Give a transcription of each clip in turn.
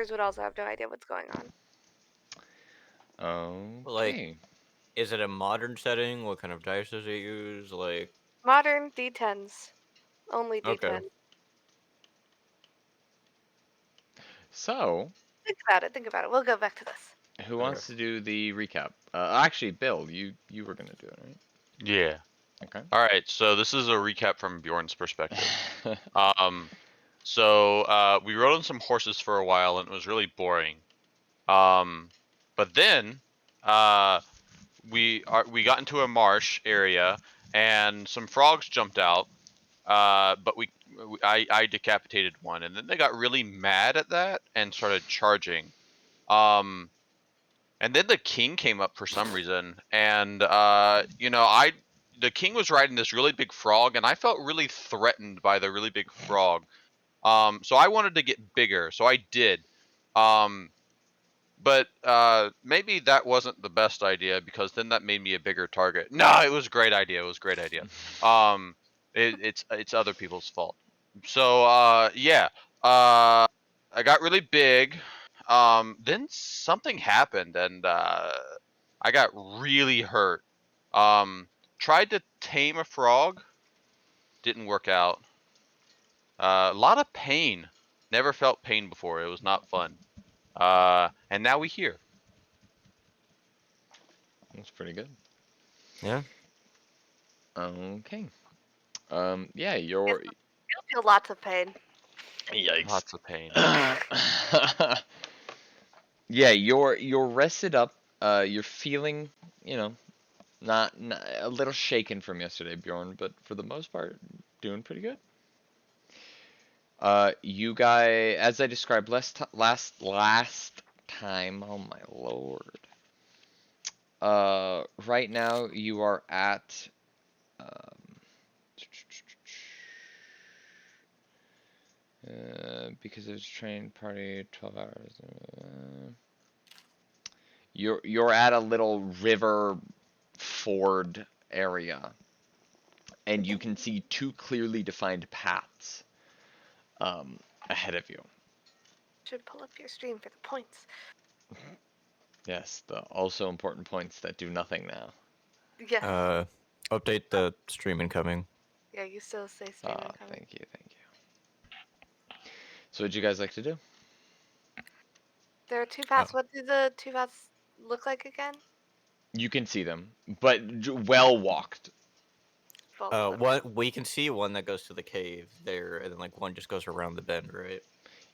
Would also have no idea what's going on. Okay. Like, is it a modern setting? What kind of dice does it use? Like, Modern D10s. Only D10. Okay. So, Think about it. Think about it. We'll go back to this. who wants to do the recap? Actually, Bill, you were gonna do it, right? Yeah. Okay. All right. So this is a recap from Bjorn's perspective. So we rode on some horses for a while, and it was really boring. But then we got into a marsh area, and some frogs jumped out. But I decapitated one, and then they got really mad at that and started charging. And then the king came up for some reason, and the king was riding this really big frog, and I felt really threatened by the really big frog. So I wanted to get bigger, so I did. But maybe that wasn't the best idea, because then that made me a bigger target. No, it was a great idea. It was a great idea. It's other people's fault. So yeah, I got really big. Then something happened, and I got really hurt. Tried to tame a frog, didn't work out. A lot of pain. Never felt pain before. It was not fun. And now we here. That's pretty good. Yeah. Okay. Yeah, you're. You'll feel lots of pain. Yikes. Lots of pain. Yeah, you're rested up. You're feeling, not a little shaken from yesterday, Bjorn, but for the most part, doing pretty good. You guys, as I described last time, oh my lord. Right now you are at because it's train party 12 hours. You're at a little river ford area, and you can see two clearly defined paths ahead of you. Should pull up your stream for the points. Yes, the also important points that do nothing now. Yes. Update the stream incoming. Yeah, you still say stream incoming. Thank you. So what'd you guys like to do? There are two paths. What do the two paths look like again? You can see them, but well walked. What we can see one that goes to the cave there, and then like one just goes around the bend, right?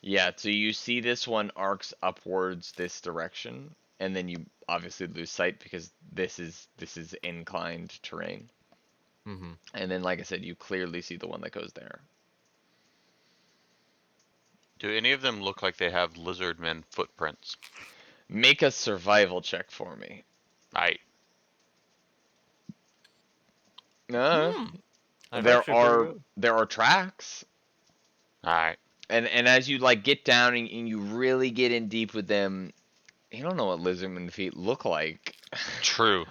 Yeah, so you see this one arcs upwards this direction, and then you obviously lose sight because this is inclined terrain. Mm-hmm. And then, like I said, you clearly see the one that goes there. Do any of them look like they have lizardmen footprints? Make a survival check for me. No, That's actually pretty good. there are tracks, All right. and as you like get down and you really get in deep with them, you don't know what lizardmen feet look like. True.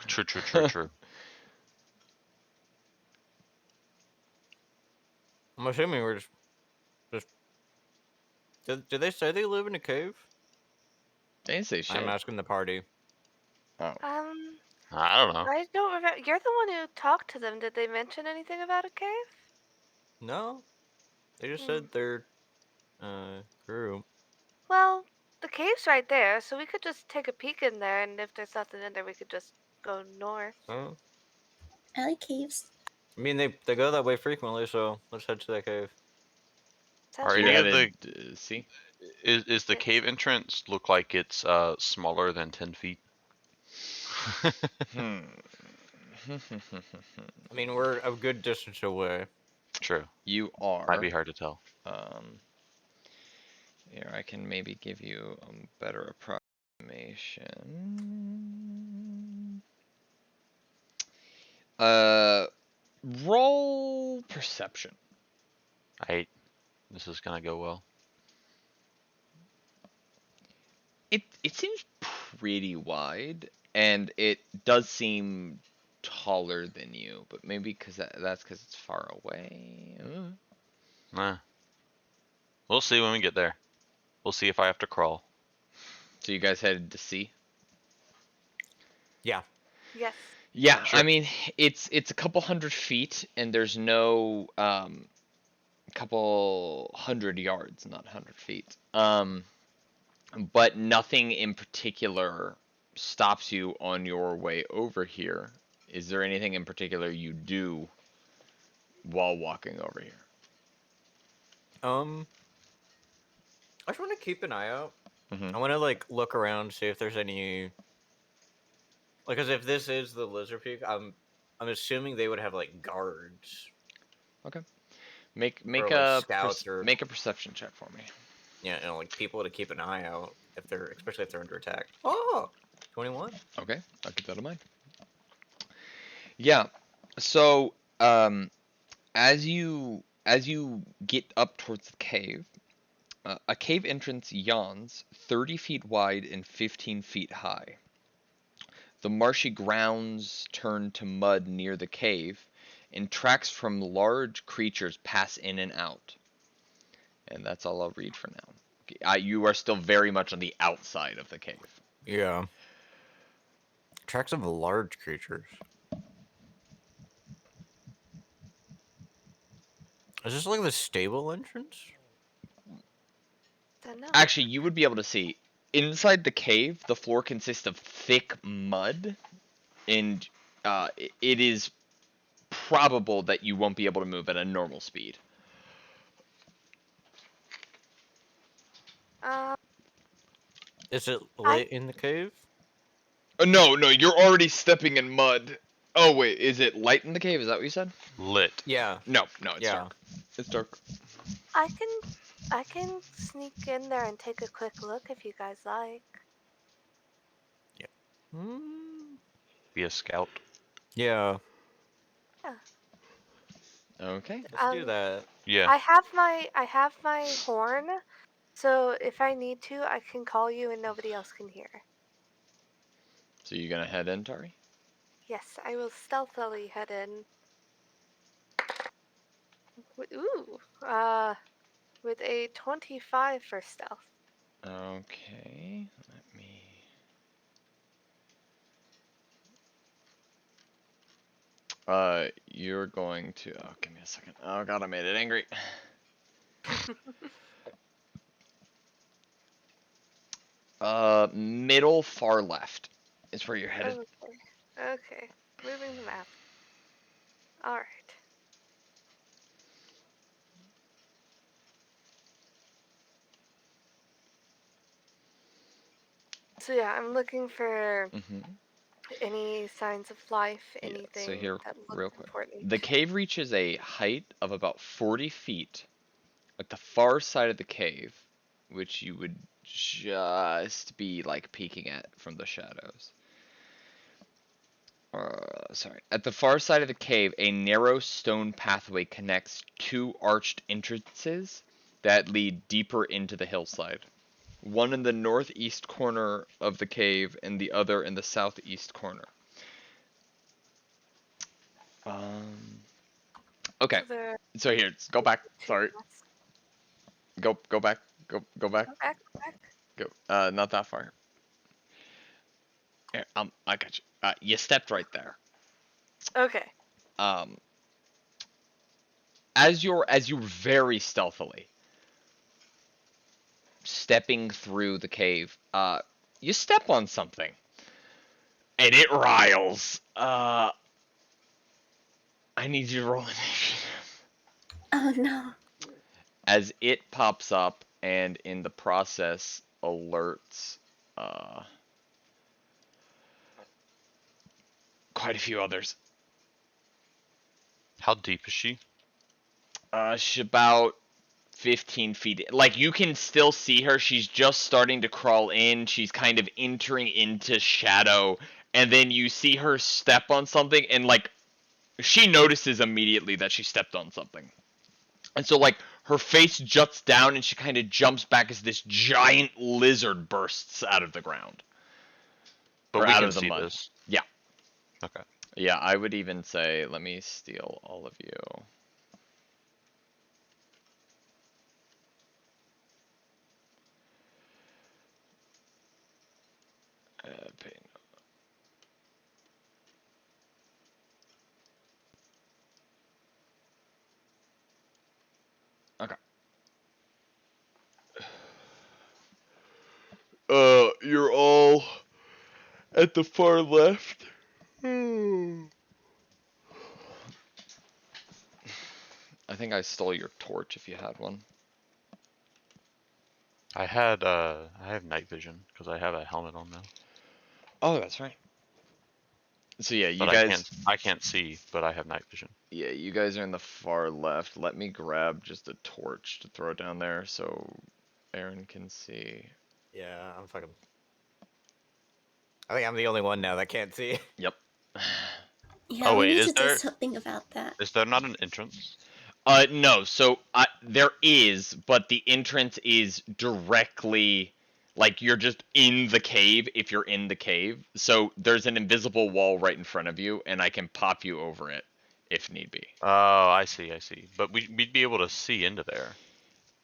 I'm assuming we're just. Did they say they live in a cave? They didn't say shit. I'm asking the party. Oh. I don't know. I don't remember. You're the one who talked to them. Did they mention anything about a cave? No, they just said they're grew. Well, the cave's right there, so we could just take a peek in there, and if there's nothing in there, we could just go north. Oh, I like caves. I mean they go that way frequently, so let's head to that cave. Sounds Are So any you good. of gotta see. Is the cave entrance look like it's smaller than 10 feet? Hmm. I mean we're a good distance away. True. You are. Might be hard to tell. Here, I can maybe give you a better approximation. Roll perception. This is gonna go well. It seems pretty wide, and it does seem taller than you, but maybe that's because it's far away. Nah. We'll see when we get there. We'll see if I have to crawl. So you guys headed to sea? Yeah. Yes. Yeah, Sure. I mean it's a couple hundred feet, and there's no couple hundred yards, not 100 feet. But nothing in particular stops you on your way over here. Is there anything in particular you do while walking over here? I just want to keep an eye out. Mhm. I want to like look around, see if there's any. Like, cause if this is the Lizard Peak, I'm assuming they would have like guards Okay. or like scouts or make a perception check for me. yeah, you know, like people to keep an eye out if they're, especially if they're under attack. Oh, 21. Okay, I'll keep that in mind. Yeah. So, as you get up towards the cave, a cave entrance yawns 30 feet wide and 15 feet high. The marshy grounds turn to mud near the cave, and tracks from large creatures pass in and out. And that's all I'll read for now. You are still very much on the outside of the cave. Yeah. Tracks of large creatures. Is this like the stable entrance? Don't know. Actually, you would be able to see inside the cave. The floor consists of thick mud, and it is probable that you won't be able to move at a normal speed. Is it lit in the cave? No, you're already stepping in mud. Oh wait, is it light in the cave? Is that what you said? Lit. Yeah. No, it's dark. It's dark. I can sneak in there and take a quick look if you guys like. Yeah. Be a scout. Yeah. Yeah. Okay. Let's do that. Yeah. I have my horn, so if I need to, I can call you and nobody else can hear. So you gonna head in, Tari? Yes, I will stealthily head in. Ooh, with a 25 for stealth. Okay. Let me. You're going to. Oh, give me a second. Oh god, I made it angry. Middle far left is where you're headed. Okay. Moving the map. Alright. So yeah, I'm looking for any signs of life, anything so here, that real looks quick. important. The cave reaches a height of about 40 feet at the far side of the cave, which you would just be like peeking at from the shadows. sorry. At the far side of the cave, a narrow stone pathway connects two arched entrances that lead deeper into the hillside. One in the northeast corner of the cave and the other in the southeast corner. Okay. There So here, go back. two Sorry. paths. Go back. Go back. Go back, go back. Go. Not that far. Here, I got you. You stepped right there. Okay. Um, as you're very stealthily stepping through the cave, you step on something, and it riles. I need you to roll initiative. Oh no. As it pops up, and in the process alerts quite a few others. How deep is she? She's about 15 feet. Like, you can still see her. She's just starting to crawl in. She's kind of entering into shadow. And then you see her step on something, and, like, she notices immediately that she stepped on something. And so, like, her face juts down, and she kind of jumps back as this giant lizard bursts out of the ground. But Or we out can of the see mud. this. Yeah. Okay. Yeah, I would even say, let me steal all of you. Pay no. Okay. You're all at the far left. I think I stole your torch if you had one. I have night vision because I have a helmet on now. Oh, that's right. So yeah, you But guys. I can't see, but I have night vision. Yeah, you guys are in the far left. Let me grab just a torch to throw down there so Aaron can see. Yeah, I'm fucking. I think I'm the only one now that can't see. Yep. Yeah, Oh we wait, need is to do there something about that. not an entrance? No. So there is, but the entrance is directly, like, you're just in the cave if you're in the cave. So there's an invisible wall right in front of you, and I can pop you over it if need be. Oh, I see. But we'd be able to see into there,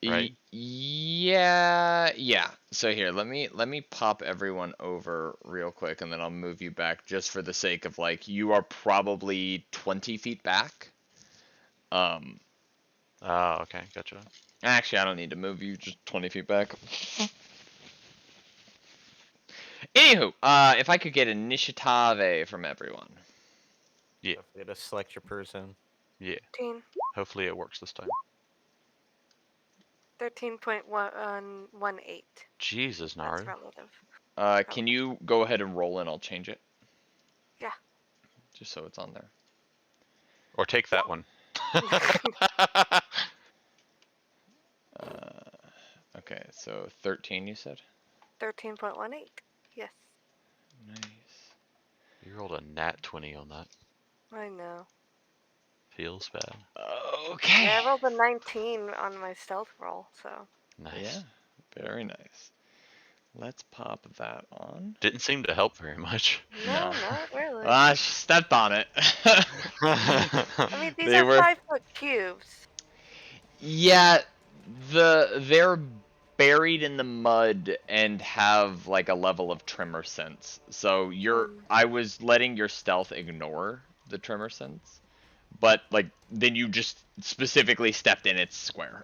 right? Yeah. So here, let me pop everyone over real quick, and then I'll move you back just for the sake of, like, you are probably 20 feet back. Oh, okay, gotcha. Actually, I don't need to move you, just 20 feet back. Anywho, if I could get initiative from everyone. Yeah, Don't forget to select your person. yeah. 13, Hopefully it works this time. 13.118. Jesus, That's Naru. relative. Can you go ahead and roll and I'll change it? Yeah. Just so it's on there. Or take that one. Okay, so 13 you said? 13.18. Yes. Nice. You rolled a nat 20 on that. I know. Feels bad. Okay. Yeah, I rolled a 19 on my stealth roll, so. Nice. Yeah, very nice. Let's pop that on. Didn't seem to help very much. No, not really. She stepped on it. I mean, these They are were 5-foot cubes. Yeah, they're buried in the mud and have, like, a level of tremor sense. So I was letting your stealth ignore the tremor sense, but, like, then you just specifically stepped in its square.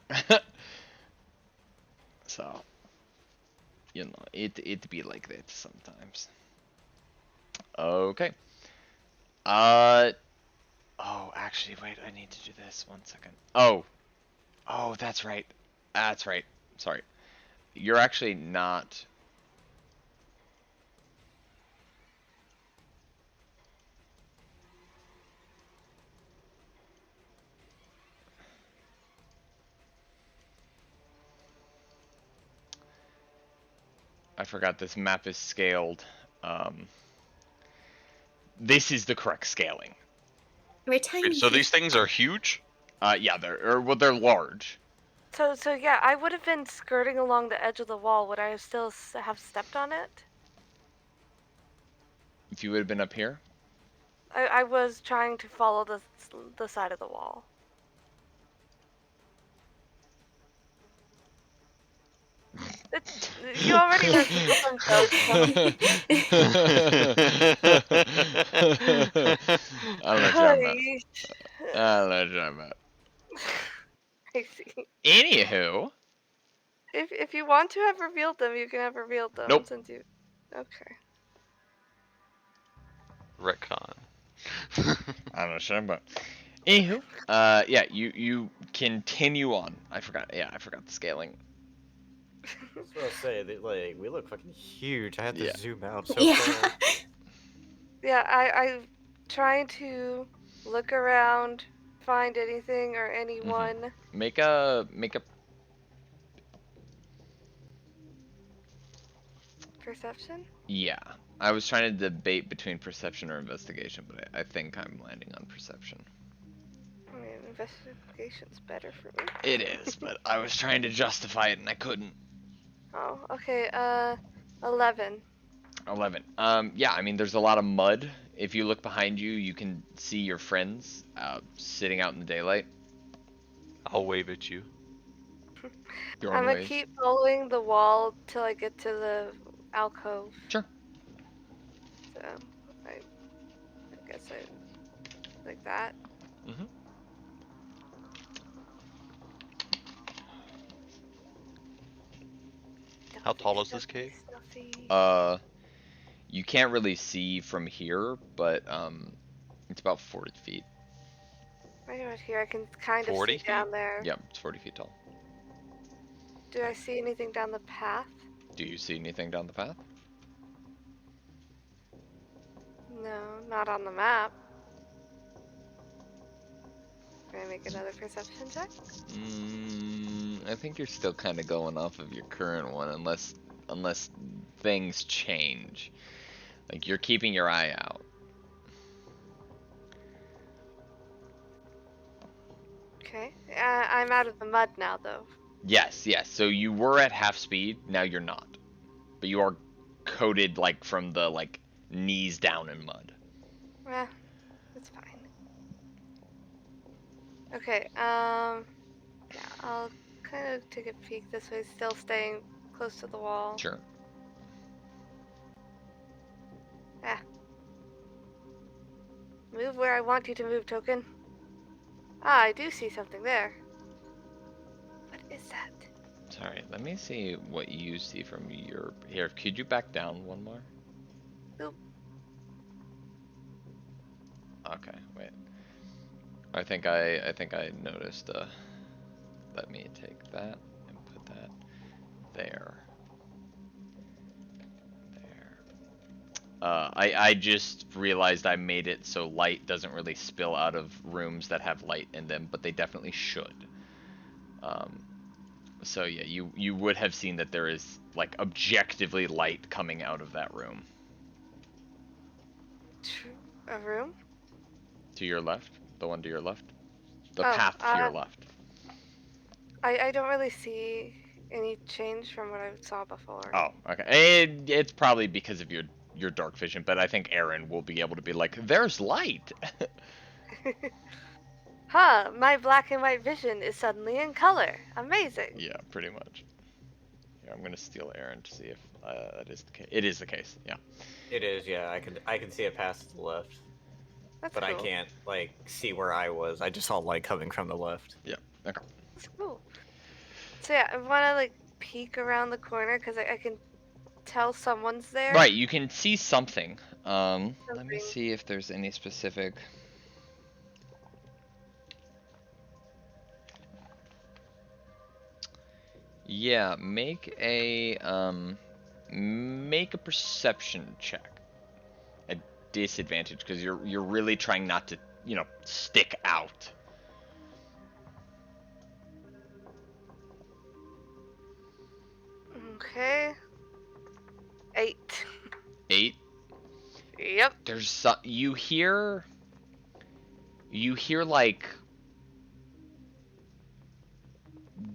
So, it be like that sometimes. Okay. Oh, actually, wait, I need to do this. 1 second. Oh, that's right. That's right. Sorry. You're actually not. I forgot this map is scaled. this is the correct scaling. We're tiny. So these things are huge? Yeah, they're large. So yeah, I would have been skirting along the edge of the wall. Would I still have stepped on it? If you would have been up here, I was trying to follow the side of the wall. You already revealed them, so I don't know what you're talking about. I don't know what you're talking about. I see. Anywho, If you want to have revealed them, you can have revealed them Nope. since you. Okay. Retcon. I don't know what you're talking about. Anywho, yeah, you continue on. I forgot the scaling. I was about to say, that, like, we look fucking huge. I had to Yeah. zoom out so Yeah. far. Yeah, I'm trying to look around, find anything or anyone. Make a Perception? yeah. I was trying to debate between perception or investigation, but I think I'm landing on perception. I mean, investigation's better for me. It is, but I was trying to justify it and I couldn't. Oh, okay, 11. 11. Yeah, I mean, there's a lot of mud. If you look behind you, you can see your friends sitting out in the daylight. I'll wave at you. Your I'm own gonna ways. keep following the wall till I get to the alcove. Sure. So, I guess I like that. Mhm. How tall is this Stealthy, cave? stealthy. You can't really see from here, but it's about 40 feet. Right about here, I can kind of 40 see feet? down there. Yep, it's 40 feet tall. Do I see anything down the path? Do you see anything down the path? No, not on the map. Can I make another perception check? I think you're still kind of going off of your current one, unless things change. Like you're keeping your eye out. Okay. I'm out of the mud now, though. Yes, yes. So you were at half speed, now you're not. But you are coated like from the knees down in mud. Eh, it's fine. Okay, yeah, I'll kind of take a peek this way, still staying close to the wall. Sure. Move where I want you to move, Token. Ah, I do see something there. What is that? Sorry, let me see what you see from your... Here, could you back down one more? Oop. Okay, wait. I think I noticed, let me take that and put that there. There. I just realized I made it so light doesn't really spill out of rooms that have light in them, but they definitely should. So yeah, you would have seen that there is objectively light coming out of that room. A room? To your left, the one to your left, the Oh, path to your left. I don't really see any change from what I saw before. Oh, okay. It's probably because of your dark vision, but I think Aaron will be able to be like, "There's light." Huh, my black and white vision is suddenly in color. Amazing. Yeah, pretty much. Here, I'm gonna steal Aaron to see if that is the case. It is the case. Yeah. It is, yeah. I can see it past the left, That's but cool. I can't see where I was. I just saw light coming from the left. Yeah. Okay. That's cool. So yeah, I want to peek around the corner because I can tell someone's there. Right. You can see something. Let me Something. see if there's any specific. Yeah. Make a perception check. At disadvantage because you're really trying not to stick out. Okay. 8. 8. Yep. Yep. There's you hear like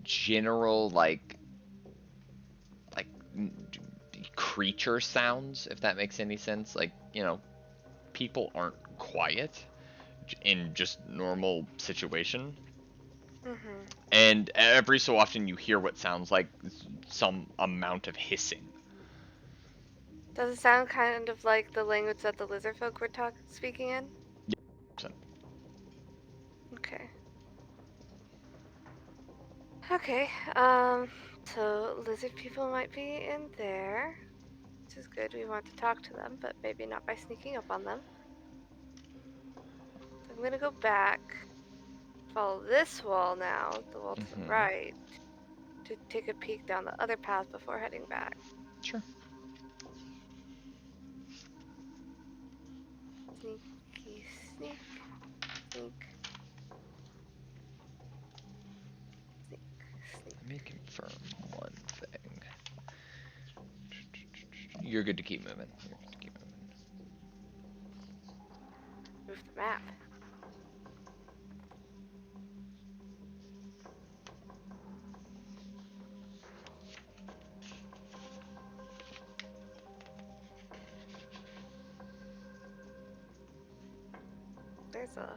general like creature sounds, if that makes any sense. Like, you know, people aren't quiet in just normal situation. Mm-hmm. And every so often you hear what sounds like some amount of hissing. Does it sound kind of like the language that the lizard folk were speaking in? So, Okay. Okay, so lizard people might be in there, which is good. We want to talk to them, but maybe not by sneaking up on them. So I'm gonna go back, follow this wall now, the wall to the right, to take a peek down the other path before heading back. sure. Sneaky, sneak, sneak, sneak, sneak. Let me confirm one thing. You're good to keep moving. You're good to keep moving. Move the map. There's a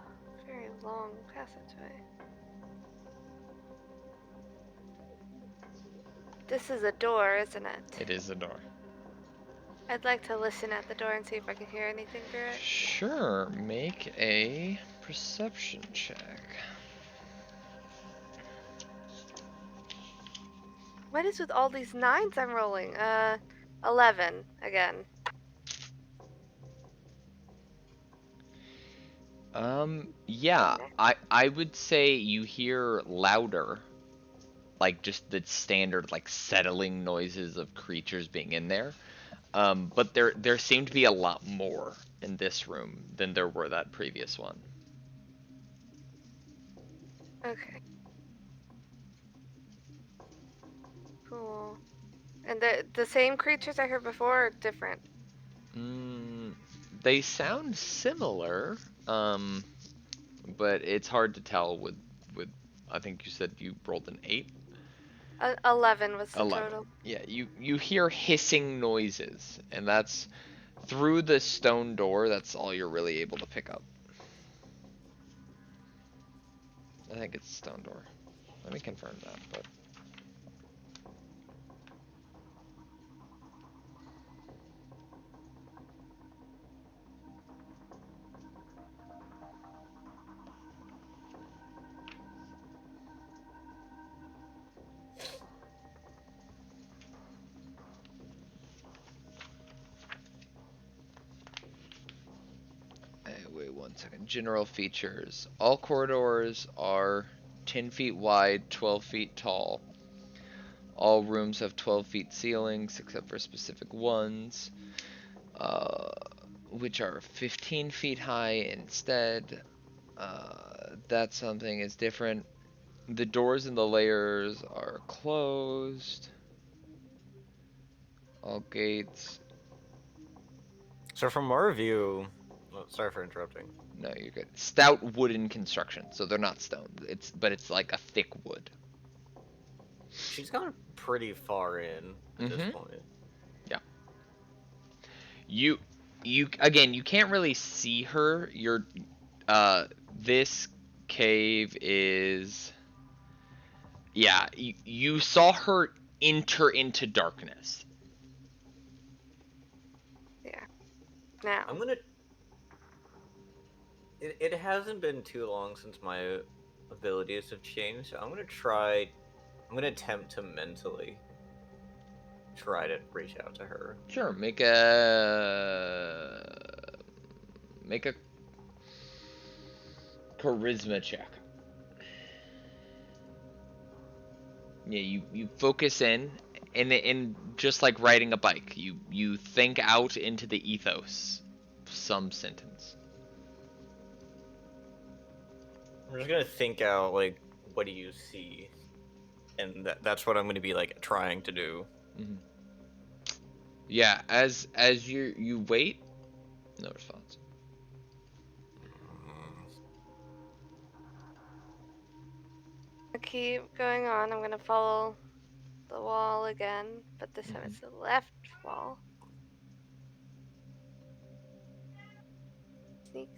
very long passageway. This is a door, isn't it? It is a door. I'd like to listen at the door and see if I can hear anything through it. Sure, make a perception check. What is with all these 9s I'm rolling? 11 again. Yeah, Okay. I would say you hear louder, like just the standard like settling noises of creatures being in there. But there seemed to be a lot more in this room than there were that previous one. Okay. Cool. And the same creatures I heard before or different? They sound similar, but it's hard to tell with I think you said you rolled an 8. 11 was the 11. total. Yeah, you hear hissing noises, and that's through the stone door. That's all you're really able to pick up. I think it's stone door. Let me confirm that, but wait 1 second. General features. All corridors are 10 feet wide, 12 feet tall. All rooms have 12 feet ceilings, except for specific ones, which are 15 feet high instead. That something is different. The doors in the layers are closed. All gates. So from our view, sorry for interrupting. No, you're good. Stout wooden construction, so they're not stone. But it's like a thick wood. She's gone pretty far in at this point. Yeah. You again, you can't really see her. This cave is, yeah, you saw her enter into darkness. Yeah. Now. I'm gonna. It hasn't been too long since my abilities have changed. So I'm gonna try. I'm gonna attempt to mentally try to reach out to her. Sure, make a charisma check. Yeah, you focus in, and just like riding a bike, you think out into the ethos some sentence. I'm just gonna think out like, what do you see, and that's what I'm gonna be like trying to do. Yeah, as you wait, No response. I keep going on. I'm gonna follow the wall again, but this time it's the left wall. Sneak,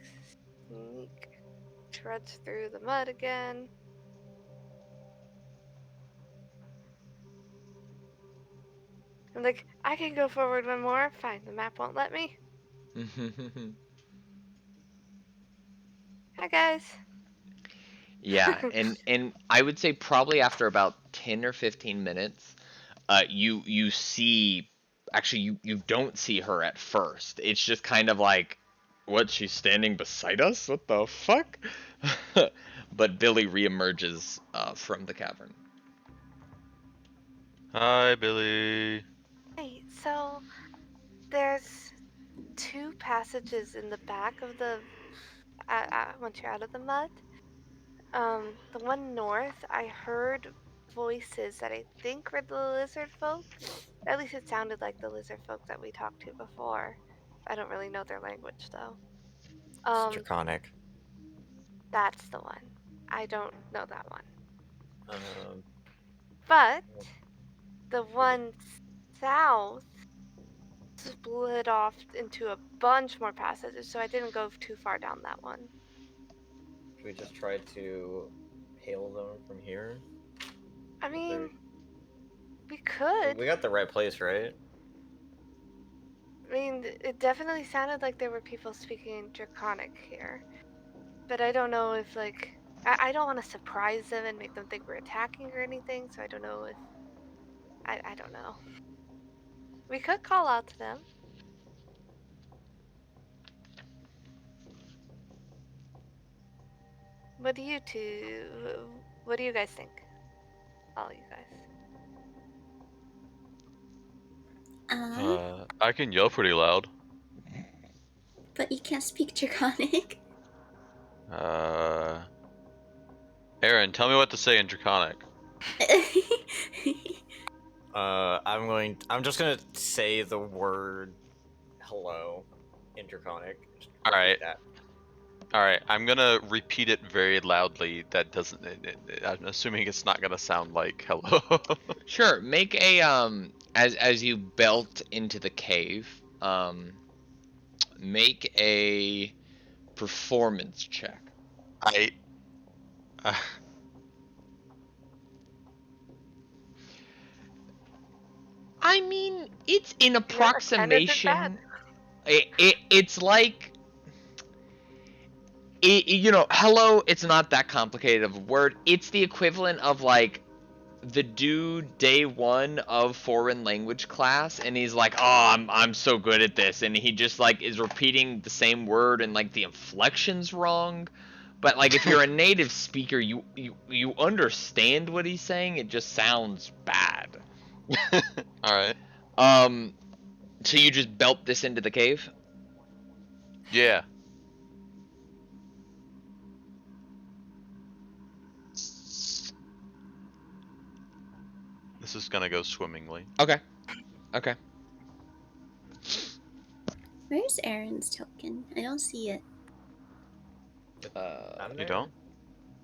sneak. Treads through the mud again. I'm like, I can go forward one more. Fine, the map won't let me. Hi, guys. Yeah, and I would say probably after about 10 or 15 minutes, you see, actually you don't see her at first. It's just kind of like, what, she's standing beside us? What the fuck? But Billy reemerges from the cavern. Hi, Billy. Hey, so there's 2 passages in the back of the once you're out of the mud. The one north, I heard voices that I think were the lizard folk. At least it sounded like the lizard folk that we talked to before. I don't really know their language though. It's Draconic. That's the one. I don't know that one. Um, But the one south split off into a bunch more passages, so I didn't go too far down that one. should we just try to hail them from here? I mean, we We could. got the right place, right? I mean, it definitely sounded like there were people speaking Draconic here. But I don't know if, like, I don't want to surprise them and make them think we're attacking or anything, so I don't know if. I don't know. We could call out to them. What do you two. What do you guys think? All you guys. I can yell pretty loud. But you can't speak Draconic. Aaron, tell me what to say in Draconic. I'm just gonna say the word hello in Draconic. Just All repeat right. that. All right, I'm gonna repeat it very loudly. That doesn't. I'm assuming it's not gonna sound like hello. Sure, make a as you belt into the cave, make a performance check. I. I mean, it's an Yeah, that kind isn't approximation. bad. It's like, hello, it's not that complicated of a word. It's the equivalent of, like, the dude day 1 of foreign language class, and he's like, oh, I'm so good at this, and he just, like, is repeating the same word, and, like, the inflection's wrong. But, like, if you're a native speaker, you understand what he's saying, it just sounds bad. All right. So you just belt this into the cave? Yeah. This is gonna go swimmingly. Okay. Where's Aaron's token? I don't see it. I'm You there. don't?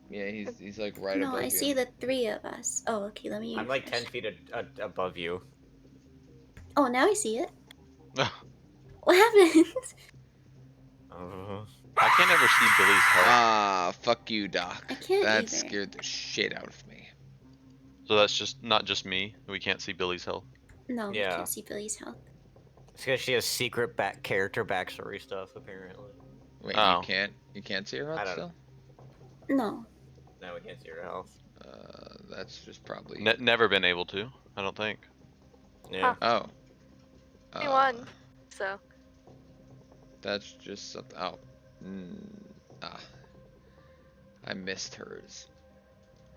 Yeah, he's like right No, above I you. see the 3 of us. Oh, okay, let me I'm like 10 refresh. feet above you. Oh, now I see it. What happened? I can't ever see Billy's health. Fuck you, Doc. I can't That either. scared the shit out of me. So that's just not just me. We can't see Billy's health. No, Yeah. I can't see Billy's health. It's because she has secret character backstory stuff, apparently. Wait, Oh. you can't see her I health don't- still? No. No, we can't see her health. That's just probably. Never been able to. I don't think. Yeah. Oh. He won, so. That's just something. Oh. I missed hers.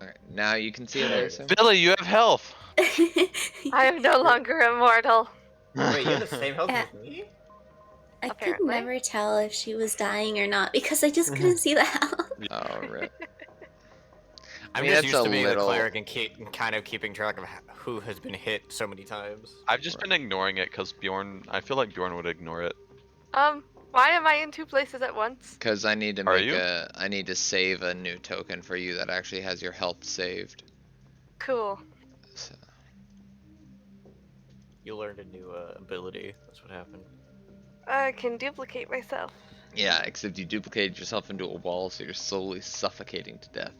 Alright, now you can see it, I assume? Billy, you have health. I am no longer immortal. Wait, you have the same health Yeah. as me? I could Apparently. never tell if she was dying or not because I just couldn't see the health. Oh, rip. I'm mean, just that's used a to being little- the cleric and kind of keeping track of who has been hit so many times. I've just been ignoring it because Bjorn. I feel like Bjorn would ignore it. Why am I in two places at once? Because I need to Are make you? I need to save a new token for you that actually has your health saved. Cool. So, You learned a new ability. That's what happened. I can duplicate myself. yeah, except you duplicated yourself into a wall, so you're slowly suffocating to death.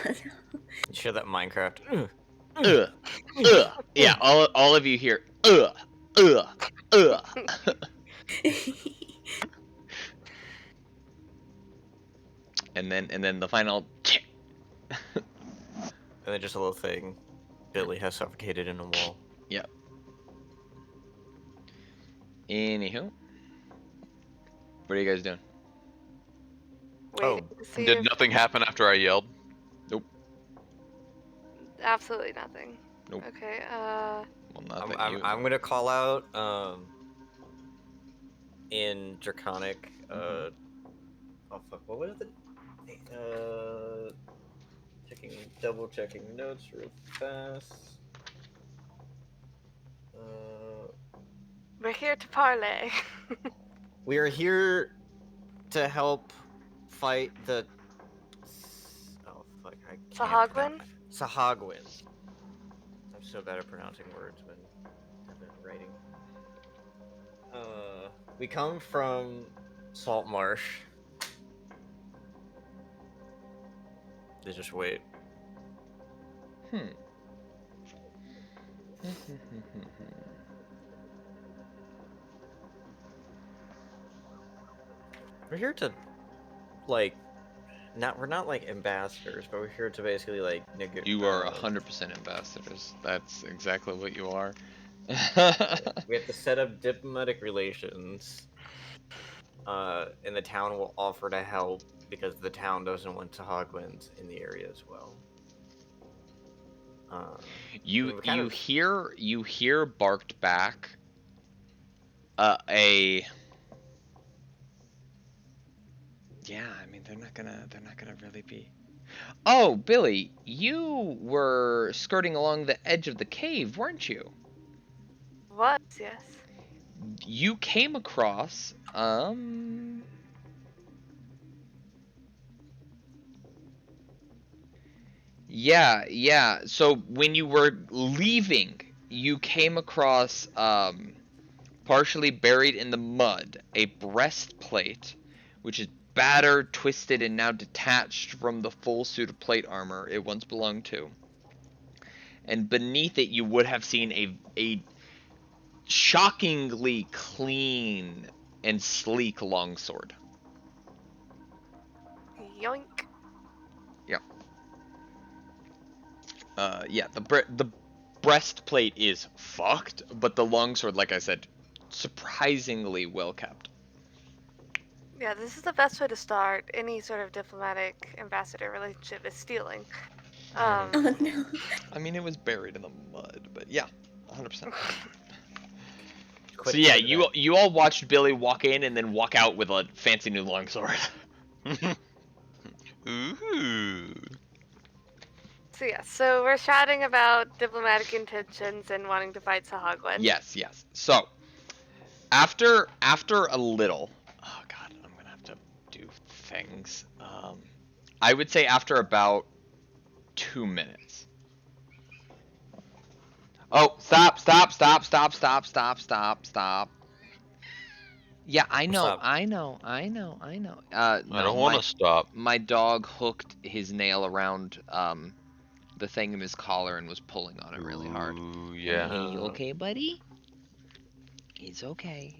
You share that Minecraft. Ugh, yeah, all of you hear ugh. and then the final. And then just a little thing. Billy has suffocated in a wall. Yep. Anywho, what are you guys doing? Waiting to see Did if nothing happen after I yelled? absolutely nothing. Nope. Okay. Well, not that you. I'm gonna call out in Draconic. Oh fuck! What was it? Double checking notes real fast. We're here to parlay. We are here to help fight the. Oh fuck! I can't Sahagwin? Sahagwins. I'm so bad at pronouncing words when I'm writing. We come from Saltmarsh. They just wait. We're here to, like, we're not like ambassadors, but we're here to basically like negotiate. You are 100% ambassadors. That's exactly what you are. We have to set up diplomatic relations. And the town will offer to help because the town doesn't want Sahagwins in the area as well. You hear barked back a yeah, I mean they're not gonna really be. Oh, Billy, you were skirting along the edge of the cave, weren't you? Was, yes. You came across yeah. So when you were leaving, you came across partially buried in the mud, a breastplate, which is battered, twisted, and now detached from the full suit of plate armor it once belonged to. And beneath it, you would have seen a shockingly clean and sleek longsword. Yoink. Yep. Yeah, the breastplate is fucked, but the longsword, like I said, surprisingly well kept. Yeah, this is the best way to start any sort of diplomatic ambassador relationship is stealing. Oh no. I mean, it was buried in the mud, but yeah, 100%. Quit So yeah, doing that. you all watched Billy walk in and then walk out with a fancy new longsword. Ooh. So yeah, so we're chatting about diplomatic intentions and wanting to fight Sahagwin. Yes. So after a little, oh god, I'm gonna have to do things. I would say after about 2 minutes. Oh, stop. Yeah, I know. Stop. I I don't want to stop. my dog hooked his nail around the thing in his collar and was pulling on it really hard. Ooh, yeah. Hey, you okay, buddy? It's okay.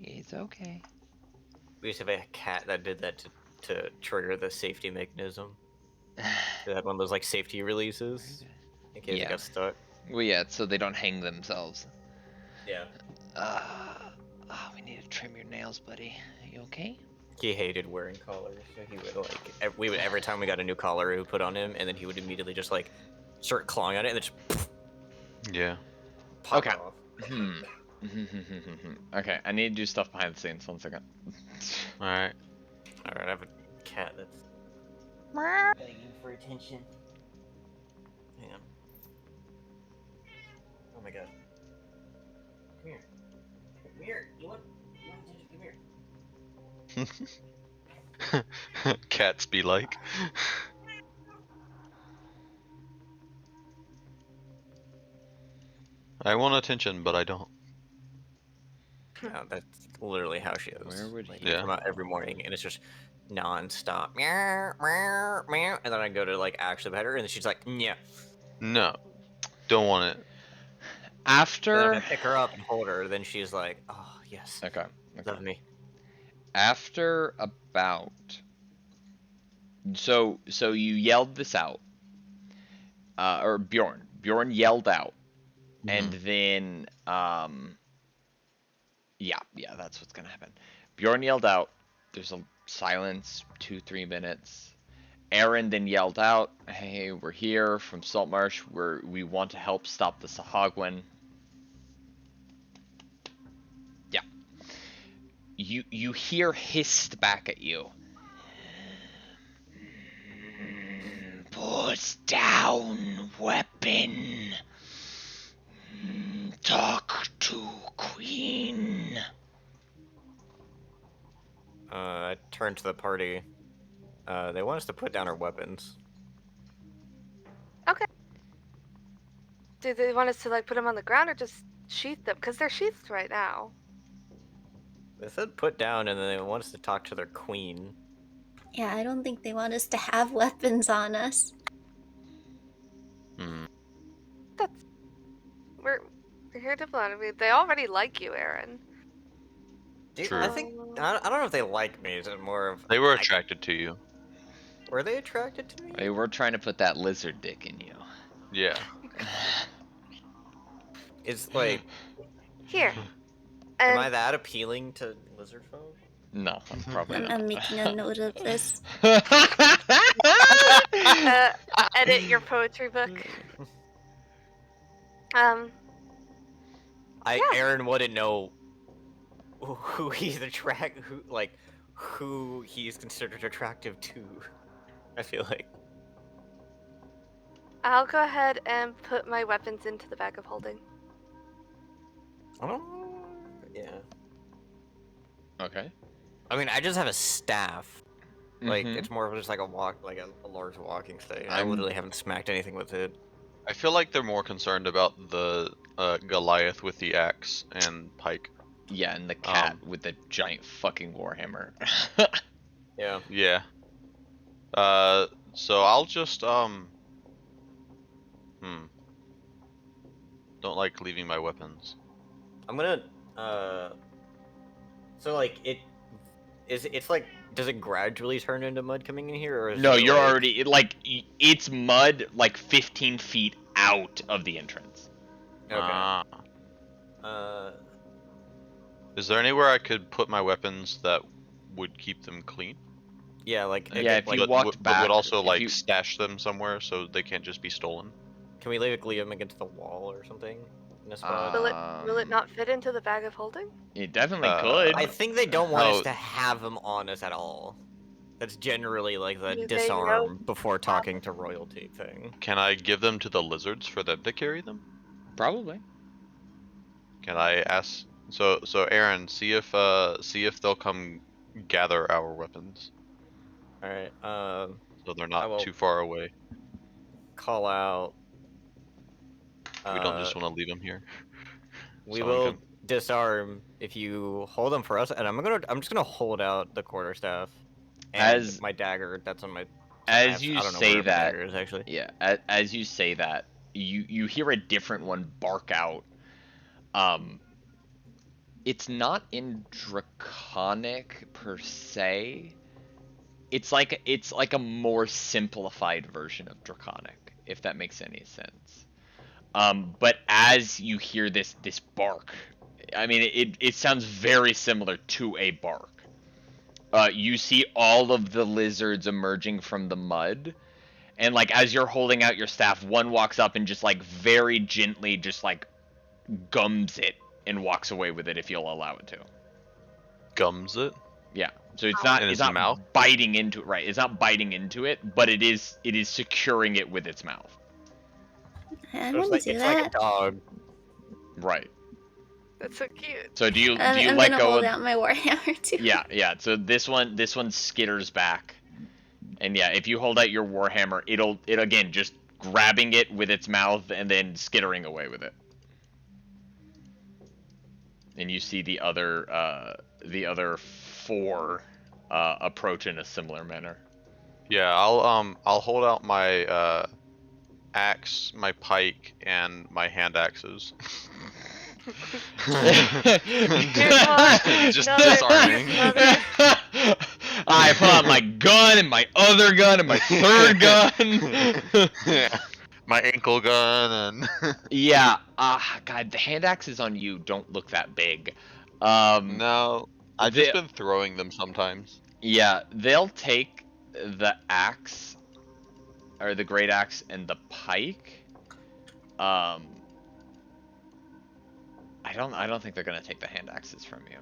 We used to have a cat that did that to trigger the safety mechanism. They had one of those like safety releases in case it Yeah. got stuck. Well, yeah, so they don't hang themselves. Yeah. We need to trim your nails, buddy. You okay? He hated wearing collars, so he would like we would every time we got a new collar, we would put on him, and then he would immediately just like start clawing at it, and then just Yeah. pop Okay. off. Okay, I need to do stuff behind the scenes. 1 second. All right. All right, I have a cat that's begging for attention. Hang on. Oh my god. Come here. Come here. You want attention? Come here. Cats be like. I want attention, but I don't. No, that's literally how she is. Where would Like, he I Yeah. come out every morning, and it's just non-stop. Meow, meow, meow. And then I go to, like, actually pet her, and she's like, yeah. No, don't want it. And then if After I pick her up and hold her, then she's like, oh, yes, okay, love me. after about so you yelled this out, or Bjorn yelled out, and then yeah, that's what's gonna happen. Bjorn yelled out. There's a silence, 2-3 minutes. Aaron then yelled out, "Hey, we're here from Saltmarsh. We want to help stop the Sahagwin." Yeah. You hear hissed back at you. Put down weapon. Talk to Queen. I turn to the party. They want us to put down our weapons. Okay. Do they want us to like put them on the ground or just sheath them? Because they're sheathed right now. They said put down, and then they want us to talk to their queen. Yeah, I don't think they want us to have weapons on us. Hmm. That's we're here diplomatically. They already like you, Aaron. Dude, True. I think I don't know if they like me. Is it more of They were I- attracted to you. Were they attracted to me? Hey, we're trying to put that lizard dick in you. Yeah. It's like, Here. am And I that appealing to lizard folk? No, probably not. I'm making a note of this. edit your poetry book. Yeah. Aaron wouldn't know who he's who he's considered attractive to. I feel like. I'll go ahead and put my weapons into the bag of holding. Oh, yeah. Okay. I mean, I just have a staff. Like, Mhm. it's more of just like a large walking stick. I I'm- literally haven't smacked anything with it. I feel like they're more concerned about the Goliath with the axe and pike. Yeah, and the cat with the giant fucking warhammer. Yeah. Yeah. So I'll just Don't like leaving my weapons. I'm gonna, so like, it's like, does it gradually turn into mud coming in here, or is No, it you're like... already it's mud like 15 feet out of the entrance. Okay. Ah. Uh, Is there anywhere I could put my weapons that would keep them clean? yeah, like, Yeah, if you but, walked but back, would also if like you- stash them somewhere so they can't just be stolen. can we leave them against the wall or something in a spot? Will it not fit into the bag of holding? It definitely Uh, could. I think they don't want us No. to have them on us at all. That's generally like the Do they disarm know- before talking to royalty thing. Can I give them to the lizards for them to carry them? Probably. Can I ask? So Aaron, see if they'll come gather our weapons All right. so they're I not will- too far away. Call out. We don't just want to leave them here. We Someone will come- disarm if you hold them for us, and I'm just gonna hold out the quarterstaff and As- my dagger. That's on my. As you I don't know say where my that, dagger is actually. yeah, as you say that, you hear a different one bark out. It's not in Draconic per se. It's like a more simplified version of Draconic, if that makes any sense. But as you hear this bark, I mean, it sounds very similar to a bark. You see all of the lizards emerging from the mud, and like as you're holding out your staff, one walks up and just like very gently just like gums it and walks away with it if you'll allow it to. Gums it. Yeah. So it's not In it's its not mouth? biting into it, right? It's not biting into it, but it is securing it with its mouth. I So want to do it's that. like a dog. Right. That's so cute. So do you I'm let gonna go hold of? out my warhammer too. Yeah. So this one skitters back, and yeah, if you hold out your warhammer, it again just grabbing it with its mouth and then skittering away with it. And you see the other four approach in a similar manner. Yeah, I'll hold out my axe, my pike, and my hand axes. Here's one, Just another, disarming. another. I pull out my gun and my other gun and my third gun. Yeah. My ankle gun and Yeah, God, the hand axes on you don't look that big. no, I've they, just been throwing them sometimes. yeah, they'll take the axe or the great axe and the pike. I don't think they're gonna take the hand axes from you.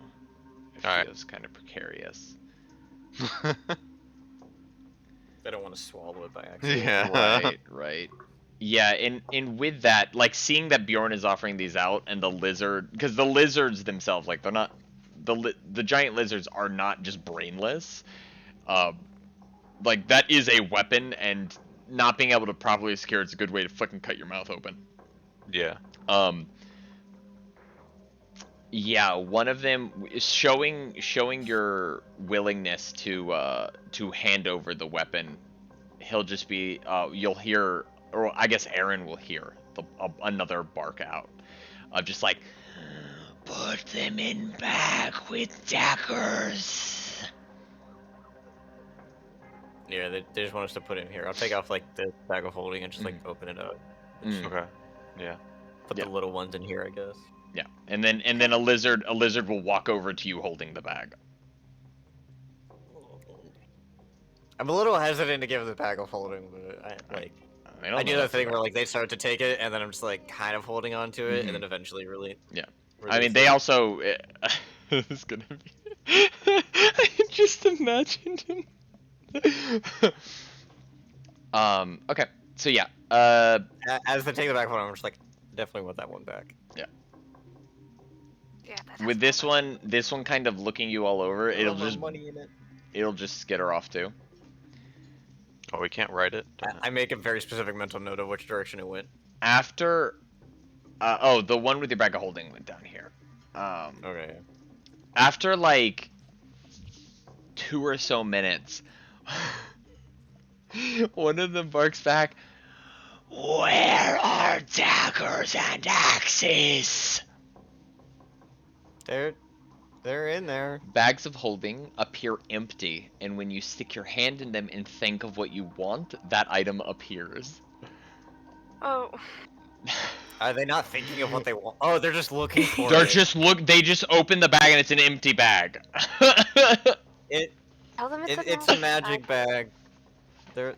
It All right. feels kind of precarious. They don't want to swallow it by accident. Yeah. Right. Yeah, and with that, like seeing that Bjorn is offering these out, and the lizard, because the lizards themselves, like they're not, the giant lizards are not just brainless. Like that is a weapon, and not being able to properly secure it's a good way to fucking cut your mouth open. Yeah. Yeah, one of them is showing your willingness to hand over the weapon. He'll just be you'll hear, or I guess Aaron will hear another bark out of just like, put them in back with daggers. Yeah, they just want us to put it in here. I'll take off like the bag of holding and just like open it up. Mm. Okay. Yeah. Put Yeah. the little ones in here, I guess. Yeah, and then a lizard will walk over to you holding the bag. I'm a little hesitant to give the bag of holding, but I do that thing where like they start to take it, and then I'm just like kind of holding on to it, and then eventually really. Yeah. I release mean, they it. also. It's gonna be. I just imagined him. Okay. So yeah. As they take the back one, I'm just like, definitely want that one back. Yeah. Yeah, that With this one kind of looking you all over, it'll just money in it. it'll just skitter off too. Oh, we can't write it. I make a very specific mental note of which direction it went. After. Oh, the one with your bag of holding went down here. Okay. After like 2 or so minutes, one of them barks back, "Where are daggers and axes?" They're in there. Bags of holding appear empty, and when you stick your hand in them and think of what you want, that item appears. Oh, Are they not thinking of what they want? Oh, they're just looking for They're it. they just open the bag and it's an empty bag. tell them it's It's a magic bag. They're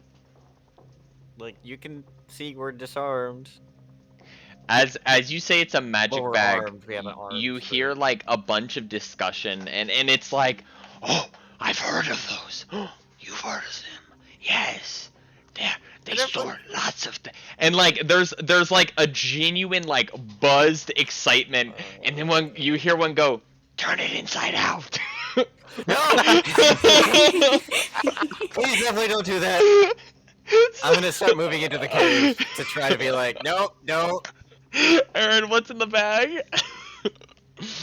like, you can see we're disarmed. As you say it's a magic Well, we're bag, armed. We haven't armed, you but- hear like a bunch of discussion, and it's like, "Oh, I've heard of those. Oh, you've heard of them? Yes, they store lots of things." And like there's like a genuine like buzzed excitement, and then when you hear one go, "Turn it inside out." No! Please definitely don't do that. I'm gonna start moving into the cave to try to be like, nope, no. Aaron, what's in the bag?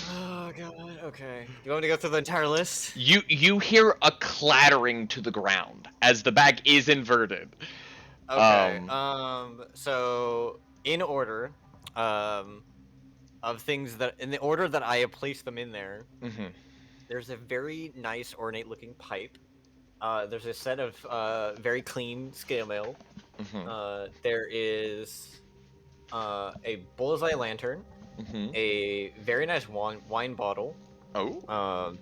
Oh god, okay. Do you want me to go through the entire list? You hear a clattering to the ground as the bag is inverted. Okay. So in order, of things that in the order that I have placed them in there, there's a very nice ornate looking pipe. There's a set of very clean scale mail. There is a bullseye lantern, a very nice wine bottle. Oh.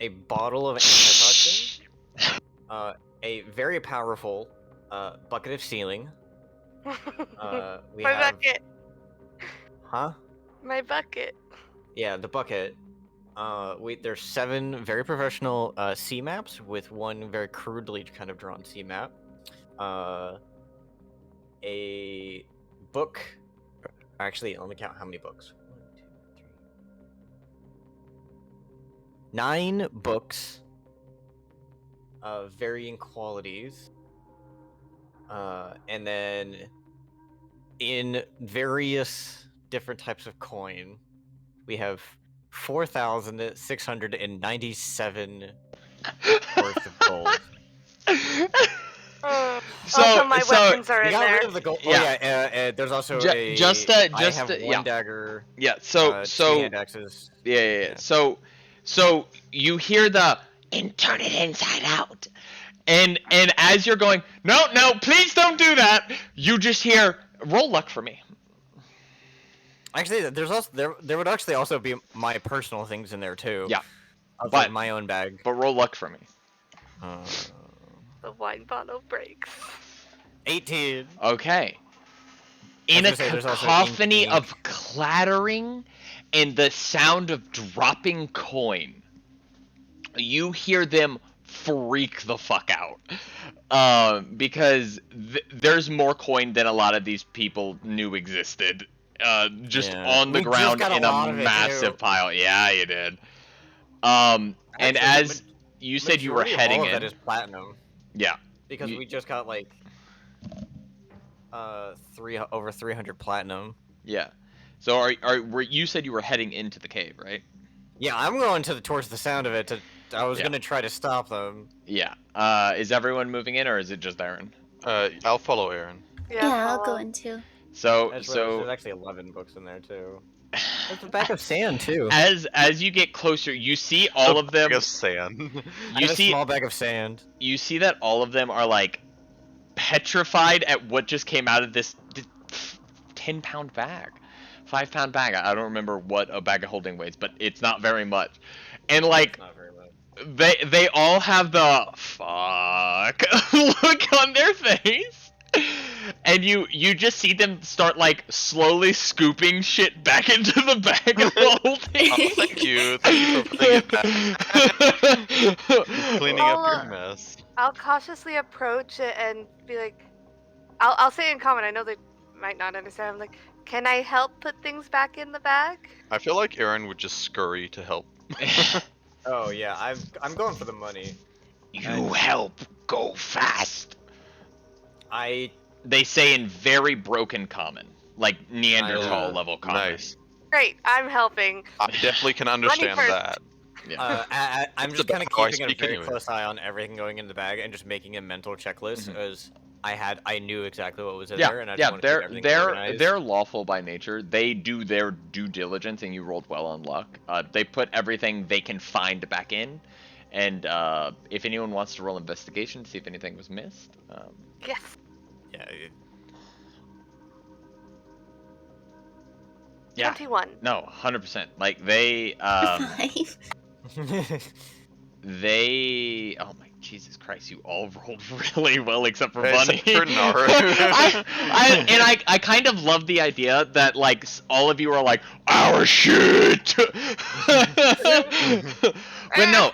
A bottle of antitoxin. A very powerful bucket of sealing. We My have... bucket. Huh? My bucket. Yeah, the bucket. There's 7 very professional sea maps with one very crudely kind of drawn sea map. A book. Actually, let me count how many books. 1, 2, 9 books of varying qualities, and then in various different types of coin, we have 4,697 worth of gold. Also, my weapons are We in got there. rid of the gold. Yeah. Oh yeah, there's also I have one yeah. dagger. Yeah, 2 hand axes. Yeah. So you hear the and turn it inside out. And as you're going, no, please don't do that, you just hear roll luck for me. Actually, there's also there would actually also be my personal things in there too. Yeah. Of But like my own bag. But roll luck for me. The wine bottle breaks. 18. Okay. In a cacophony of clattering and the sound of dropping coin, you hear them freak the fuck out. Because there's more coin than a lot of these people knew existed. Just on the ground in a massive pile. Yeah, you did. And as you said you were heading in. All of that is platinum. Yeah. Because we just got like over 300 platinum. Yeah. So you said you were heading into the cave, right? Yeah, I'm going towards the sound of it. I was gonna try to stop them. Yeah. Is everyone moving in, or is it just Aaron? I'll follow Aaron. Yeah, I'll go in too. So there's actually 11 books in there too. There's a bag of sand too. As you get closer, you see all of them. Bag of sand. You see a small bag of sand. You see that all of them are like petrified at what just came out of this 10-pound bag, 5-pound bag. I don't remember what a bag of holding weighs, but it's not very much. And like they all have the fuck look on their face. And you just see them start like slowly scooping shit back into the bag of holding. Oh, thank you for putting it back. Cleaning up your mess. I'll cautiously approach it and be like, I'll say in common. I know they might not understand. I'm like, can I help put things back in the bag? I feel like Aaron would just scurry to help. Oh yeah, I'm going for the money. You help go fast. They say in very broken common, like Neanderthal level common. Nice. Great, I'm helping. I definitely can understand that. Yeah. I'm just kind of keeping a very close eye on everything going in the bag and just making a mental checklist as I knew exactly what was in there, and I just want to keep everything organized. They're lawful by nature. They do their due diligence, and you rolled well on luck. They put everything they can find back in, and if anyone wants to roll investigation to see if anything was missed. Yes. Yeah. 21. No, 100%. Like they oh my Jesus Christ, you all rolled really well except for Bunny. I kind of love the idea that like all of you are like our shit. But no,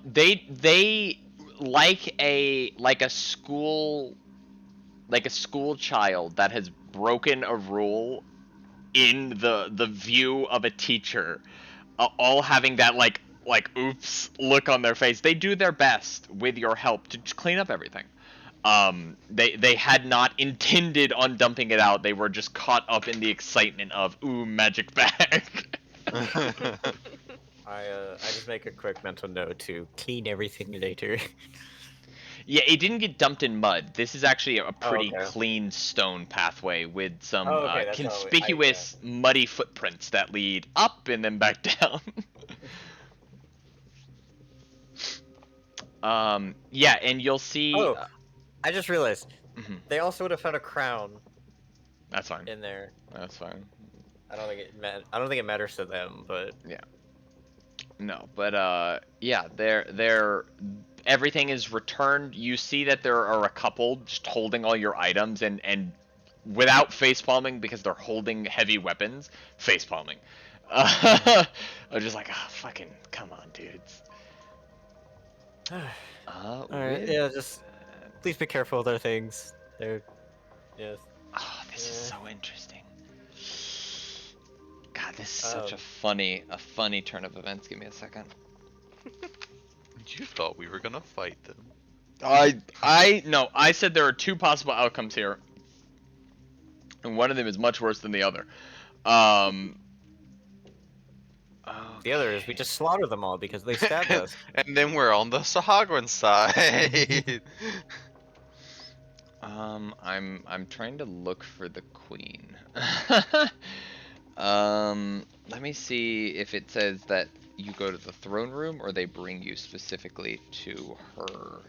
they like a school child that has broken a rule in the view of a teacher, all having that like oops look on their face. They do their best with your help to clean up everything. They had not intended on dumping it out. They were just caught up in the excitement of ooh, magic bag. I just make a quick mental note to clean everything later. Yeah, it didn't get dumped in mud. This is actually a pretty clean stone pathway with some conspicuous muddy footprints that lead up and then back down. Yeah, and you'll see. Oh, I just realized they also would have found a crown. That's fine. In there. That's fine. I don't think it matters to them, but yeah. No, but yeah, they're everything is returned. You see that there are a couple just holding all your items and without facepalming because they're holding heavy weapons. Facepalming. I'm just like, oh, fucking come on, dudes. Alright, yeah, just please be careful with other things. They're Oh, this is so interesting. God, this is such a funny turn of events. Give me a second. You thought we were gonna fight them. No, I said there are two possible outcomes here, and one of them is much worse than the other. The other is we just slaughter them all because they stabbed us. And then we're on the Sahagwan side. I'm trying to look for the queen. Let me see if it says that you go to the throne room or they bring you specifically to her.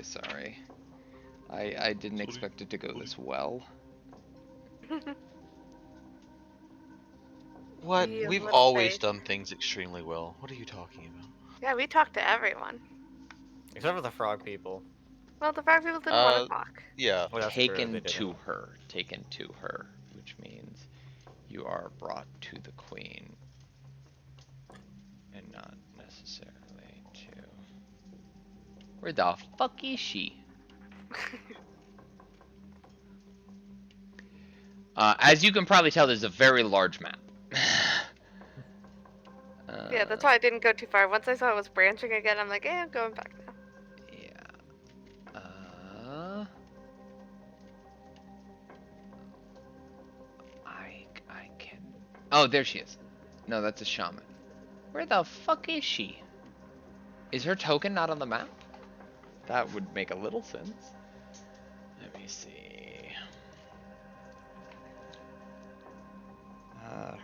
Sorry. I didn't expect it to go this well. What? Be a We've little always face. done things extremely well. What are you talking about? Yeah, we talked to everyone. Except for the frog people. Well, the frog people didn't want to talk. Yeah. Well, that's true, Taken they to didn't. her. Taken to her, which means you are brought to the queen. And not necessarily to... Where the fuck is she? As you can probably tell, there's a very large map. Yeah, that's why I didn't go too far. Once I saw it was branching again, I'm like, I'm going back now. Yeah. I can... Oh, there she is. No, that's a shaman. Where the fuck is she? Is her token not on the map? That would make a little sense. Let me see.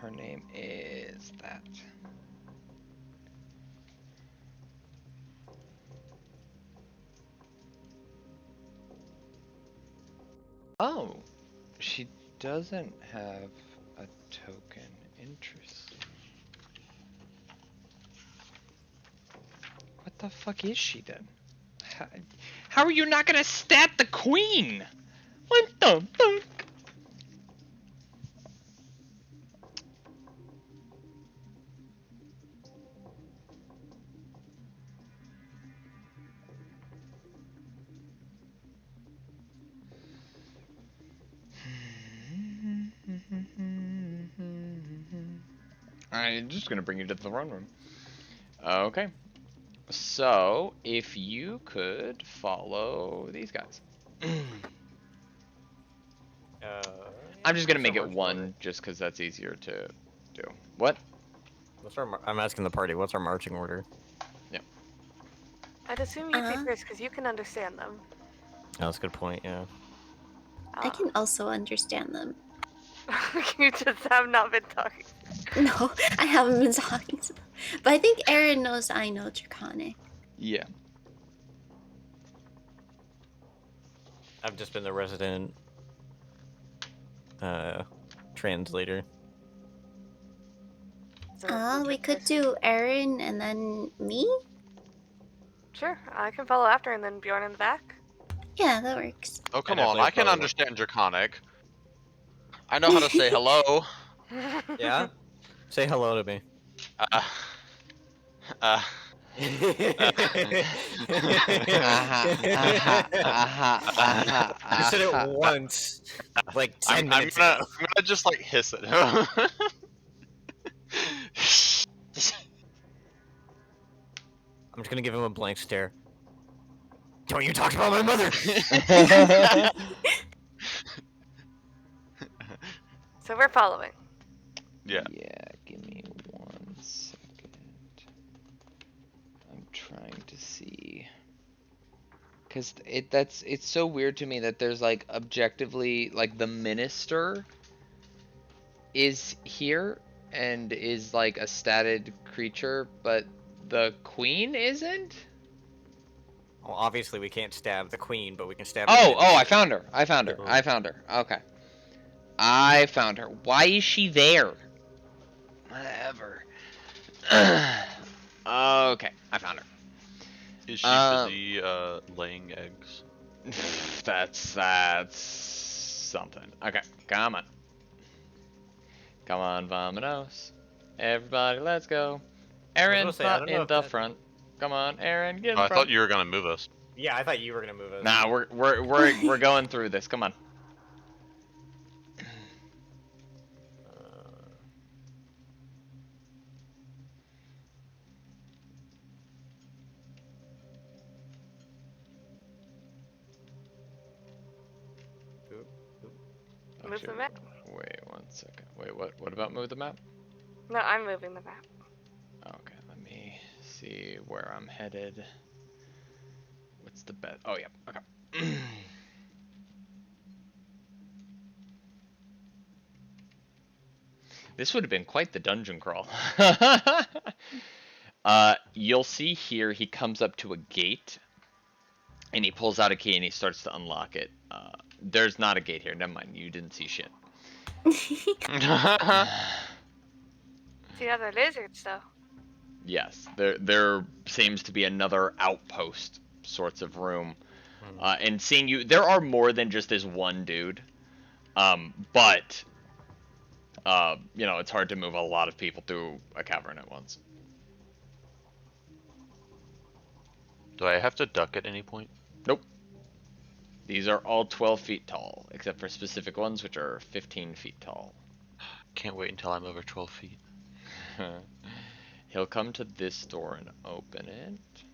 Her name is that. Oh, she doesn't have a token. Interesting. What the fuck is she then? How are you not gonna stat the queen? What the fuck? I'm just gonna bring you to the throne room. Okay. So, if you could follow these guys. I'm just gonna What's our make it marching order? one, just because that's easier to do. What? I'm asking the party, what's our marching order? Yep. I'd assume you'd be first because you can understand them. Oh, that's a good point, yeah. I can also understand them. You just have not been talking. No, I haven't been talking to them. But I think Aaron knows I know Draconic. Yeah. I've just been the resident translator. We could do Aaron and then me? Sure, I can follow after and then Bjorn in the back. Yeah, that works. Oh, come on. I can understand Draconic. I know how to say hello. Yeah? Say hello to me. You said it once, like 10 minutes ago. I'm gonna just like hiss it. I'm just gonna give him a blank stare. Don't you talk about my mother! So we're following. Yeah. Yeah, give me 1 second. I'm trying to see. Cause it's so weird to me that there's like objectively like the minister is here and is like a statted creature, but the queen isn't? Well, obviously we can't stab the queen, but we can stab Oh, I found her. I found her. Okay. I found her. Why is she there? Whatever. Okay, I found her. Is she busy laying eggs? That's something. Okay, come on. Come on, vamonos. Everybody, let's go. Aaron's say, I not don't know in if the that... front. Come on, Aaron, get in Oh, I front. thought you were gonna move us. Yeah, I thought you were gonna move us. Nah, we're going through this. Come on. Move the Actually, map. wait 1 second. Wait, what? What about move the map? No, I'm moving the map. Okay, let me see where I'm headed. What's the bet? Oh, yeah. Okay. This would have been quite the dungeon crawl. You'll see here he comes up to a gate, and he pulls out a key and he starts to unlock it. There's not a gate here. Never mind. You didn't see shit. See other lizards though. Yes, there seems to be another outpost sorts of room. And seeing you, there are more than just this one dude. But you know, it's hard to move a lot of people through a cavern at once. Do I have to duck at any point? Nope. These are all 12 feet tall, except for specific ones, which are 15 feet tall. Can't wait until I'm over 12 feet. He'll come to this door and open it.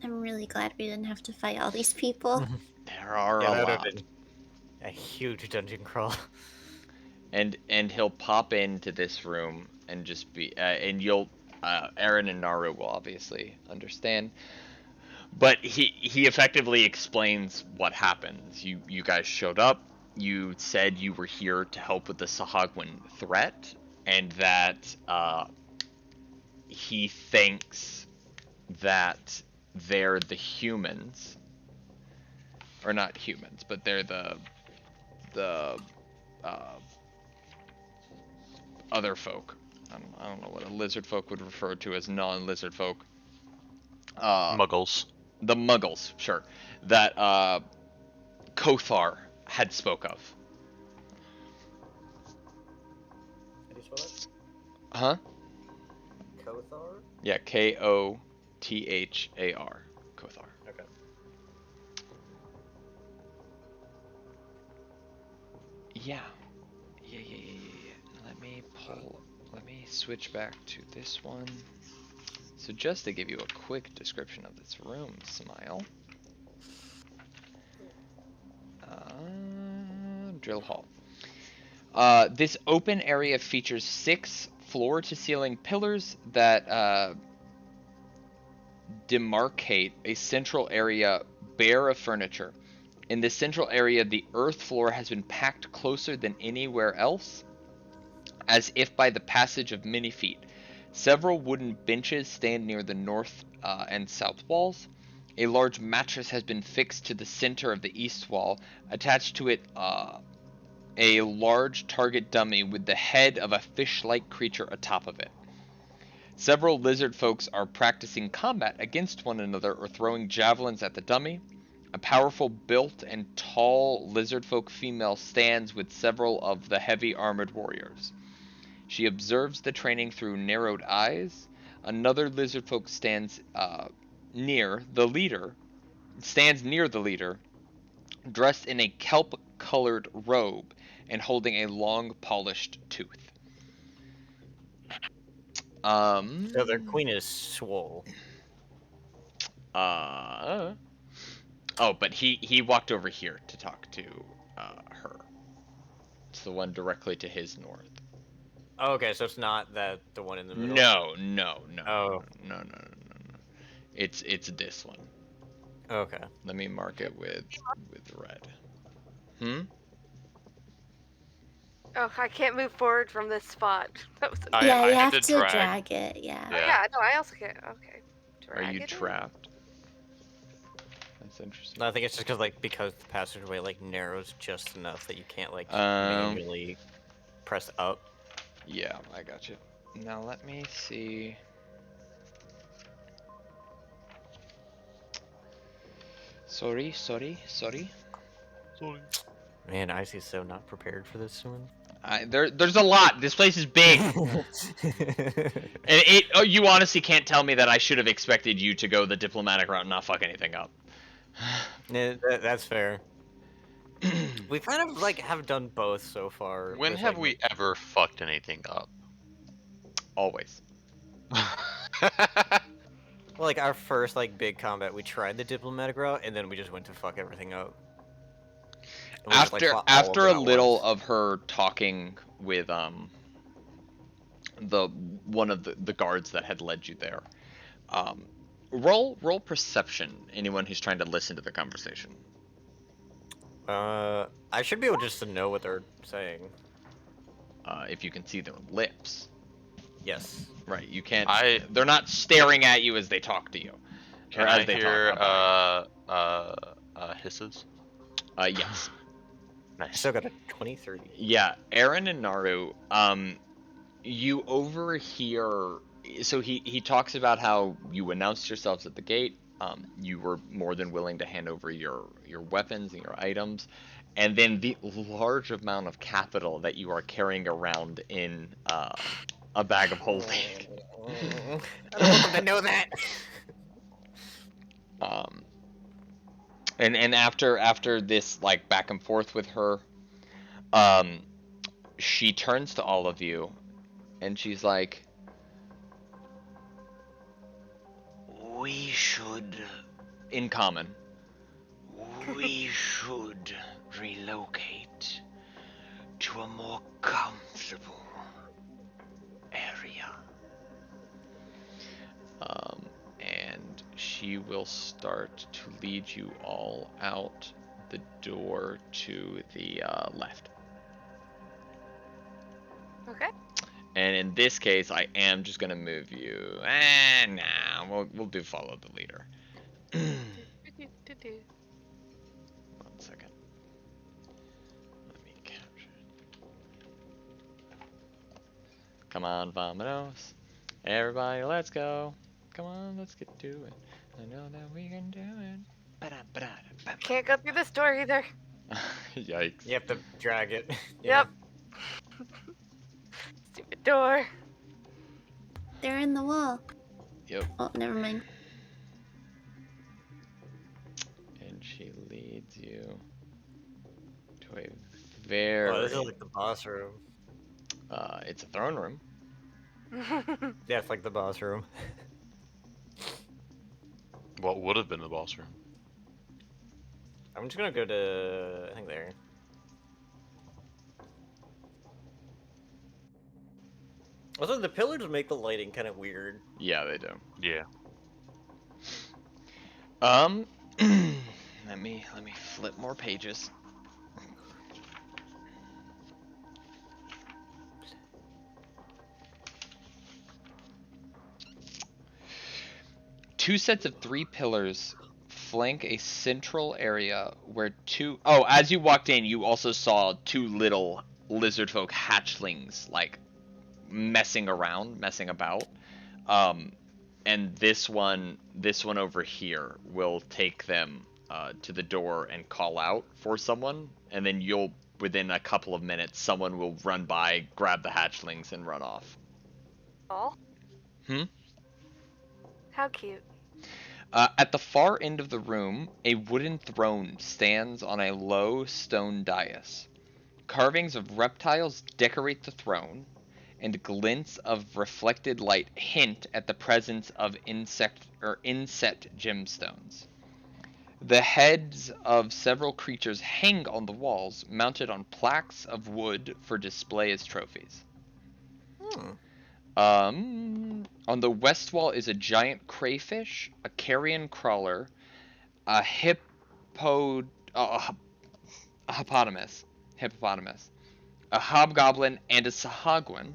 I'm really glad we didn't have to fight all these people. There are Yeah, a that would have lot. been a huge dungeon crawl. And he'll pop into this room and just be and you'll Aaron and Naru will obviously understand. But he effectively explains what happens. You guys showed up. You said you were here to help with the Sahagwin threat, and that he thinks that they're the humans, or not humans, but they're the uh, other folk. I don't know what a lizard folk would refer to as non-lizard folk. Muggles. The Muggles, sure. That Kothar had spoke of. How do you spell that? Huh? Kothar? Yeah, Kothar. Kothar. Okay. Yeah. Let me switch back to this one. So just to give you a quick description of this room, Smile. Drill hall. This open area features 6 floor-to-ceiling pillars that demarcate a central area bare of furniture. In this central area, the earth floor has been packed closer than anywhere else, as if by the passage of many feet. Several wooden benches stand near the north and south walls. A large mattress has been fixed to the center of the east wall. Attached to it, a large target dummy with the head of a fish-like creature atop of it. Several lizard folks are practicing combat against one another or throwing javelins at the dummy. A powerful built and tall lizard folk female stands with several of the heavy armored warriors. She observes the training through narrowed eyes. Another lizard folk stands near the leader, dressed in a kelp-colored robe and holding a long polished tooth. So their queen is swole. Oh, but he walked over here to talk to her. It's the one directly to his north. Oh, okay, so it's not the one in the middle. No. Oh. No. It's this one. Okay. Let me mark it with red. Oh, I can't move forward from this spot. That was I Yeah, you had have to to drag. drag it, yeah. Oh yeah, no, I also can't. Okay. Are you Drag it in? trapped? That's interesting. No, I think it's just because the passageway narrows just enough that you can't manually press up. Yeah, I got you. Now let me see. Sorry. Man, Icy's so not prepared for this one. There's a lot. This place is big. And you honestly can't tell me that I should have expected you to go the diplomatic route and not fuck anything up. Yeah, that's fair. We kind of like have done both so far. When with, have like, we ever fucked anything up? Always. Well, like our first like big combat, we tried the diplomatic route, and then we just went to fuck everything up. And we just like fought all of After them a at little once. of her talking with the one of the guards that had led you there, roll perception. Anyone who's trying to listen to the conversation. I should be able just to know what they're saying. If you can see their lips. Yes. Right, you can't. I- They're not staring at you as they talk to you. Can or I as they hear talk hisses? yes. I still got a 20-30. Yeah, Aaron and Naru, you overhear. So he talks about how you announced yourselves at the gate. You were more than willing to hand over your weapons and your items, and then the large amount of capital that you are carrying around in a bag of holding. I don't want them to know that. And after this like back and forth with her, she turns to all of you, and she's like, "We should, in common, we should relocate to a more comfortable area." And she will start to lead you all out the door to the left. Okay. And in this case, I am just gonna move you. Nah, we'll do follow the leader. Do-do-do-do. 1 second. Let me capture it. Come on, vamonos. Everybody, let's go. Come on, let's get to it. I know that we can do it. Can't go through this door either. Yikes. You have to drag it. Yep. Stupid door. They're in the wall. Yep. Oh, never mind. And she leads you to a very. Oh, this is like the boss room. It's a throne room. Yeah, it's like the boss room. What would have been the boss room? I'm just gonna go to, I think there. Also, the pillars make the lighting kind of weird. Yeah, they do. Yeah. let me flip more pages. Two sets of 3 pillars flank a central area where as you walked in, you also saw 2 little lizard folk hatchlings like messing about. And this one over here will take them to the door and call out for someone, and then within a couple of minutes, someone will run by, grab the hatchlings, and run off. Oh. How cute. At the far end of the room, a wooden throne stands on a low stone dais. Carvings of reptiles decorate the throne, and glints of reflected light hint at the presence of inset gemstones. The heads of several creatures hang on the walls, mounted on plaques of wood for display as trophies. On the west wall is a giant crayfish, a carrion crawler, a hippopotamus, a hobgoblin, and a sahagwan.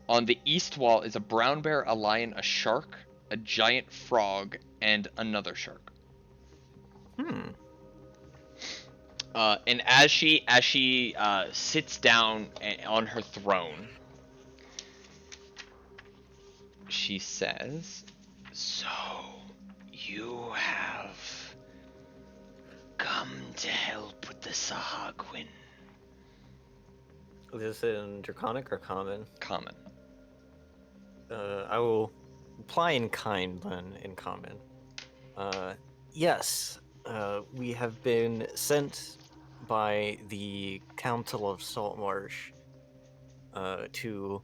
On the east wall is a brown bear, a lion, a shark, a giant frog, and another shark. And as she sits down on her throne, she says, "So, you have come to help with the Sahagwin. this in Draconic or Common? Common. I will reply in kind then, in Common. Yes, we have been sent by the Council of Saltmarsh to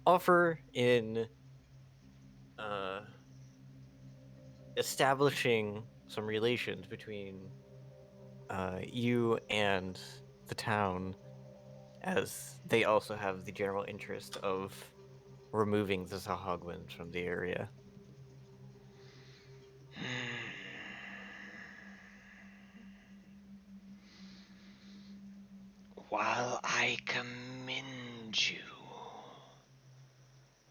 offer in establishing some relations between you and the town, as they also have the general interest of removing the Sahagwans from the area. While I commend you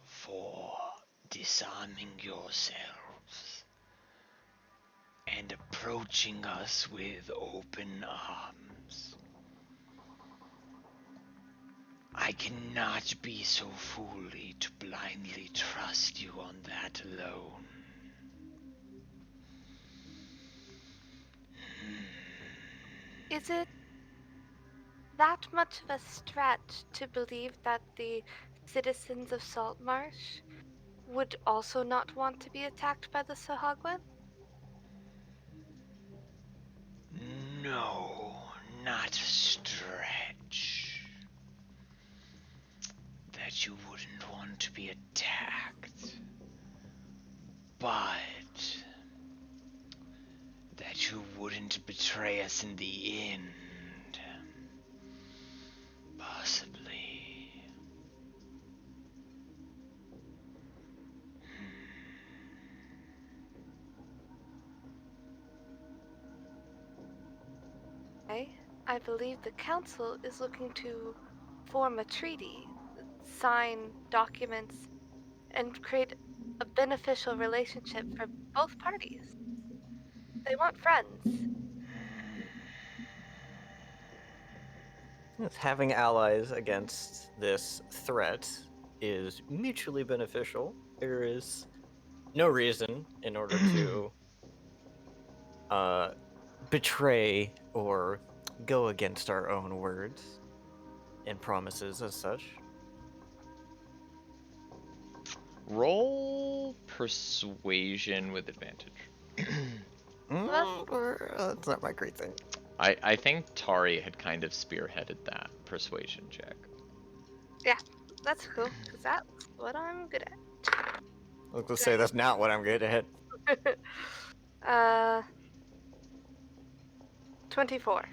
for disarming yourselves and approaching us with open arms, I cannot be so foolish to blindly trust you on that alone. Is it that much of a stretch to believe that the citizens of Saltmarsh would also not want to be attacked by the Sahagwan? No, not a stretch. That you wouldn't want to be attacked, but that you wouldn't betray us in the end. Possibly. I believe the council is looking to form a treaty, sign documents, and create a beneficial relationship for both parties. They want friends. Yes, having allies against this threat is mutually beneficial. There is no reason in order to betray or go against our own words and promises as such. Roll persuasion with advantage. That's not my great thing. I think Tari had kind of spearheaded that persuasion check. Yeah, that's cool, because that's what I'm good at. I was say that's not what I'm good at. 24.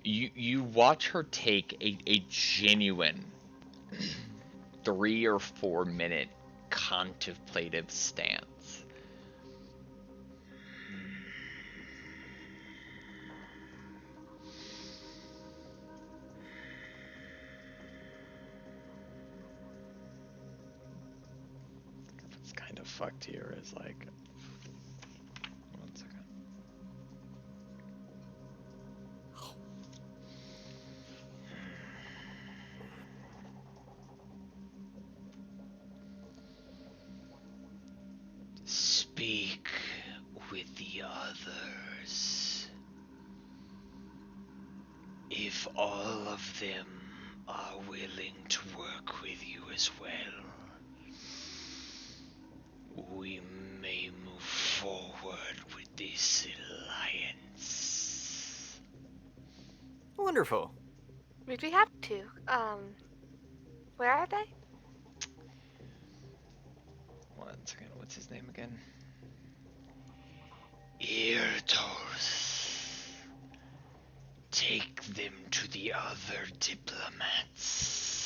You watch her take a genuine 3 or 4 minute contemplative stance. It's kind of fucked here is like, one second. Speak with the others. If all of them are willing to work with you as well, we may move forward with this alliance. Wonderful. We'd be happy to. Where are they? One second, what's his name again? Eartos. Take them to the other diplomats.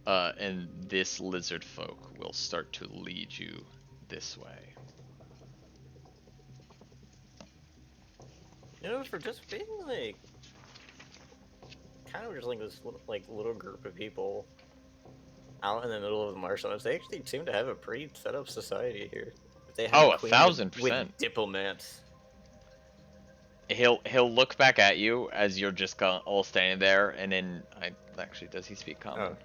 And this lizard folk will start to lead you this way. You know, for just being like kind of just like this little group of people out in the middle of the marshlands, they actually seem to have a pretty set up society here. They have a queen 1000%. with diplomats. He'll look back at you as you're just all standing there, and then actually, does he speak common?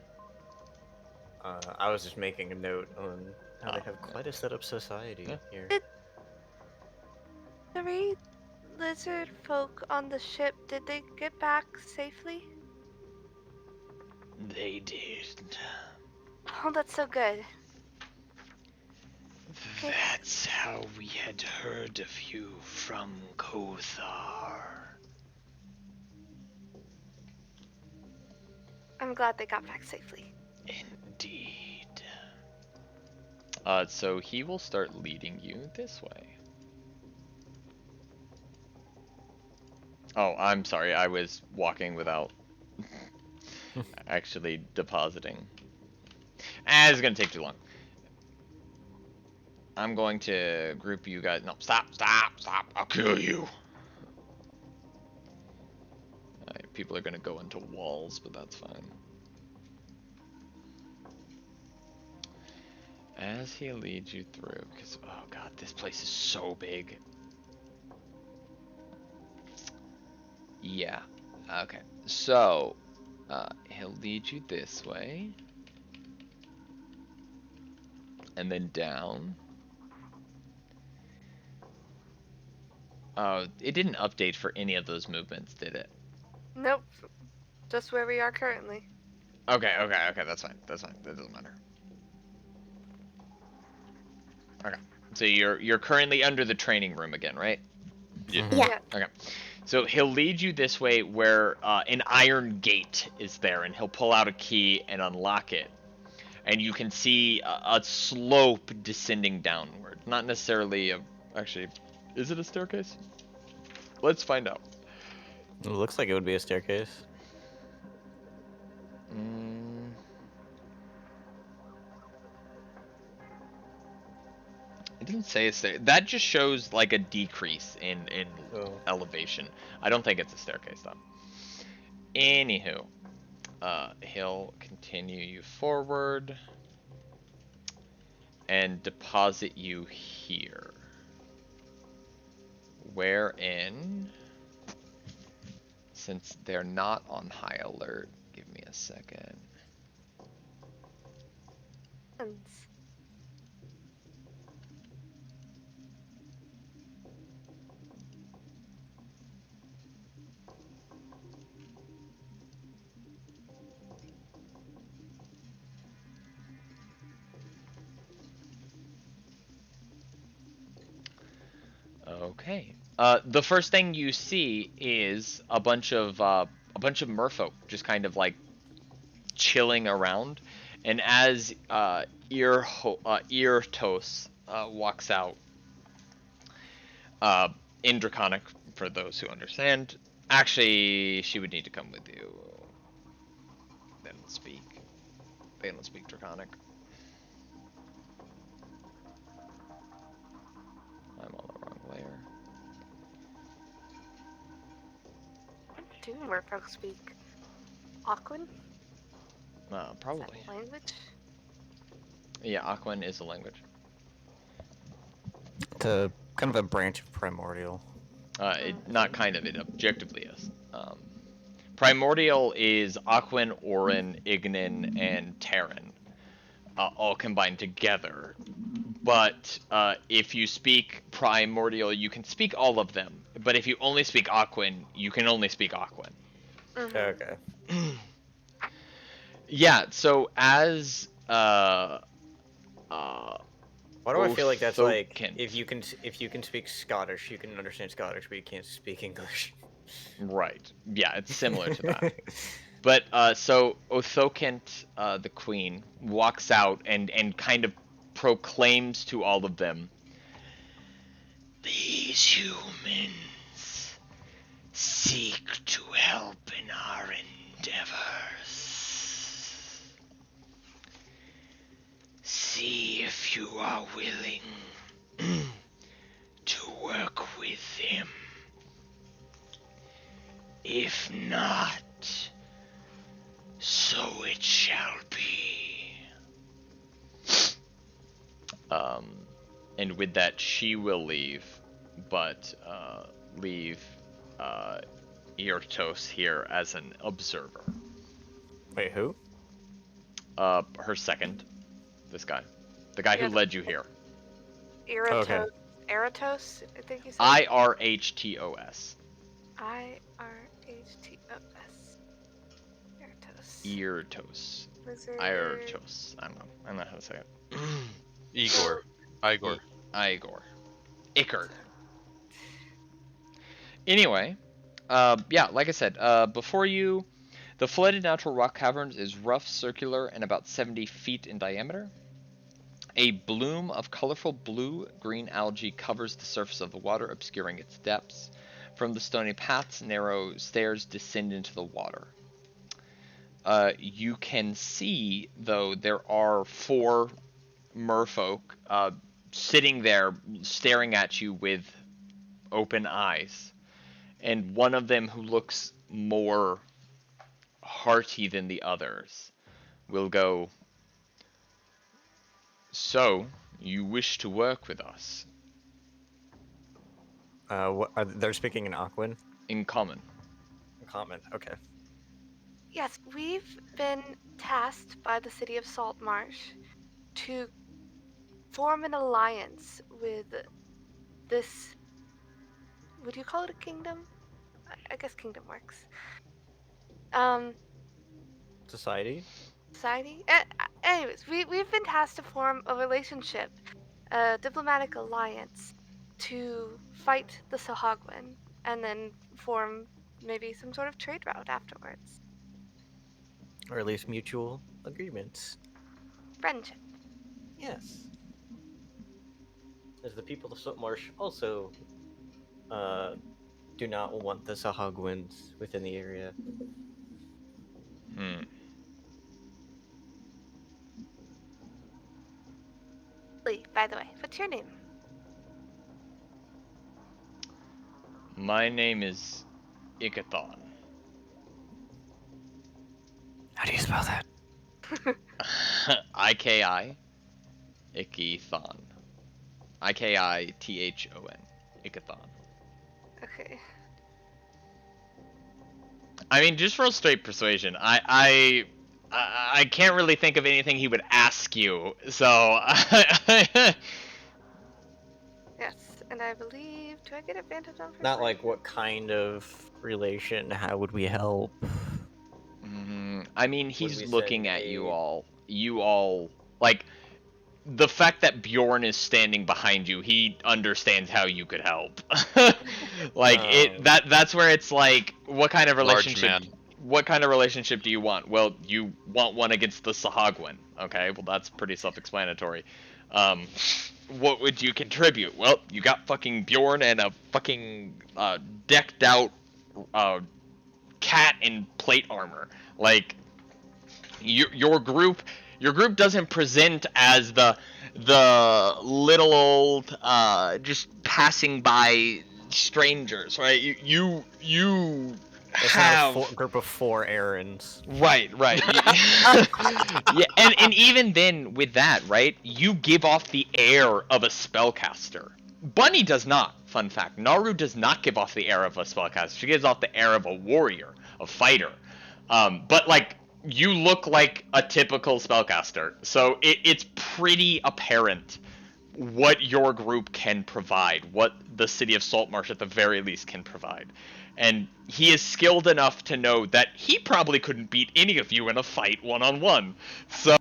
I was just making a note on how they have quite a set up society here. Three lizard folk on the ship, did they get back safely? They did. Oh, that's so good. Okay. That's how we had heard of you from Kothar. I'm glad they got back safely. Indeed. So he will start leading you this way. Oh, I'm sorry, I was walking without actually depositing. It's gonna take too long. I'm going to group you guys. No, stop, I'll kill you. People are gonna go into walls, but that's fine. As he leads you through, because, oh god, this place is so big. Yeah, okay. So, he'll lead you this way. And then down. It didn't update for any of those movements, did it? Nope. Just where we are currently. Okay, that's fine. That doesn't matter. Okay. So you're currently under the training room again, right? Yeah. Yeah. Okay. So he'll lead you this way where an iron gate is there, and he'll pull out a key and unlock it. And you can see a slope descending downward. Not necessarily a... Actually, is it a staircase? Let's find out. It looks like it would be a staircase. It didn't say a stair. That just shows like a decrease in elevation. I don't think it's a staircase though. Anywho, he'll continue you forward and deposit you here. Wherein, since they're not on high alert, give me a second. Okay. The first thing you see is a bunch of merfolk just kind of like chilling around, and as Eartos walks out, in Draconic, for those who understand. Actually, she would need to come with you. They don't speak. They don't speak Draconic. I'm on the wrong layer. What do merfolk speak? Aquan? Probably. Is that a language? Yeah, Aquan is a language. It's a kind of a branch of Primordial. Not kind of, it objectively is. Primordial is Aquan, Orin, Ignin, and Terran, all combined together. But if you speak Primordial, you can speak all of them. But if you only speak Aquan, you can only speak Aquan. Okay. Yeah, so as Why do I feel like that's like Othokent. if you can speak Scottish, you can understand Scottish, but you can't speak English. Right. Yeah, it's similar to that. But so Othokent, the queen, walks out and kind of proclaims to all of them, "These humans seek to help in our endeavors. See if you are willing to work with him. If not, so it shall be." And with that, she will leave, but leave Eartos here as an observer. Wait, who? Her second. This guy. The guy who led you here. Iratos. Okay. Eratos, I think you said? IRHTOS. IRHTOS. Eratos. Eartos. Lizard. Iartos. I don't know. I don't know how to say it. Igor. Igor. Igor. Ickard. Anyway, yeah, like I said, before you, the flooded natural rock caverns is rough, circular, and about 70 feet in diameter. A bloom of colorful blue-green algae covers the surface of the water, obscuring its depths. From the stony paths, narrow stairs descend into the water. You can see, though, there are 4 merfolk sitting there staring at you with open eyes. And one of them, who looks more hearty than the others, will go, "So, you wish to work with us?" They're speaking in Aquan? In common. Common, okay. Yes, we've been tasked by the city of Saltmarsh to form an alliance with this. Would you call it a kingdom? I guess kingdom works. Society? Society? Anyways, we've been tasked to form a relationship, a diplomatic alliance, to fight the Sahagwin, and then form maybe some sort of trade route afterwards. Or at least mutual agreements. Friendship. Yes. As the people of Saltmarsh also do not want the Sahagwins within the area. Lee, by the way, what's your name? My name is Ikathon. How do you spell that? I-K-I. Ikithon. I-K-I-T-H-O-N. Ikathon. Okay. I mean, just roll straight persuasion. I can't really think of anything he would ask you, so... Yes, and I believe. Do I get advantage on? Not like what kind of relation? How would we help? I mean, he's we looking send at you aid? all. You all, like, the fact that Bjorn is standing behind you, he understands how you could help. Like that's where it's like, what kind of Large relationship? man. What kind of relationship do you want? Well, you want one against the Sahagwin. Okay, well that's pretty self-explanatory. What would you contribute? Well, you got fucking Bjorn and a fucking decked out cat in plate armor. Like, your group doesn't present as the little old just passing by strangers, right? You It's have not a group of 4 errands. right. Yeah, and even then with that, right? You give off the air of a spellcaster. Bunny does not. Fun fact: Naru does not give off the air of a spellcaster. She gives off the air of a warrior, a fighter. But like, you look like a typical spellcaster, so it's pretty apparent what your group can provide, what the city of Saltmarsh at the very least can provide. And he is skilled enough to know that he probably couldn't beat any of you in a fight one-on-one. So,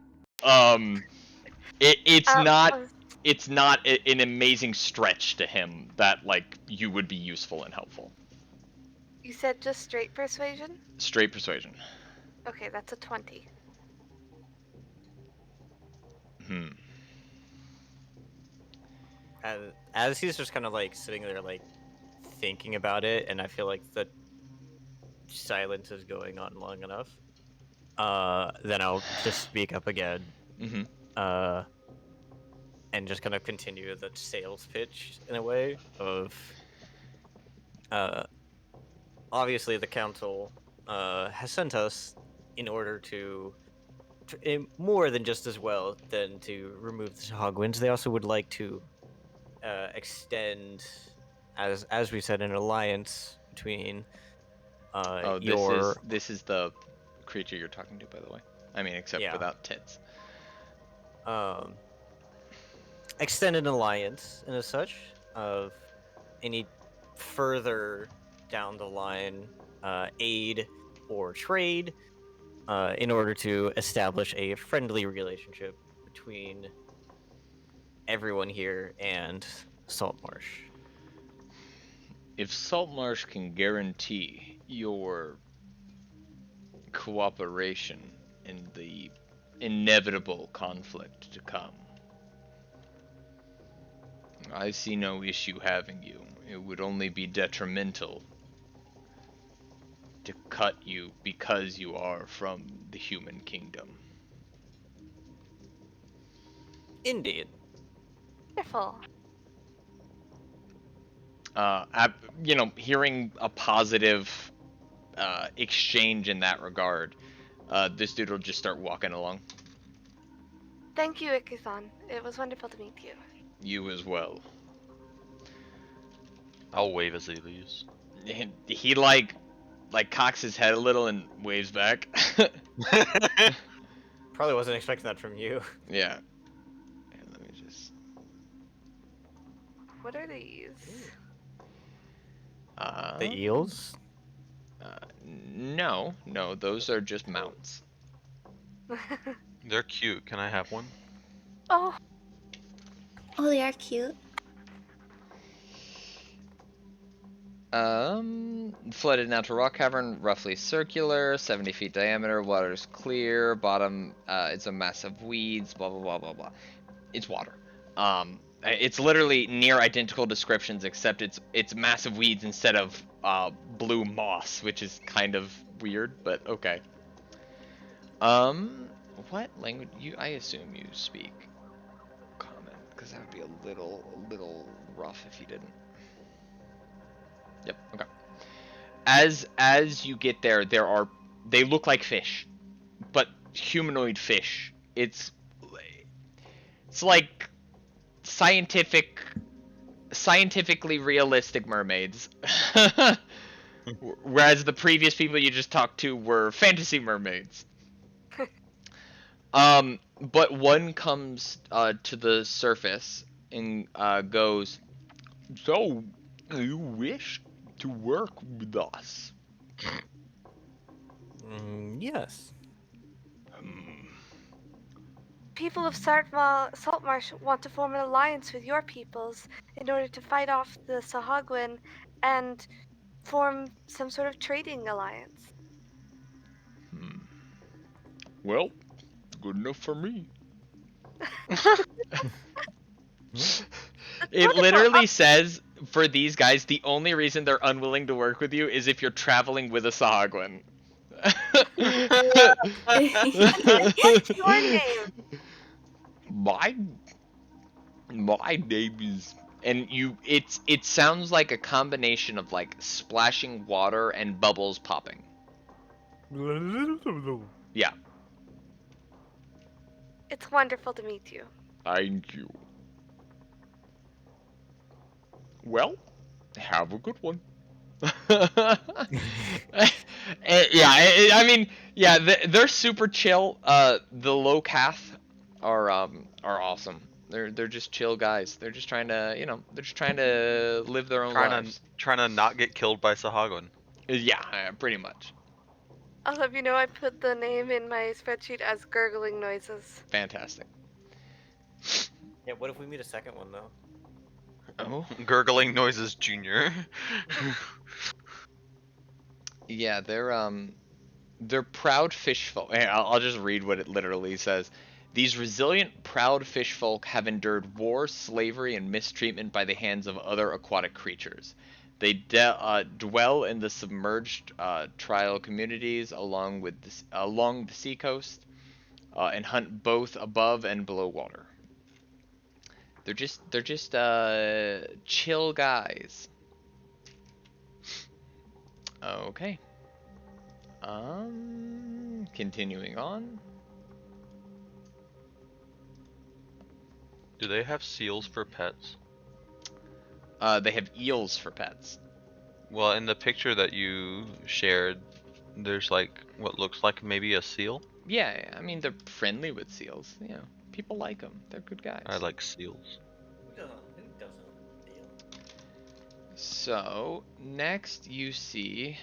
it's not an amazing stretch to him that, like, you would be useful and helpful. You said just straight persuasion? Straight persuasion. Okay, that's a 20. As he's just kind of like sitting there like thinking about it, and I feel like the silence is going on long enough, then I'll just speak up again. And just kind of continue the sales pitch in a way of obviously the council has sent us in order to more than just as well than to remove the Hogwins. They also would like to extend, as we said, an alliance between this is the creature you're talking to, by the way. I mean, except without tits. Extend an alliance and as such, of any further down the line aid or trade in order to establish a friendly relationship between everyone here and Saltmarsh. If Saltmarsh can guarantee your cooperation in the inevitable conflict to come, I see no issue having you. It would only be detrimental to cut you because you are from the human kingdom. Indeed. Wonderful. Hearing a positive exchange in that regard, this dude will just start walking along. Thank you, Ikuthon. It was wonderful to meet you. You as well. I'll wave as he leaves. He like cocks his head a little and waves back. Probably wasn't expecting that from you. Yeah. And let me just. What are these? The eels? No, those are just mounts. They're cute. Can I have one? Oh, Oh, they are cute. Flooded natural rock cavern, roughly circular, 70 feet diameter, water's clear, bottom, it's a mass of weeds, blah, blah, blah, blah, blah. It's water. It's literally near identical descriptions, except it's massive weeds instead of, blue moss, which is kind of weird, but okay. What language, I assume you speak Common, because that would be a little rough if you didn't. Yep, okay. As you get there, they look like fish, but humanoid fish. It's like scientifically realistic mermaids. Whereas the previous people you just talked to were fantasy mermaids. But one comes to the surface and goes, "So, you wish to work with us?" Yes. people of Saltmarsh want to form an alliance with your peoples in order to fight off the Sahagwin and form some sort of trading alliance. Well, good enough for me. It Wonderful. literally says, for these guys, the only reason they're unwilling to work with you is if you're traveling with a Sahagwin. What's your name? My name is, and it sounds like a combination of like splashing water and bubbles popping. Yeah. It's wonderful to meet you. Thank you. Well, have a good one. I mean, yeah, they're super chill. The Locath are awesome. They're just chill guys. They're just trying to, they're just trying to live their own lives. Trying to not get killed by Sahagwin. Yeah, pretty much. I'll have you know I put the name in my spreadsheet as gurgling noises. Fantastic. Yeah, what if we meet a second one, though? Oh? Gurgling Noises Jr. Yeah, they're proud fish folk. I'll just read what it literally says. These resilient, proud fish folk have endured war, slavery, and mistreatment by the hands of other aquatic creatures. They dwell in the submerged trial communities along the seacoast and hunt both above and below water. They're just chill guys. Okay. Continuing on. Do they have seals for pets? They have eels for pets. Well, in the picture that you shared, there's like what looks like maybe a seal. Yeah, I mean they're friendly with seals. People like them. They're good guys. I like seals. Who doesn't? So, next you see...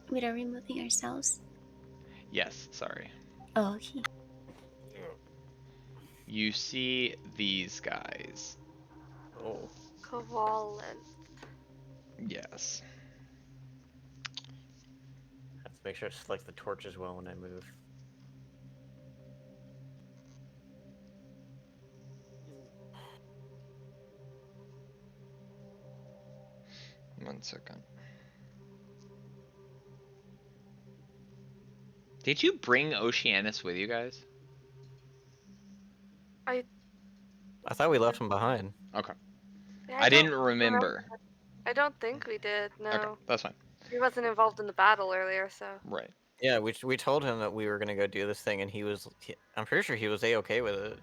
Wait, are we moving ourselves? Yes, sorry. Oh, okay. You see these guys. Oh. Koalan. Yes. Have to make sure to select the torch as well when I move. One second. Did you bring Oceanus with you guys? I thought we left him behind. Okay. yeah, I didn't don't remember. I don't think we did. Okay, No, that's fine. he wasn't involved in the battle earlier, so. Right. Yeah, we told him that we were gonna go do this thing, and I'm pretty sure he was okay with it.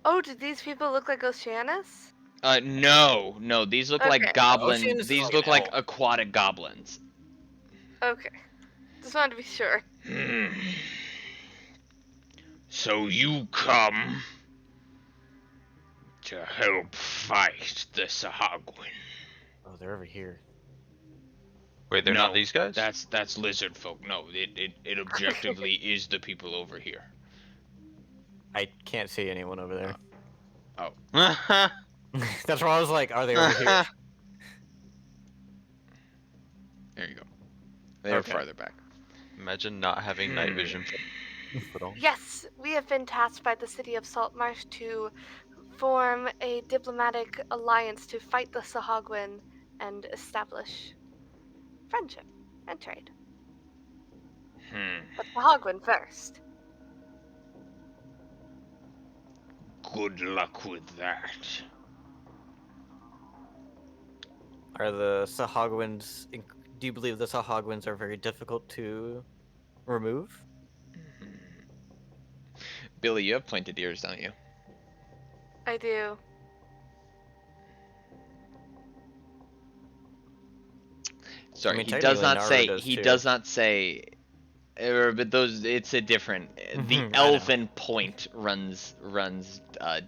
Oh, did these people look like Oceanus? No. These look like Okay. goblin. Oceanus is These like an look like elf. aquatic goblins. Okay. Just wanted to be sure. So you come to help fight the Sahagwin. Oh, they're over here. Wait, they're not these guys? That's lizard folk. No, it objectively is the people over here. I can't see anyone over there. Oh. That's why I was like, are they over here? There you go. They're Okay. farther back. Imagine not having night vision. Yes, we have been tasked by the city of Saltmarsh to form a diplomatic alliance to fight the Sahagwin and establish friendship and trade. But Sahagwin first. Good luck with that. Are the Sahagwins? Do you believe the Sahagwins are very difficult to remove? Billy, you have pointed ears, don't you? I do. Sorry, I mean, he does technically not Naru say. does He too. does not say. But those, it's a different. The I know. elven point runs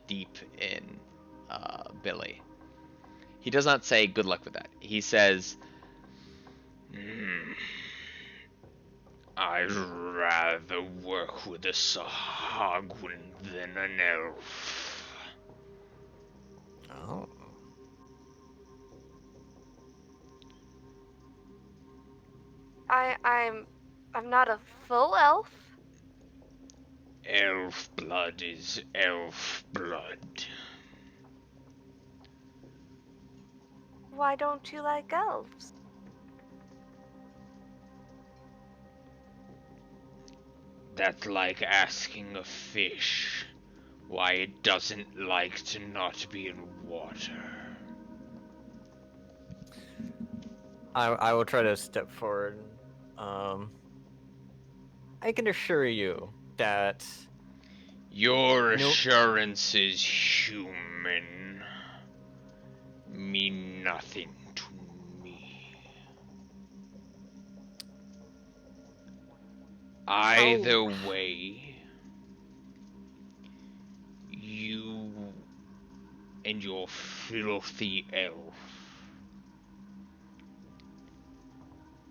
deep in Billy. He does not say good luck with that. He says, I'd rather work with a Sahagwin than an elf. Oh. I'm not a full elf. Elf blood is elf blood. Why don't you like elves? That's like asking a fish why it doesn't like to not be in water. I will try to step forward. I can assure you that Your Nope. assurances, human, mean nothing to me. Either way, you and your filthy elf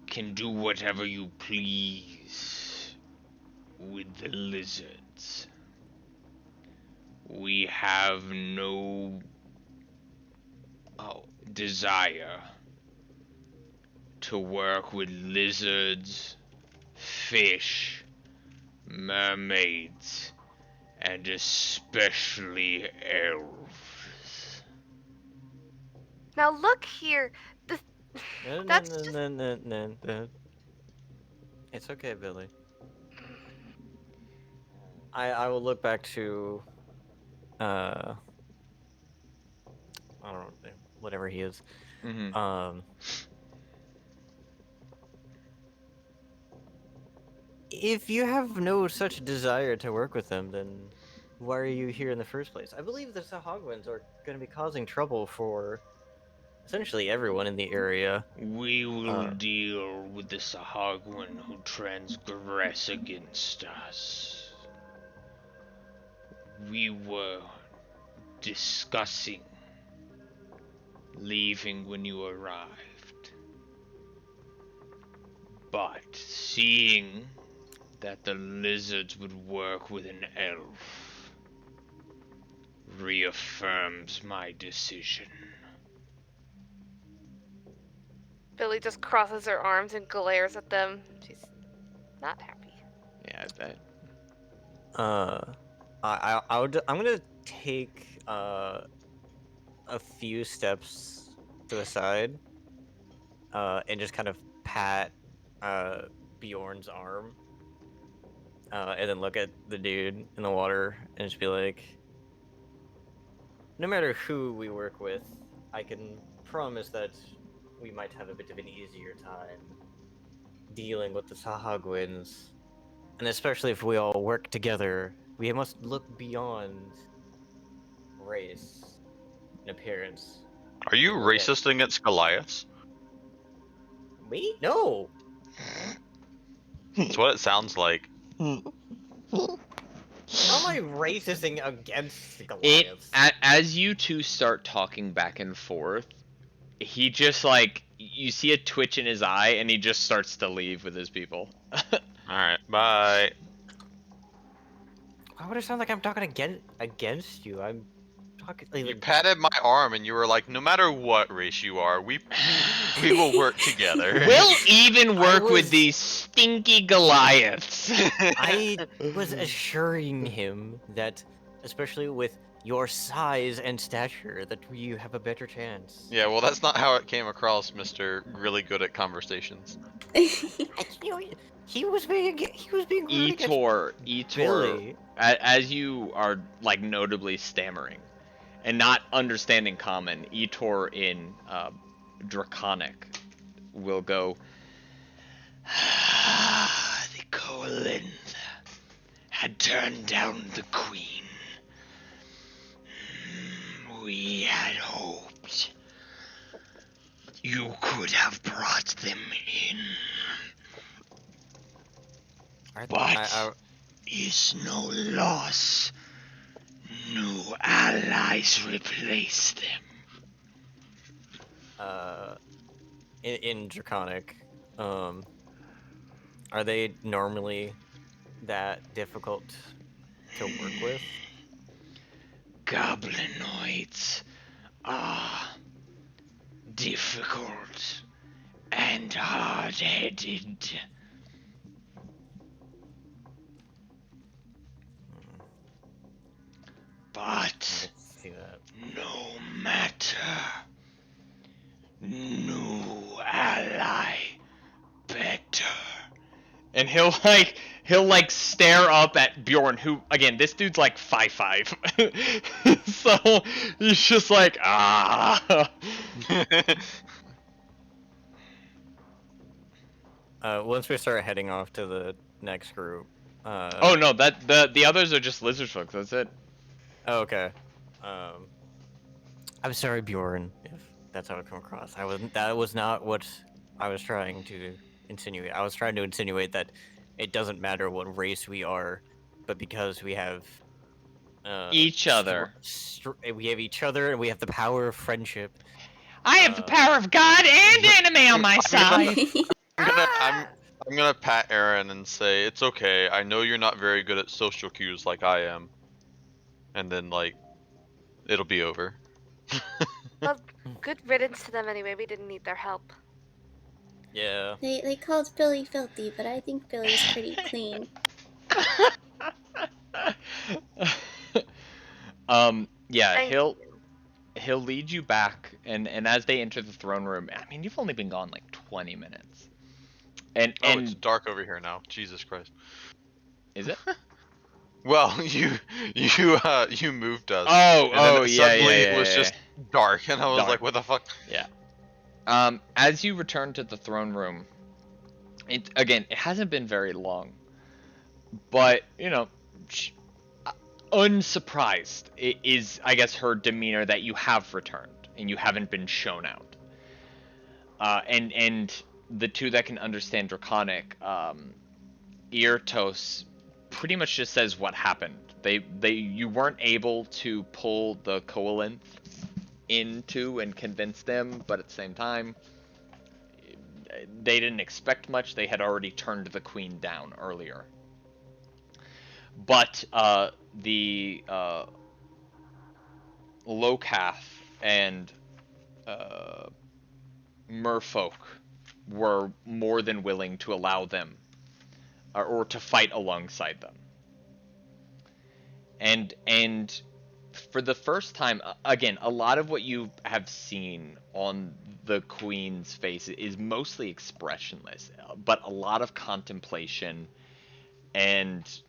can do whatever you please with the lizards. We have no desire to work with lizards, fish, mermaids, and especially elves. Now look here. That's just. No. It's okay, Billy. I will look back to I don't know, whatever he is. If you have no such desire to work with them, then why are you here in the first place? I believe the Sahagwins are going to be causing trouble for essentially everyone in the area. We will deal with the Sahagwin who transgress against us. We were discussing leaving when you arrived. But seeing that the lizards would work with an elf reaffirms my decision. Billy just crosses her arms and glares at them. She's not happy. Yeah, I bet. I'm gonna take a few steps to the side, and just kind of pat Bjorn's arm, and then look at the dude in the water and just be like, no matter who we work with, I can promise that we might have a bit of an easier time dealing with the Sahagwins. And especially if we all work together, we must look beyond race and appearance. Are you Okay. racist against Goliaths? Me? No! That's what it sounds like. How am I racist against It Goliaths? as you two start talking back and forth, he just like you see a twitch in his eye, and he just starts to leave with his people. Alright, bye. Why would it sound like I'm talking against you? I'm talking like, You patted my arm and you were like, no matter what race you are, we will work together. We'll even work with was- these stinky Goliaths. I was assuring him that, especially with your size and stature, that you have a better chance. Yeah, well, that's not how it came across, Mr. Really Good at Conversations. He was being rude against Etor, Billy. as you are like notably stammering and not understanding common, Etor in Draconic will go. The Colin had turned down the Queen. We had hoped you could have brought them in. But is no loss. New allies replace them. In Draconic, are they normally that difficult to work with? Goblinoids are difficult and hard-headed. But See that. no matter, new ally better. And he'll like stare up at Bjorn, who again, this dude's like 5'5". So he's just like Once we start heading off to the next group. Oh no, that the others are just lizard folks. That's it. Oh, okay. I'm sorry, Bjorn, if that's how it come across. That was not what I was trying to insinuate. I was trying to insinuate that it doesn't matter what race we are, but because we have Each other. We have each other, and we have the power of friendship. I have the power of God and anime on my side. I'm gonna pat Aaron and say, it's okay, I know you're not very good at social cues like I am. And then, like, it'll be over. Well, good riddance to them anyway. We didn't need their help. Yeah. They called Billy filthy, but I think Billy's pretty clean. Yeah, Thank he'll lead you back, and as they enter the throne room, I mean, you've only been gone like 20 minutes. And it's dark over here now. Jesus Christ. is it? Well, you moved us. Oh, and then suddenly yeah, it was just dark, and I was Dark. like, what the fuck? Yeah. As you return to the throne room, it hasn't been very long, but you know, unsurprised is, I guess, her demeanor that you have returned and you haven't been shown out. And the two that can understand Draconic, Irtos pretty much just says what happened You weren't able to pull the coalinth into and convince them, but at the same time, they didn't expect much. They had already turned the queen down earlier. But the Locath and merfolk were more than willing to allow them, or to fight alongside them. And for the first time, again, a lot of what you have seen on the queen's face is mostly expressionless, but a lot of contemplation, and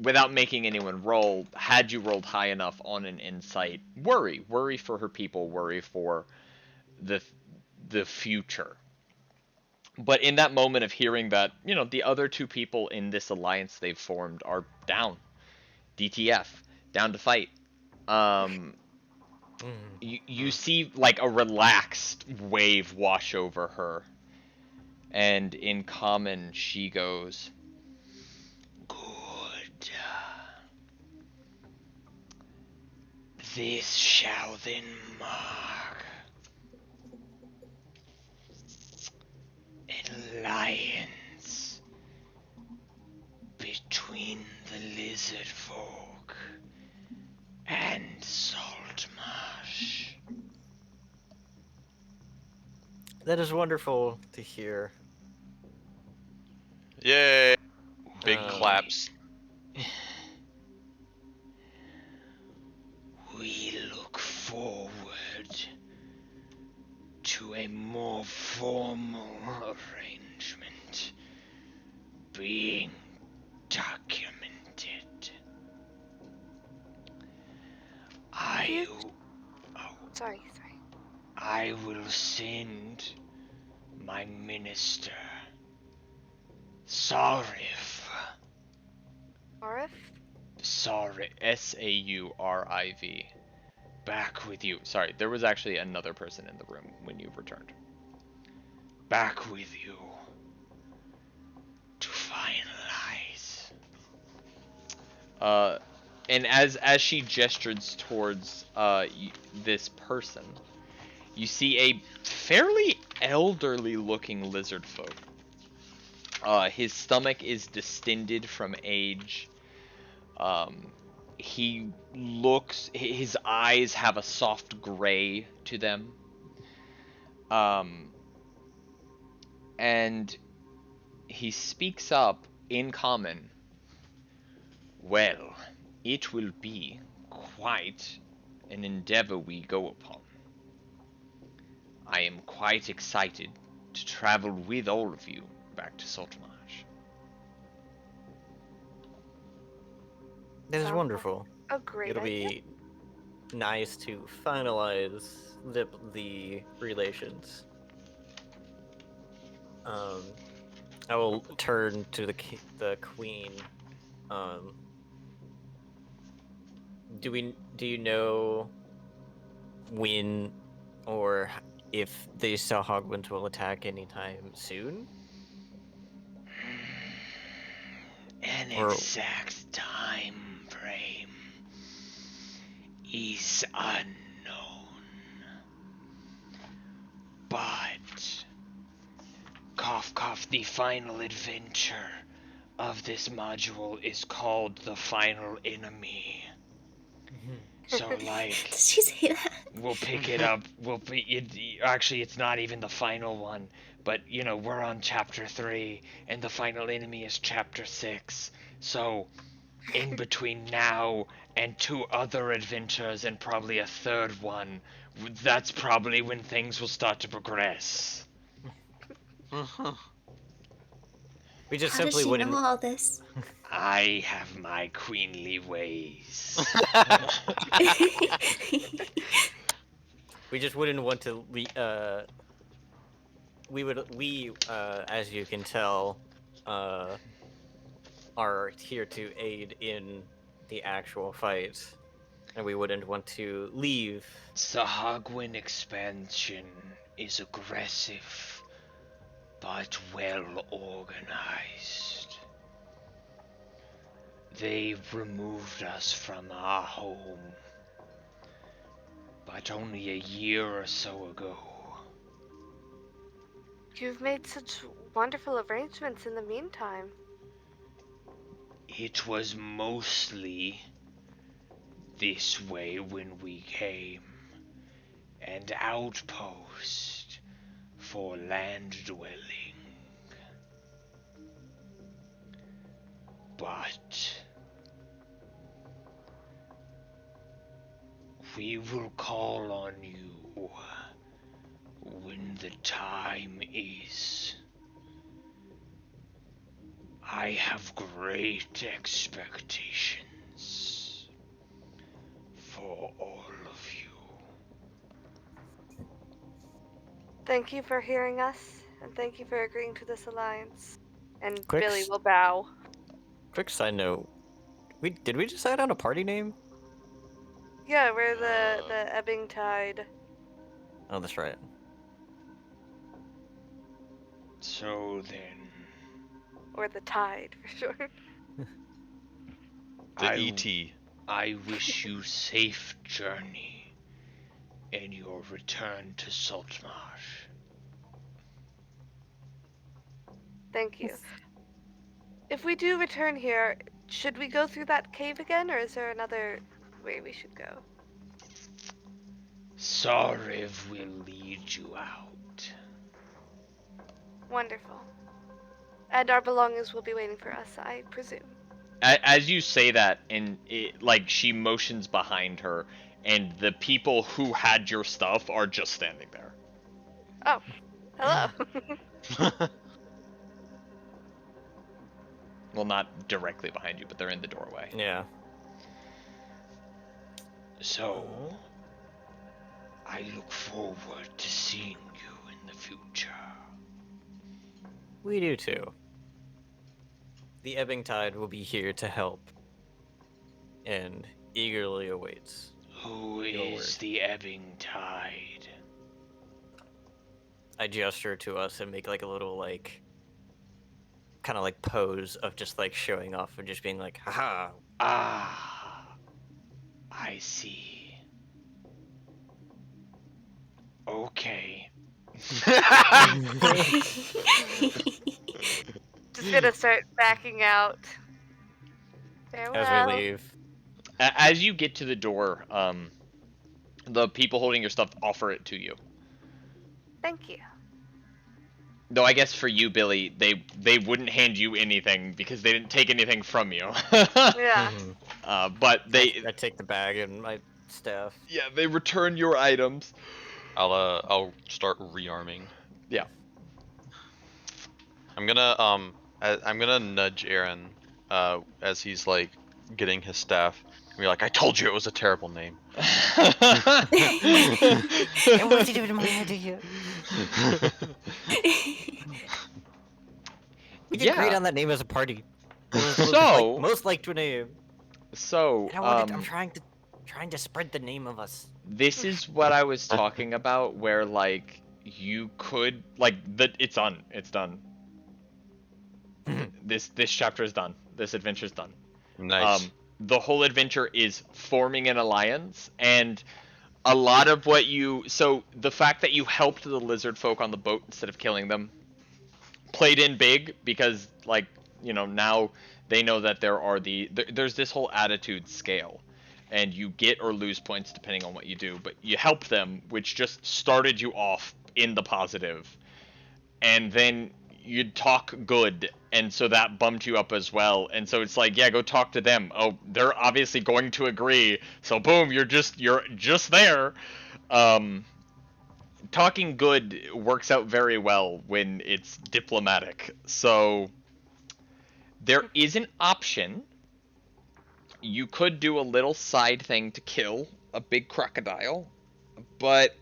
without making anyone roll, had you rolled high enough on an insight, worry for her people, worry for the future. But in that moment of hearing that, the other two people in this alliance they've formed are down, DTF, down to fight. You see like a relaxed wave wash over her, and in common she goes, "Good. This shall then mark an alliance between the lizard folk and Saltmarsh." That is wonderful to hear. Yay! Big claps. We look forward to a more formal arrangement being documented. Sorry. I will send my minister, Sarif. Sarif? Sauriv, back with you. Sorry, there was actually another person in the room when you returned. Back with you to finalize. And as she gestures towards this person, you see a fairly elderly-looking lizard folk. His stomach is distended from age. His eyes have a soft gray to them. And he speaks up in common. "Well, it will be quite an endeavor we go upon. I am quite excited to travel with all of you back to Saltmarsh." That is wonderful. A great It'll idea. be nice to finalize the relations. I will turn to the queen. Do you know when or if the Sahagwans will attack anytime soon? An exact time frame is unknown, but the final adventure of this module is called The Final Enemy. So, like, Did she say that? we'll pick it up. Actually, it's not even the final one, but we're on chapter 3, and the final enemy is chapter 6. So, in between now and 2 other adventures and probably a 3rd one, that's probably when things will start to progress. We just How does simply she wouldn't. know all this? I have my queenly ways. We just wouldn't want to. We as you can tell, are here to aid in the actual fight, and we wouldn't want to leave. Sahagwin expansion is aggressive, but well organized. They removed us from our home, but only a year or so ago. You've made such wonderful arrangements in the meantime. It was mostly this way when we came. An outpost for land dwelling. But we will call on you when the time is. I have great expectations for all of you. Thank you for hearing us, and thank you for agreeing to this alliance. And Quick Billy will bow. Quick side note. Did we decide on a party name? Yeah, we're the Ebbing Tide. Oh, that's right. So then, Or the Tide, for short. The ET. I wish you safe journey in your return to Saltmarsh. Thank you. If we do return here, should we go through that cave again, or is there another way we should go? Sariv will lead you out. Wonderful. And our belongings will be waiting for us, I presume. As you say that, and she motions behind her, and the people who had your stuff are just standing there. Oh, hello. Well, not directly behind you, but they're in the doorway. Yeah. So, I look forward to seeing you in the future. We do too. The Ebbing Tide will be here to help, and eagerly awaits. Who Your is word. the Ebbing Tide? I gesture to us and make like a little kind of like pose of just like showing off and just being like, haha. Ah, I see. Okay. Just gonna start backing out. Farewell. As we leave. As you get to the door, the people holding your stuff offer it to you. Thank you. Though I guess for you, Billy, they wouldn't hand you anything because they didn't take anything from you. Yeah. But I take the bag and my staff. yeah, they return your items. I'll start rearming. Yeah. I'm gonna nudge Aaron, as he's like getting his staff. And be like, I told you it was a terrible name. And what's he doing to my idea? We did great on that name as a party. It was So- most liked name. So, And I'm trying to spread the name of us. this is what I was talking about, where like you could it's done. It's done. This chapter is done. This adventure is done. Nice. The whole adventure is forming an alliance, and a lot of what so the fact that you helped the lizard folk on the boat instead of killing them played in big, because now they know that there's this whole attitude scale, and you get or lose points depending on what you do, but you help them, which just started you off in the positive, and then you'd talk good, and so that bumped you up as well, and so it's like, yeah, go talk to them. Oh, they're obviously going to agree, so boom, you're just there. Talking good works out very well when it's diplomatic. So there is an option. You could do a little side thing to kill a big crocodile, but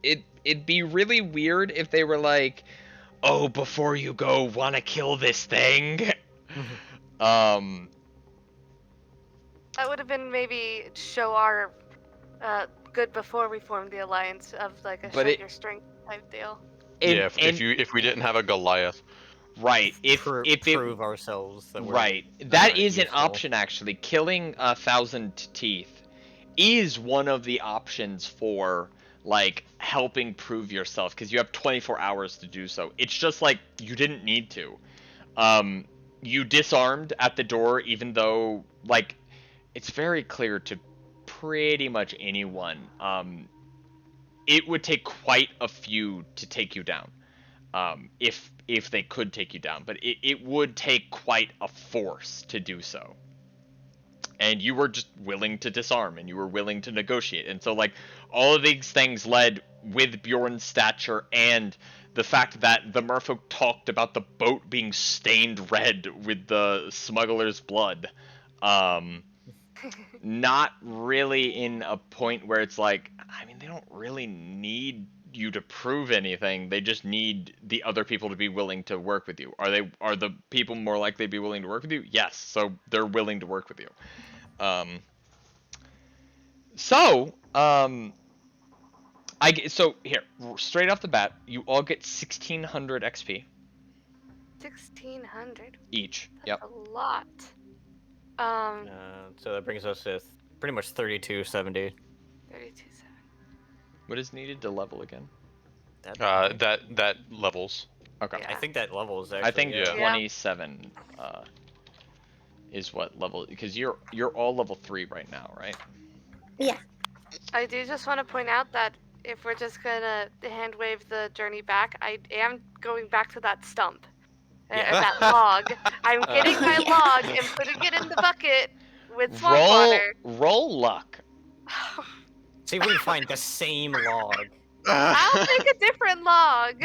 it'd be really weird if they were like, oh, before you go, wanna kill this thing? That would have been maybe show our good before we formed the alliance of like a But show your strength type deal. Yeah, if we didn't have a Goliath. Right. If it prove ourselves that we're right, that is an useful. option actually. Killing 1,000 teeth is one of the options for like helping prove yourself because you have 24 hours to do so. It's just like you didn't need to. You disarmed at the door, even though like it's very clear to pretty much anyone. It would take quite a few to take you down. If they could take you down, but it would take quite a force to do so. And you were just willing to disarm, and you were willing to negotiate, and so like all of these things led with Bjorn's stature and the fact that the merfolk talked about the boat being stained red with the smuggler's blood. Not really in a point where it's like, I mean, they don't really need you to prove anything. They just need the other people to be willing to work with you. Are the people more likely to be willing to work with you? Yes, so they're willing to work with you. So here, straight off the bat, you all get 1,600 XP 1,600. each. That's Yep. a lot. So that brings us to pretty much 3270. 32.7. What is needed to level again? That levels. Okay. Yeah. I think that level is actually. I think Yeah. 27 is what level, because you're all level 3 right now, right? Yeah. I do just want to point out that if we're just gonna hand wave the journey back, I am going back to that stump. Yeah. That log. I'm getting my Yeah. log and putting it in the bucket with swamp water. Roll luck. See if we can find the same log. I'll make a different log.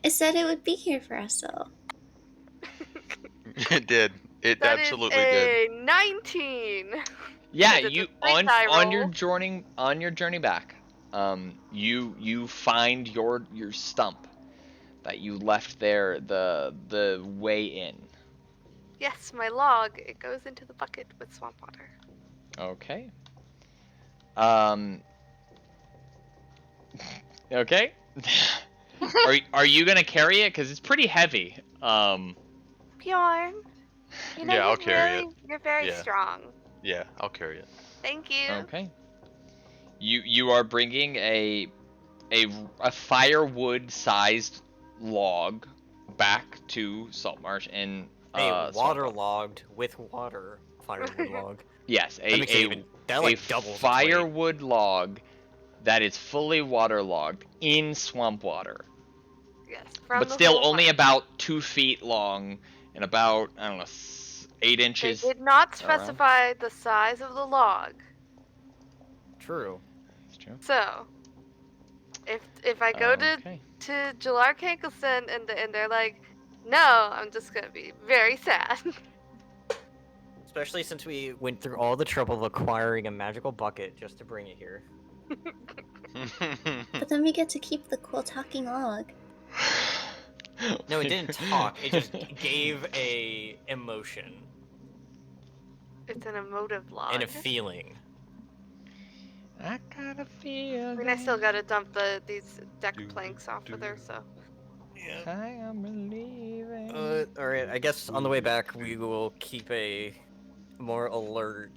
It said it would be here for us, though. It did. It That absolutely is did. a 19. Yeah, It's a you straight die on your roll. journey back, you find your stump that you left there the way in. Yes, my log. It goes into the bucket with swamp water. Okay. Okay. Are you gonna carry it? Because it's pretty heavy. Bjorn, you know Yeah, I'll carry it. You're very Yeah. strong. Yeah, I'll carry it. Thank you. Okay. You are bringing a firewood sized log back to Saltmarsh and Hey, Swamp Water. waterlogged with water firewood log. Yes, That makes it even. That like doubles its weight. firewood log that is fully waterlogged in swamp water, Yes, but still only about 2 feet long and about, I don't know, 8 They inches. did not around. specify the size of the log. True. That's true. So, if I go Okay. to Jalar Kankelson and they're like, no, I'm just gonna be very sad. Especially since we went through all the trouble of acquiring a magical bucket just to bring it here. But then we get to keep the cool talking log. No, it didn't talk. It just gave a emotion It's an emotive log. and a feeling. I got a feeling. I mean, I still gotta dump these deck planks off of there, so. I am believing. Alright, I guess on the way back we will keep a more alert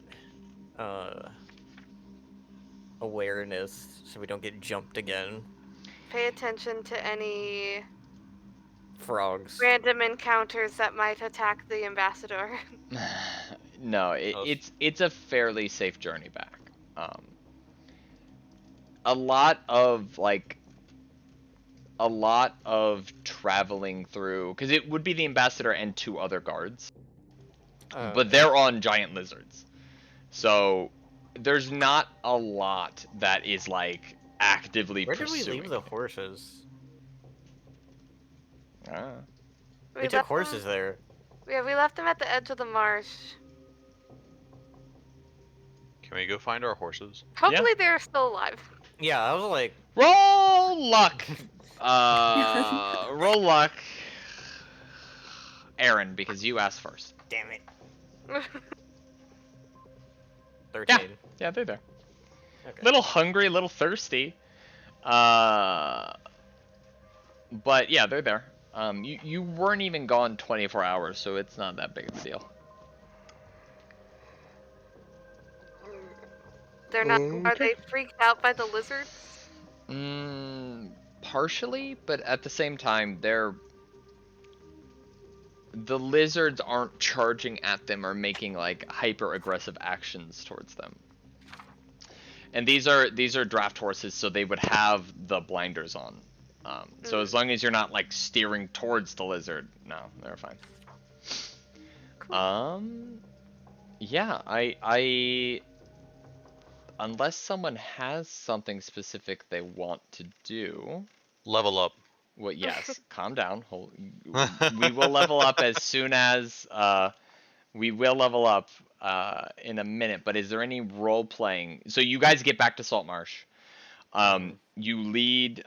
awareness so we don't get jumped again. Pay attention to any Frogs. random encounters that might attack the ambassador. No, it's a fairly safe journey back. A lot of traveling through, because it would be the ambassador and 2 other guards, but they're on giant lizards, so there's not a lot that is like actively Where did we pursuing. leave the horses? We took left horses them, there. Yeah, we left them at the edge of the marsh. Can we go find our horses? Hopefully they're still alive. Yeah, I was like, Roll luck. Roll luck, Aaron, because you asked first. damn it. 13. Yeah, they're there. Okay. Little hungry, a little thirsty. But yeah, they're there. You weren't even gone 24 hours, so it's not that big of a deal. They're not. Are they freaked out by the lizards? Partially, but at the same time, the lizards aren't charging at them or making like hyper aggressive actions towards them. And these are draft horses, so they would have the blinders on. So as long as you're not like steering towards the lizard, no, they're fine. Cool. Yeah, I unless someone has something specific they want to do. Level up. Well, yes, calm down. We will level up as soon as we will level up in a minute. But is there any role playing? So you guys get back to Saltmarsh. You lead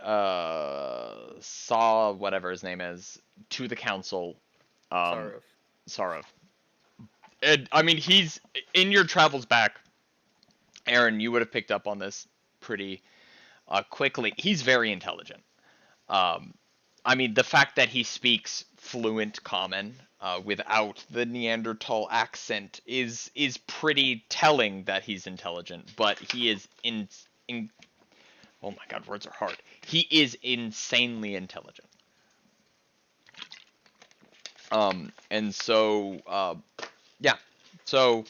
Saw, whatever his name is, to the council. Sarov. And, I mean, he's in your travels back. Aaron, you would have picked up on this pretty quickly. He's very intelligent. I mean, the fact that he speaks fluent Common without the Neanderthal accent is pretty telling that he's intelligent. But he is oh my god, words are hard. He is insanely intelligent. And so yeah, so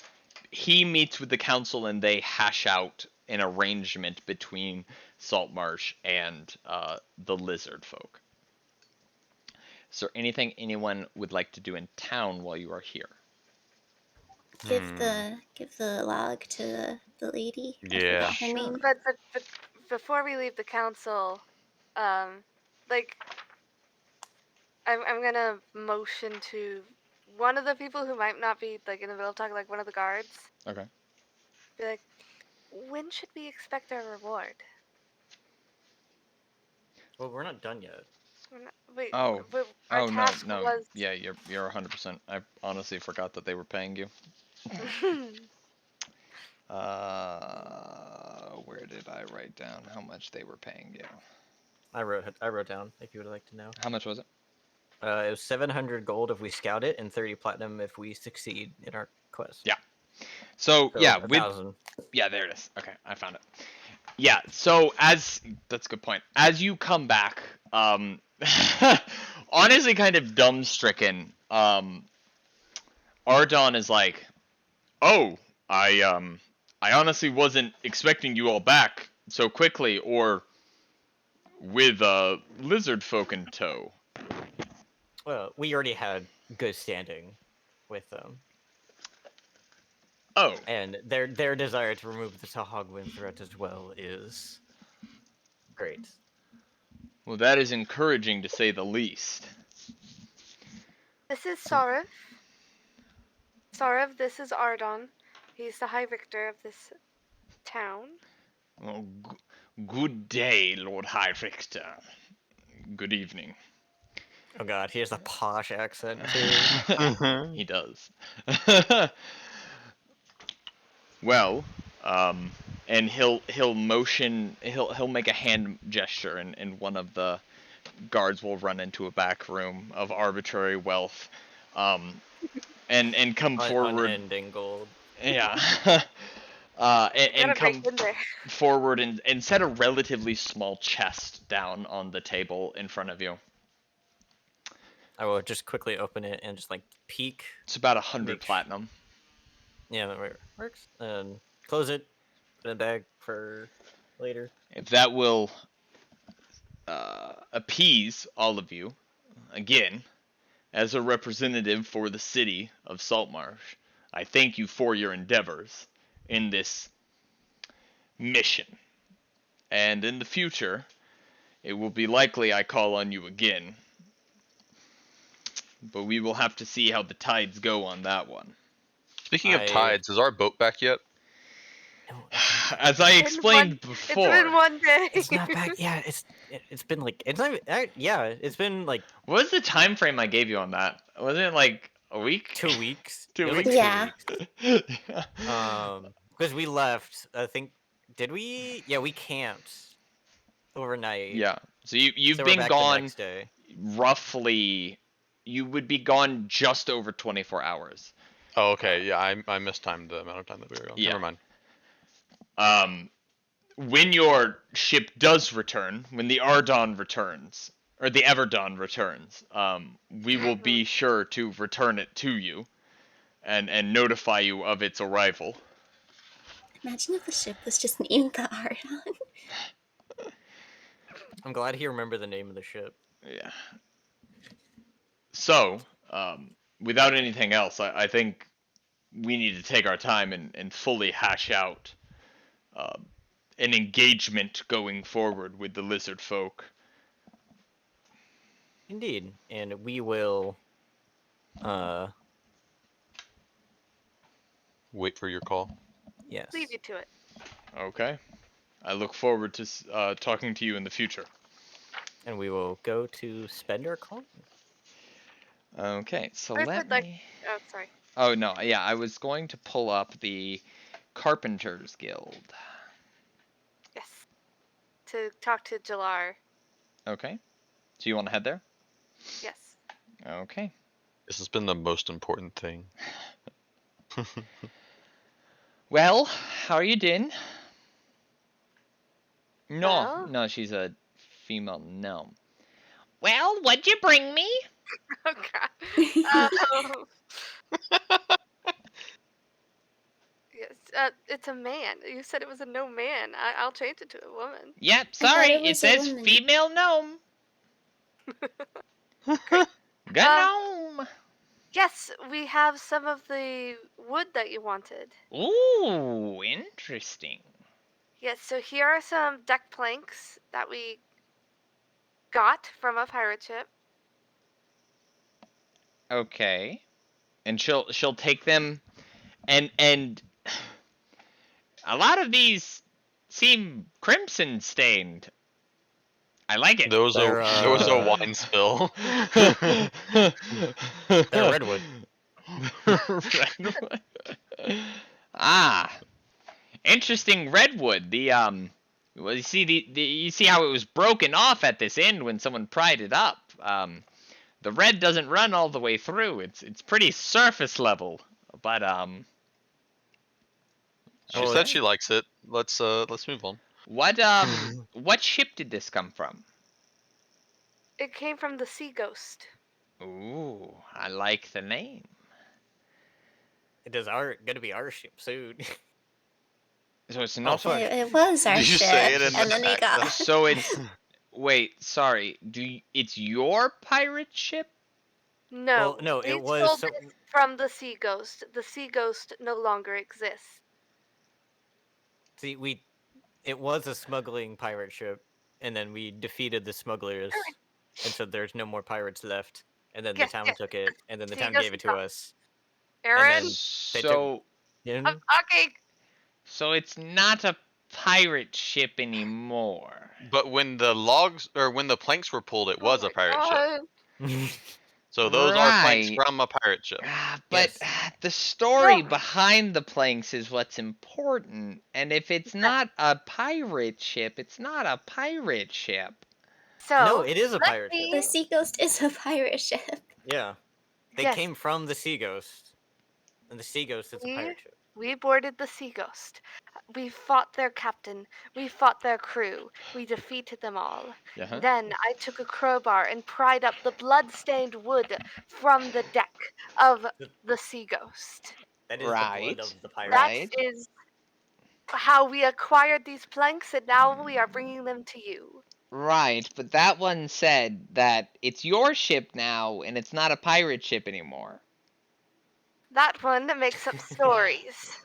he meets with the council and they hash out an arrangement between Saltmarsh and the lizard folk. Is there anything anyone would like to do in town while you are here? Give the log to the lady. Yeah. I forgot her name. But before we leave the council, like I'm gonna motion to one of the people who might not be like in the middle of talking, like one of the guards. Okay. Be like, when should we expect our reward? Well, we're not done yet. Wait. Oh. Our task no. was. Yeah, you're 100%. I honestly forgot that they were paying you. Where did I write down how much they were paying you? I wrote down if you would like to know. How much was it? It was 700 gold if we scout it, and 30 platinum if we succeed in our quest. Yeah. So yeah, 1,000. Yeah, there it is. Okay, I found it. Yeah. So that's a good point. As you come back, honestly, kind of dumb-stricken, Ardon is like, "Oh, I honestly wasn't expecting you all back so quickly, or with lizard folk in tow." Well, we already had good standing with them. Oh. And their desire to remove the Sahagwin threat as well is great. Well, that is encouraging to say the least. This is Sarov. Sarov, this is Ardon. He's the High Victor of this town. Well, good day, Lord High Richter. Good evening. Oh god, he has a posh accent too. He does. Well, and he'll motion, he'll make a hand gesture, and one of the guards will run into a back room of arbitrary wealth, and come forward. Unending gold. Yeah. And come forward and set a relatively small chest down on the table in front of you. I will just quickly open it and just like peek. It's about 100 platinum. Yeah, that works. And close it, put it in a bag for later. If that will appease all of you, again, as a representative for the city of Saltmarsh, I thank you for your endeavors in this mission. And in the future, it will be likely I call on you again. But we will have to see how the tides go on that one. Speaking of tides, is our boat back yet? As I explained before, it's been one day. It's not back. Yeah, it's been like it's not. Yeah, it's been like. What was the time frame I gave you on that? Wasn't it like a week? 2 weeks. 2 weeks. Yeah. Because we left. I think. Did we? Yeah, we camped overnight. Yeah. So you've So we're been back the gone next day. roughly. You would be gone just over 24 hours. Oh, okay. Yeah, I mistimed the amount of time that we were gone. Yeah. Never mind. When your ship does return, when the Ardon returns, or the Everdon returns, we will be sure to return it to you and notify you of its arrival. Imagine if the ship was just named the Ardon. I'm glad he remembered the name of the ship. Yeah. So, without anything else, I think we need to take our time and fully hash out an engagement going forward with the lizard folk. Indeed, and we will. Wait for your call. Yes. Leave you to it. Okay. I look forward to talking to you in the future. And we will go to spend our coin. Okay, so First, let I'd like. me. Oh, sorry. Oh no, yeah, I was going to pull up the Carpenters Guild. Yes. To talk to Jalar. Okay. So you want to head there? Yes. Okay. This has been the most important thing. Well, how are you doing? No, Well. no, she's a female gnome. Well, what'd you bring me? Oh God. Yes. It's a man. You said it was a no man. I'll change it to a woman. Yep, I thought sorry, it it was a says woman. female gnome. Great. Good gnome. Yes, we have some of the wood that you wanted. Ooh, interesting. Yes, so here are some deck planks that we got from a pirate ship. Okay. And she'll take them and a lot of these seem crimson stained. I like it. There was They're, a wine spill. They're redwood. Redwood. Ah, interesting redwood. The well, you see you see how it was broken off at this end when someone pried it up. The red doesn't run all the way through. It's pretty surface level, but She said she likes it. Let's move on. what ship did this come from? It came from the Sea Ghost. Ooh, I like the name. It is gonna be our ship soon. So it's not. fuck. It was our Did you ship, say it in and the then we back, got. though? So it's. Wait, sorry. It's your pirate ship? No, Well, no, we it was stole this from the Sea Ghost. The Sea Ghost no longer exists. See, it was a smuggling pirate ship, and then we defeated the smugglers, and so there's no more pirates left. And then Yes, the town yes. took it, and then the Sea town Ghost gave it is to gone. us. Aaron, They So took. I'm talking. so it's not a pirate ship anymore. But when the planks were pulled, it was Oh a pirate ship. God. So those are planks Right. from a pirate ship. But Yes. the story No. behind the planks is what's important. And if it's not a pirate ship, it's not a pirate ship. So No, it is a let pirate ship. me- The Sea Ghost is a pirate ship. Yeah, they Yes. came from the Sea Ghost, and the Sea Ghost is a pirate ship. We boarded the Sea Ghost. We fought their captain. We fought their crew. We defeated them all. Uh-huh. Then I took a crowbar and pried up the blood-stained wood from the deck of the Sea Ghost. That is the Right. blood of the pirate. That Right. is how we acquired these planks, and now we are bringing them to you. Right, but that one said that it's your ship now and it's not a pirate ship anymore. That one makes up stories.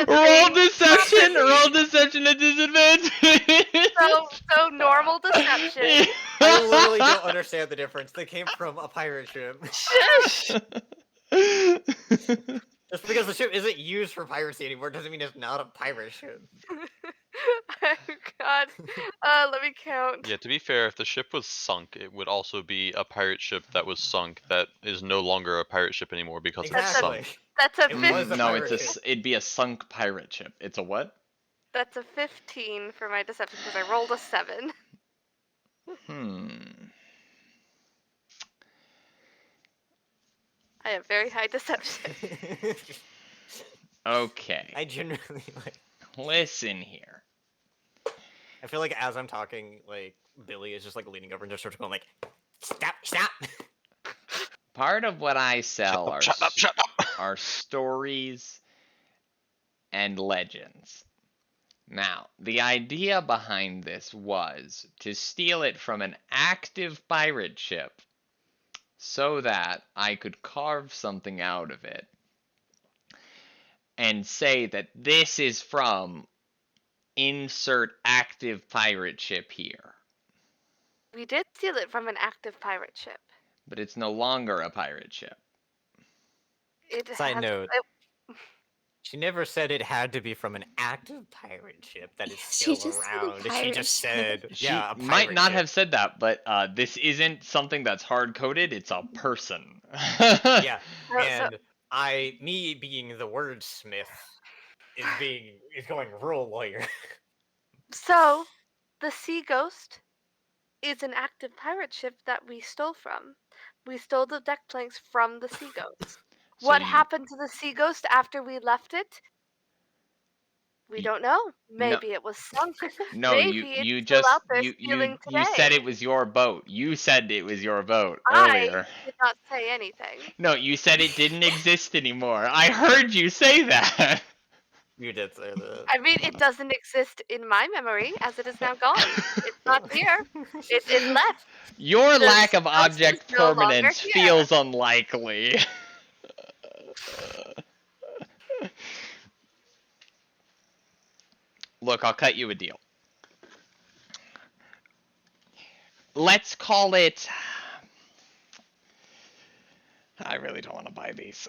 Roll deception! Roll deception at disadvantage! So normal deception. I literally don't understand the difference. They came from a pirate ship. Shush! Just because the ship isn't used for piracy anymore doesn't mean it's not a pirate ship. Oh God. Let me count. Yeah, to be fair, if the ship was sunk, it would also be a pirate ship that was sunk that is no longer a pirate ship anymore because it's Exactly. sunk. That's a It 15. was a No, pirate ship. it'd be a sunk pirate ship. It's a what? That's a 15 for my deception because I rolled a 7. I have very high deception. Okay. I genuinely like. Listen here. I feel like as I'm talking, like Billy is just like leaning over and just sort of going like, "Stop!" Part of what I sell Shut up! are stories and legends. Now, the idea behind this was to steal it from an active pirate ship so that I could carve something out of it and say that this is from insert active pirate ship here. We did steal it from an active pirate ship. But it's no longer a pirate ship. Side note. She never said it had to be from an active pirate ship that is She still just said a around. She pirate just ship. said, She yeah, a might pirate not ship. have said that, but this isn't something that's hard-coded, it's a person. Yeah, and me being the wordsmith, is going real lawyer. So, the Sea Ghost is an active pirate ship that we stole from. We stole the deck planks from the Sea Ghost. What happened to the Sea Ghost after we left it? We don't know. Maybe it was sunk. No, Maybe it's still out there stealing you said today. it was your boat. You said it was your boat I earlier. did not say anything. No, you said it didn't exist anymore. I heard you say that. You did say that. I mean, it doesn't exist in my memory as it is now gone. It's not here. It left. Your The lack Sea of Ghost is object no longer permanence here. feels unlikely. Look, I'll cut you a deal. Let's call it... I really don't want to buy these.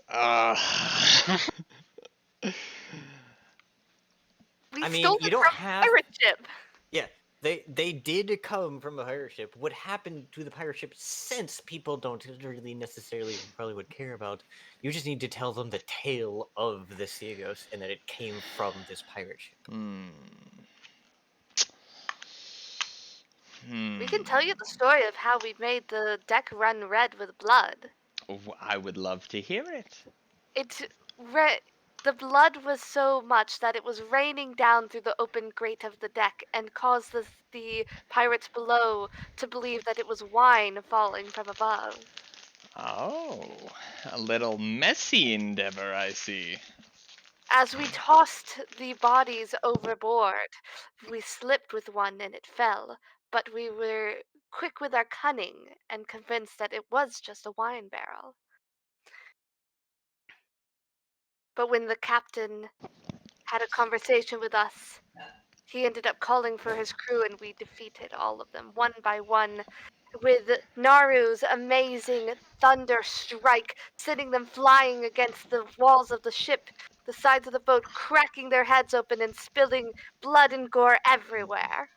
We I mean, stole you it don't from have. a pirate ship. Yeah, they did come from a pirate ship. What happened to the pirate ship since people don't really necessarily probably would care about? You just need to tell them the tale of the Sea Ghost and that it came from this pirate ship. We can tell you the story of how we made the deck run red with blood. I would love to hear it. The blood was so much that it was raining down through the open grate of the deck and caused the pirates below to believe that it was wine falling from above. Oh, a little messy endeavor, I see. As we tossed the bodies overboard, we slipped with one and it fell, but we were quick with our cunning and convinced that it was just a wine barrel. But when the captain had a conversation with us, he ended up calling for his crew and we defeated all of them one by one with Naru's amazing thunder strike, sending them flying against the walls of the ship, the sides of the boat, cracking their heads open and spilling blood and gore everywhere.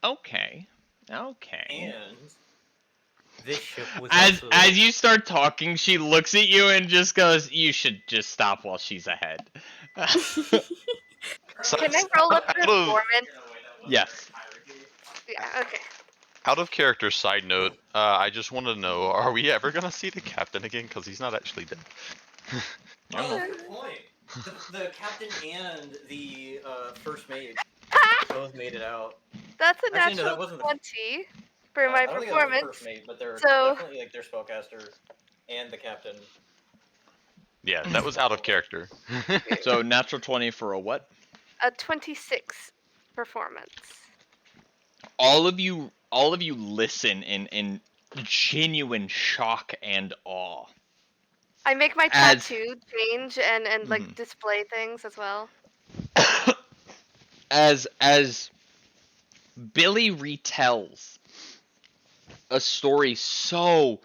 Okay. And this ship was as you start talking, she looks at you and just goes, "You should just stop while she's ahead." Can I roll a performance? Yes. Yeah, okay. Out of character side note, I just want to know, are we ever going to see the captain again? Because he's not actually dead. Oh, good point. The captain and the first mate both made it out. That's a Actually, no, natural that wasn't 20 for my I don't think that was the performance. first mate, but they're So- definitely like their spellcaster and the captain. Yeah, that was out of character. So natural 20 for a what? A 26 performance. All of you listen in genuine shock and awe. I make my As- tattoo change and like display things as well. As Billy retells a story so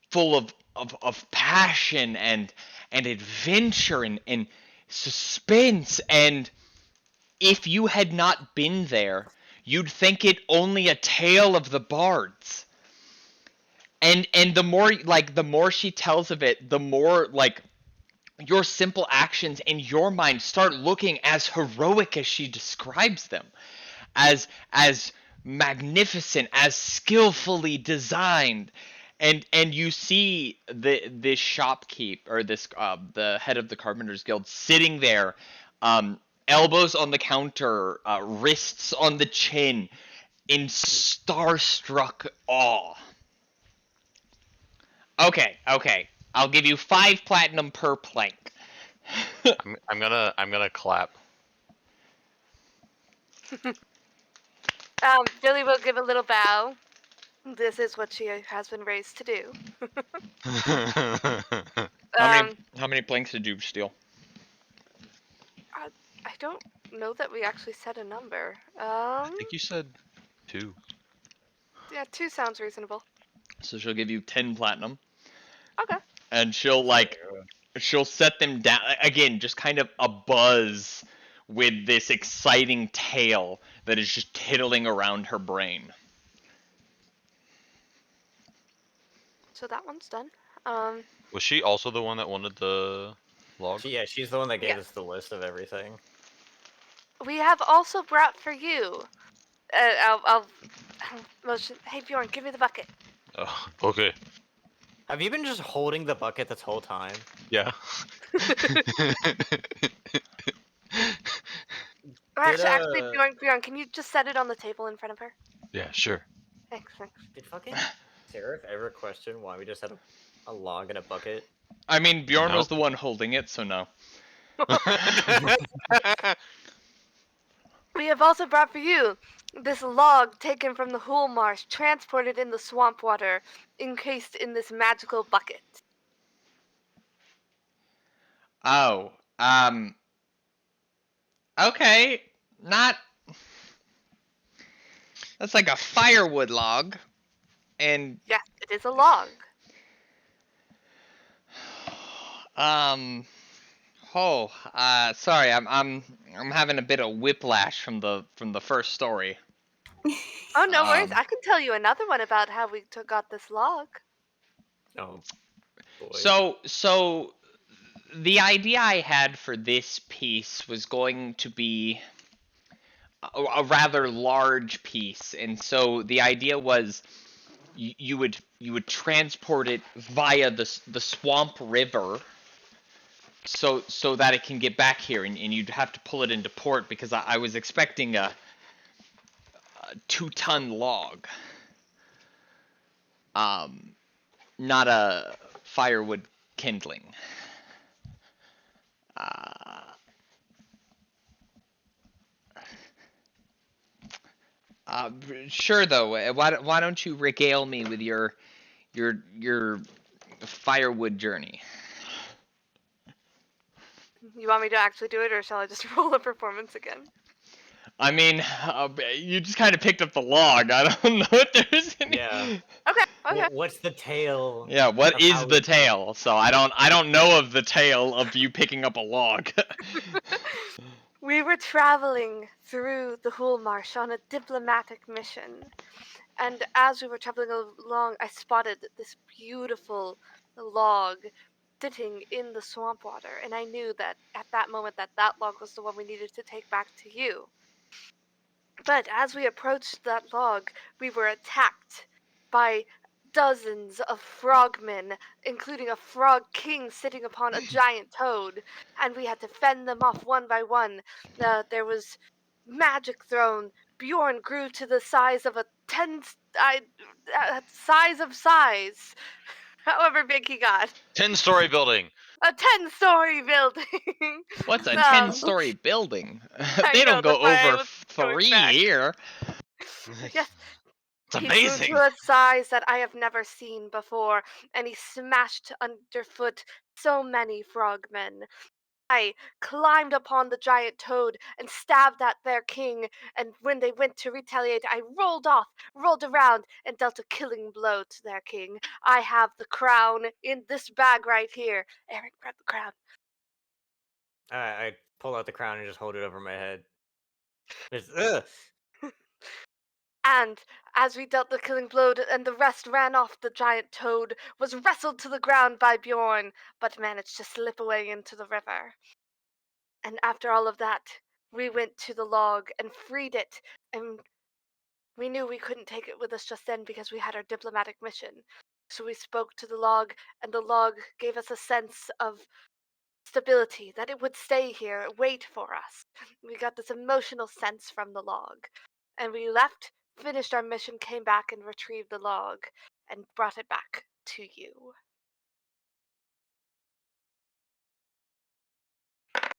full of of passion and adventure and suspense. And if you had not been there, you'd think it only a tale of the bards. And the more she tells of it, the more like your simple actions in your mind start looking as heroic as she describes them, as magnificent, as skillfully designed. And you see this shopkeep, or this the head of the Carpenters Guild, sitting there, elbows on the counter, wrists on the chin, in starstruck awe. Okay, I'll give you 5 platinum per plank. I'm gonna clap. Billy will give a little bow. This is what she has been raised to do. How many planks did you steal? I don't know that we actually said a number. I think you said 2. Yeah, 2 sounds reasonable. So she'll give you 10 platinum. Okay. And she'll set them down again, just kind of a buzz with this exciting tale that is just tittling around her brain. So that one's done. Was she also the one that wanted the log? She's the one that gave us the list of everything. We have also brought for you. I'll motion. Hey Bjorn, give me the bucket. Oh, okay. Have you been just holding the bucket this whole time? Yeah. Actually, Bjorn, can you just set it on the table in front of her? Yeah, sure. Thanks. Did fucking Seraph ever question why we just had a log in a bucket? I mean, Bjorn Nope. was the one holding it, so no. We have also brought for you this log taken from the Hool Marsh, transported in the swamp water, encased in this magical bucket. Oh, okay, not. That's like a firewood log, and Yes, it is a log. sorry, I'm having a bit of whiplash from the first story. Oh, no worries. I can tell you another one about how we got this log. Oh, boy. So the idea I had for this piece was going to be a rather large piece, and so the idea was you would transport it via the swamp river, so that it can get back here, and you'd have to pull it into port, because I was expecting a 2-ton log, not a firewood kindling. Sure though. Why don't you regale me with your firewood journey? You want me to actually do it, or shall I just roll a performance again? I mean, you just kind of picked up the log. I don't know if there's any. Yeah. Okay. What's the tale? Yeah, what is the tale? So I don't know of the tale of you picking up a log. We were traveling through the Hool Marsh on a diplomatic mission, and as we were traveling along, I spotted this beautiful log sitting in the swamp water, and I knew that at that moment that log was the one we needed to take back to you. But as we approached that log, we were attacked by dozens of frogmen, including a frog king sitting upon a giant toad, and we had to fend them off one by one. There was magic thrown. Bjorn grew to the size of a size of size, however big he got. 10-story building. A 10-story building. What's a 10-story building? They don't go that's why I over was 3 back. here. Yes. It's He amazing. grew to a size that I have never seen before, and he smashed underfoot so many frogmen. I climbed upon the giant toad and stabbed at their king, and when they went to retaliate, I rolled around, and dealt a killing blow to their king. I have the crown in this bag right here. Aaron, grab the crown. I pull out the crown and just hold it over my head. And as we dealt the killing blow and the rest ran off, the giant toad was wrestled to the ground by Bjorn, but managed to slip away into the river. And after all of that, we went to the log and freed it, and we knew we couldn't take it with us just then because we had our diplomatic mission. So we spoke to the log, and the log gave us a sense of stability, that it would stay here, wait for us. We got this emotional sense from the log. And we left, finished our mission, came back and retrieved the log, and brought it back to you. I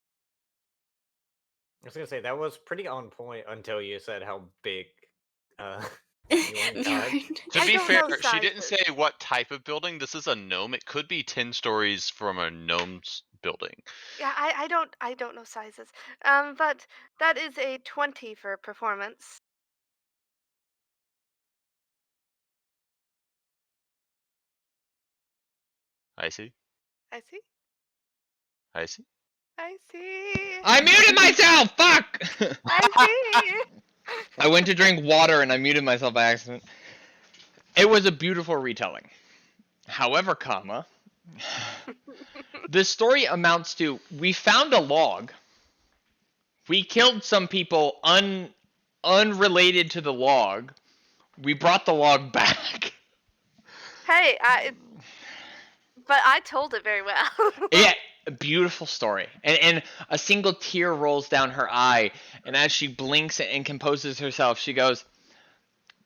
was gonna say that was pretty on point until you said how big To I be don't fair, know she didn't sizes. say what type of building. This is a gnome. It could be 10 stories from a gnome's building. Yeah, I don't know sizes. But that is a 20 for performance. I see. I see. I see. I see. I muted myself! Fuck! I see. I went to drink water and I muted myself by accident. It was a beautiful retelling. However, comma, the story amounts to, we found a log. We killed some people unrelated to the log. We brought the log back. Hey, but I told it very well. Yeah, a beautiful story. And a single tear rolls down her eye, and as she blinks and composes herself, she goes,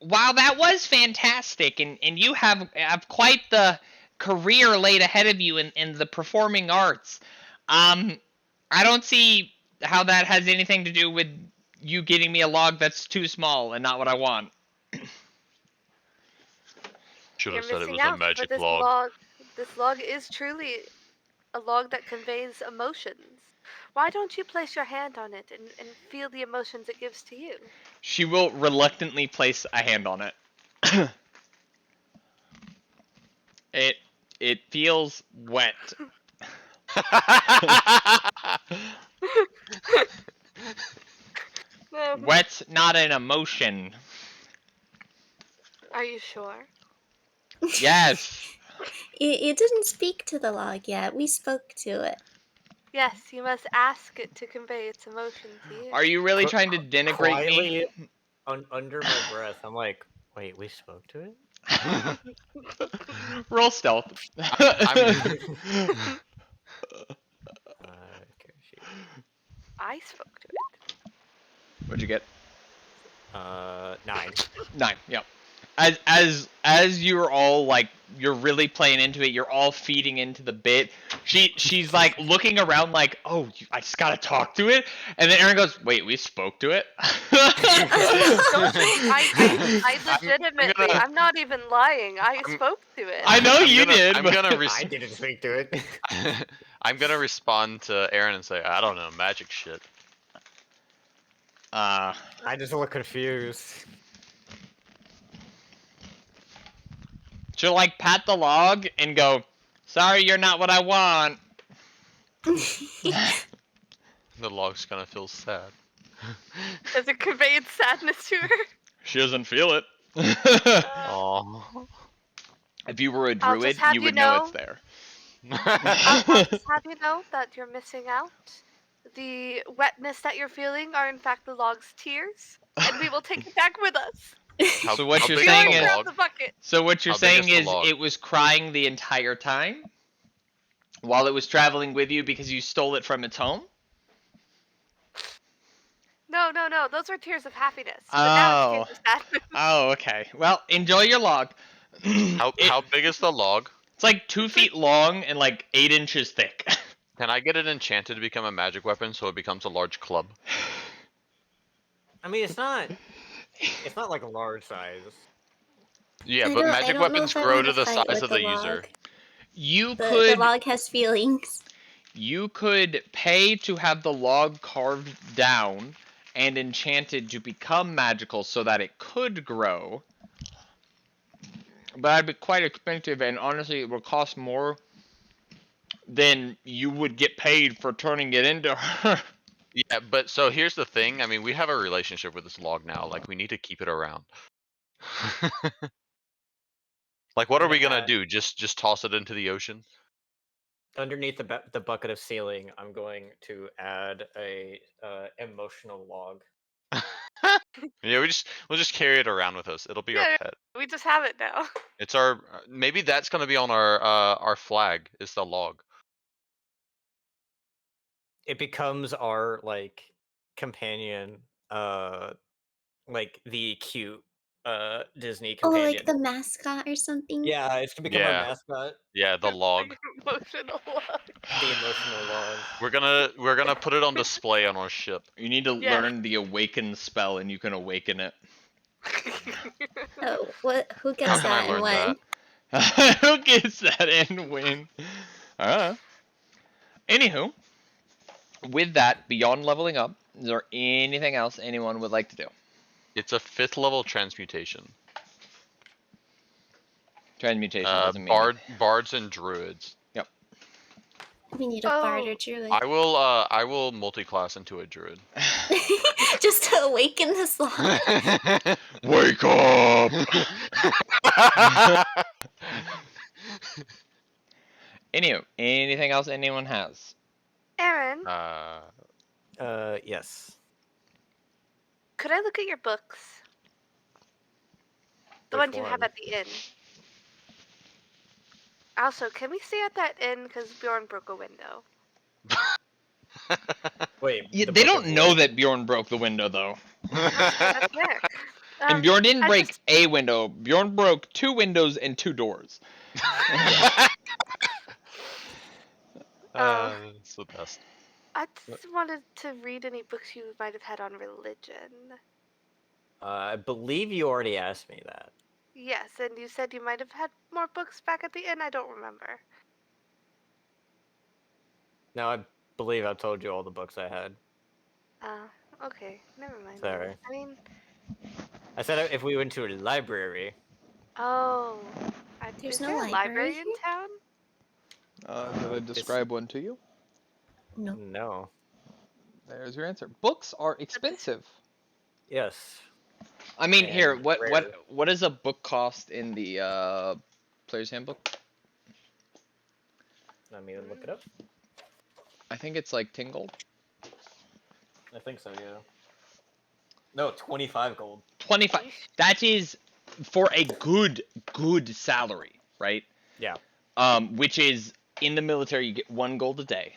"Wow, that was fantastic, and you have quite the career laid ahead of you in the performing arts. I don't see how that has anything to do with you getting me a log that's too small and not what I want." Should You're have said it missing was a out, but magic this log. log, this log is truly a log that conveys emotions. Why don't you place your hand on it and feel the emotions it gives to you? She will reluctantly place a hand on it. It feels wet. Wet's not an emotion. Are you sure? Yes. You didn't speak to the log yet. We spoke to it. Yes, you must ask it to convey its emotion to you. Are you really trying to denigrate quietly, me? under my breath, I'm like, wait, we spoke to it? Roll stealth. I spoke to it. What'd you get? 9. 9. Yep. As you're all like, you're really playing into it, you're all feeding into the bit. She's like looking around like, oh, I just gotta talk to it, and then Aaron goes, wait, we spoke to it. I legitimately, I'm not even lying. I spoke to it. I know you did. I didn't speak to it. I'm gonna respond to Aaron and say, I don't know, magic shit. I just look confused. She'll like pat the log and go, sorry, you're not what I want. The log's gonna feel sad. Does it convey its sadness to her? She doesn't feel it. Aww. If you were a I'll just druid, have you you would know it's know- there. I'll just have you know that you're missing out. The wetness that you're feeling are in fact the log's tears, and we will take it back with us. So what how you're big saying the is- Grab log? the bucket. So what you're How big saying is the is log? it was crying the entire time while it was traveling with you because you stole it from its home? No, those were tears of happiness. But now it's tears of sadness. Oh, okay. Well, enjoy your log. How big is the log? It's like 2 feet long and like 8 inches thick. Can I get it enchanted to become a magic weapon so it becomes a large club? I mean, it's not like a large size. Yeah, I but don't magic know weapons if I grow wanna to the fight size with of the log. user. You The could log has feelings. You could pay to have the log carved down and enchanted to become magical so that it could grow. But that'd be quite expensive, and honestly, it would cost more than you would get paid for turning it into her. Yeah, but so here's the thing. I mean, we have a relationship with this log now. Like, we need to keep it around. Like, what I'm are we gonna gonna add do? Just toss it into the ocean? underneath the bucket of ceiling. I'm going to add a emotional log. Yeah, we'll just carry it around with us. It'll be our Yeah, pet. we just have it now. It's our maybe that's gonna be on our flag. Is the log? It becomes our like companion, like the cute Disney Oh, like companion. the mascot or something? Yeah, it's gonna become our Yeah, mascot, yeah, the log. Emotional love. the emotional log. We're gonna put it on display on our ship. You need to Yes. learn the awaken spell, and you can awaken it. Oh, what? Who How gets can I that and learn that? when? Who gets that and when? Anywho, with that, beyond leveling up, is there anything else anyone would like to do? It's a 5th level transmutation. Transmutation doesn't mean Bards and druids. Yep. We need a bard Oh, or druid. I will multi-class into a druid. Just to awaken this log. Wake up! Anywho, anything else anyone has? Aaron, Yes. could I look at your books? The Which ones you have one? at the inn. Also, can we stay at that inn because Bjorn broke a window? Wait, Yeah, the they Book of don't know Void? that Bjorn broke the window, though. That's fair. And Bjorn didn't I break just a window. Bjorn broke 2 windows and 2 doors. It's the best. I just wanted to read any books you might have had on religion. I believe you already asked me that. Yes, and you said you might have had more books back at the inn. I don't remember. Now I believe I told you all the books I had. Okay, never mind. Sorry. Then. I mean, I said if we went to a library. oh, There's is no there a library library in here? town? Did I describe one to you? No. No. There's your answer. Books are expensive. Yes. I mean, And here, rare. what does a book cost in the player's handbook? Let me look it up. I think it's like 10 gold. I think so, yeah. No, 25 gold. 25. That is for a good salary, right? Yeah. Which is in the military you get 1 gold a day,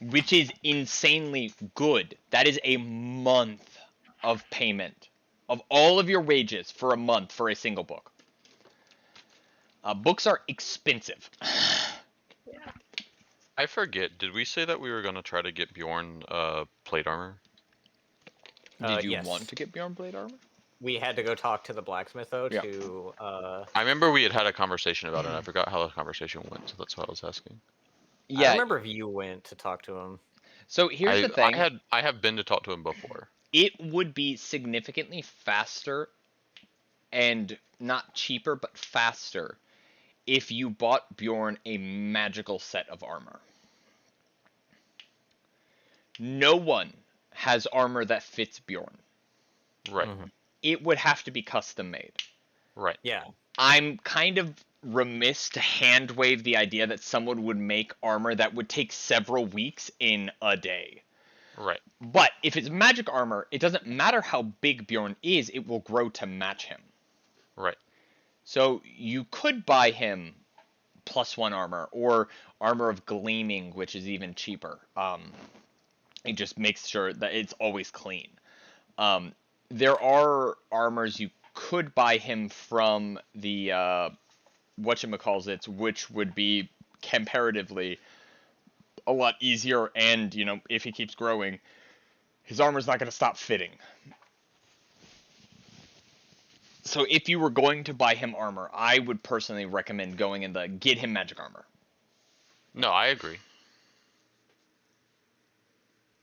which is insanely good. That is a month of payment of all of your wages for a month for a single book. Books are expensive. Yeah. I forget. Did we say that we were gonna try to get Bjorn plate armor? Did you Yes. want to get Bjorn blade armor? We had to go talk to the blacksmith though Yeah. to I remember we had a conversation about it. I forgot how the conversation went, so that's why I was asking. I Yeah. don't remember if you went to talk to him. So here's the thing. I have been to talk to him before. It would be significantly faster and not cheaper, but faster if you bought Bjorn a magical set of armor. No one has armor that fits Bjorn. Right. Mm-hmm. It would have to be custom made. Right. Yeah. I'm kind of remiss to hand wave the idea that someone would make armor that would take several weeks in a day. Right. But if it's magic armor, it doesn't matter how big Bjorn is, it will grow to match him. Right. So you could buy him +1 armor, or armor of gleaming, which is even cheaper. It just makes sure that it's always clean. There are armors you could buy him from the whatchamacallits, which would be comparatively a lot easier, and if he keeps growing, his armor's not going to stop fitting. So if you were going to buy him armor, I would personally recommend going in the get him magic armor. No, I agree.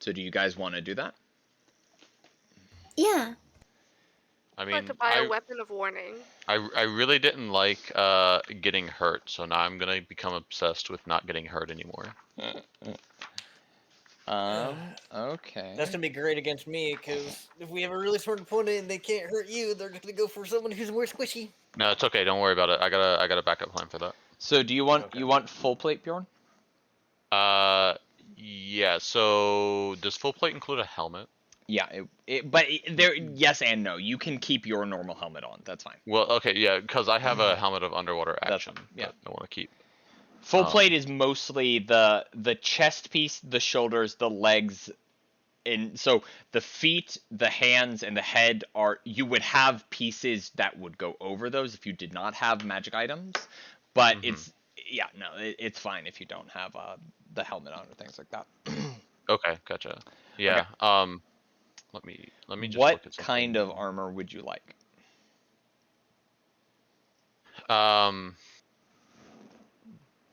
So do you guys want to do that? Yeah. I I'd like mean, to buy a weapon of warning. I really didn't like getting hurt, so now I'm gonna become obsessed with not getting hurt anymore. Okay. That's gonna be great against me, because if we have a really smart opponent and they can't hurt you, they're just gonna go for someone who's more squishy. No, it's okay. Don't worry about it. I got a backup plan for that. So do you want full plate, Bjorn? Yeah. So does full plate include a helmet? Yeah, but there, yes and no. You can keep your normal helmet on. That's fine. Well, okay, yeah, because I have a helmet of underwater action yeah. that I want to keep. Full plate is mostly the chest piece, the shoulders, the legs, and so the feet, the hands, and the head are. You would have pieces that would go over those if you did not have magic items, but it's it's fine if you don't have the helmet on or things like that. Okay, gotcha. Yeah. Okay. Let me just What look at something. kind of armor would you like?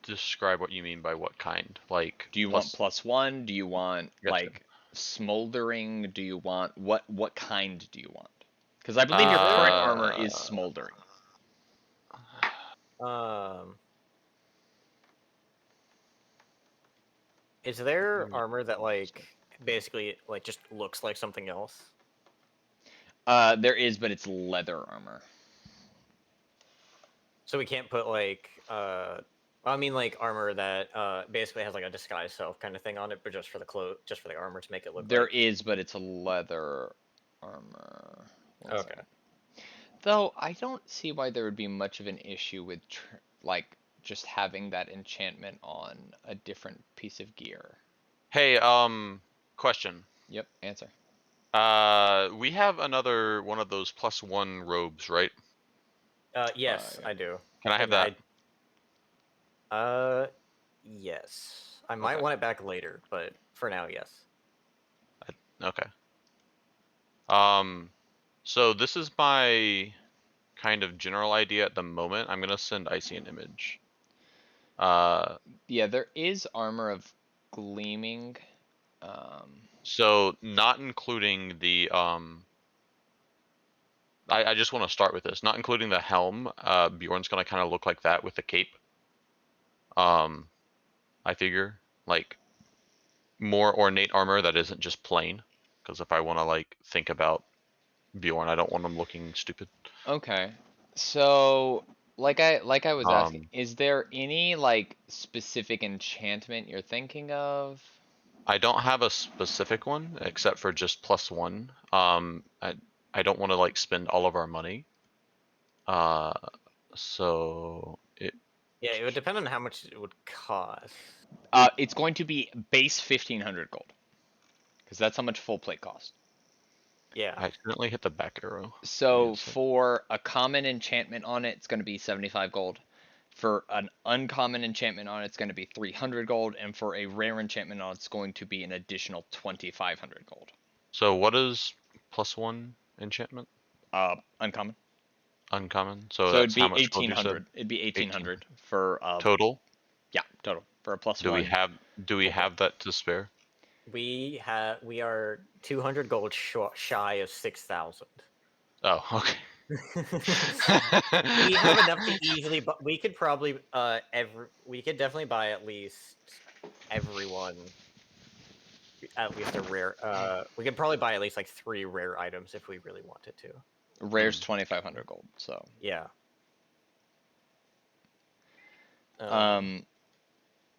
Describe what you mean by what kind. Like, do you want +1? Do you want like smoldering? Do you want what kind do you want? Because I believe your current armor is smoldering. Is there armor that like basically like just looks like something else? There is, but it's leather armor. So we can't put like I mean like armor that basically has like a disguise self kind of thing on it, but just for the armor to make it look There like... is, but it's a leather armor. Okay. Though I don't see why there would be much of an issue with like just having that enchantment on a different piece of gear. Hey, question. Yep, answer. We have another one of those +1 robes, right? Yes, I do. Can I have that? Yes. I might want it back later, but for now, yes. Okay. So this is my kind of general idea at the moment. I'm gonna send Icy an image. Yeah, there is armor of gleaming. So not including the I just want to start with this. Not including the helm. Bjorn's gonna kind of look like that with the cape. I figure like more ornate armor that isn't just plain. Because if I want to like think about Bjorn, I don't want him looking stupid. Okay, so like I was asking, is there any like specific enchantment you're thinking of? I don't have a specific one except for just +1. I don't want to like spend all of our money. So it. Yeah, it would depend on how much it would cost. It's going to be base 1,500 gold, because that's how much full plate costs. Yeah. I accidentally hit the back arrow. So for a common enchantment on it, it's going to be 75 gold. For an uncommon enchantment on it, it's going to be 300 gold, and for a rare enchantment on it, it's going to be an additional 2,500 gold. So what is +1 enchantment? Uncommon. Uncommon. So it'd that's be how much 1,800. It'd be 1,800 for total. Yeah, total for a +1. Do we have that to spare? We are 200 gold shy of 6,000. Oh, okay. We have enough to easily, but we could probably we could definitely buy at least everyone at least a rare. We could probably buy at least like 3 rare items if we really wanted to. Rare's 2,500 gold, so yeah.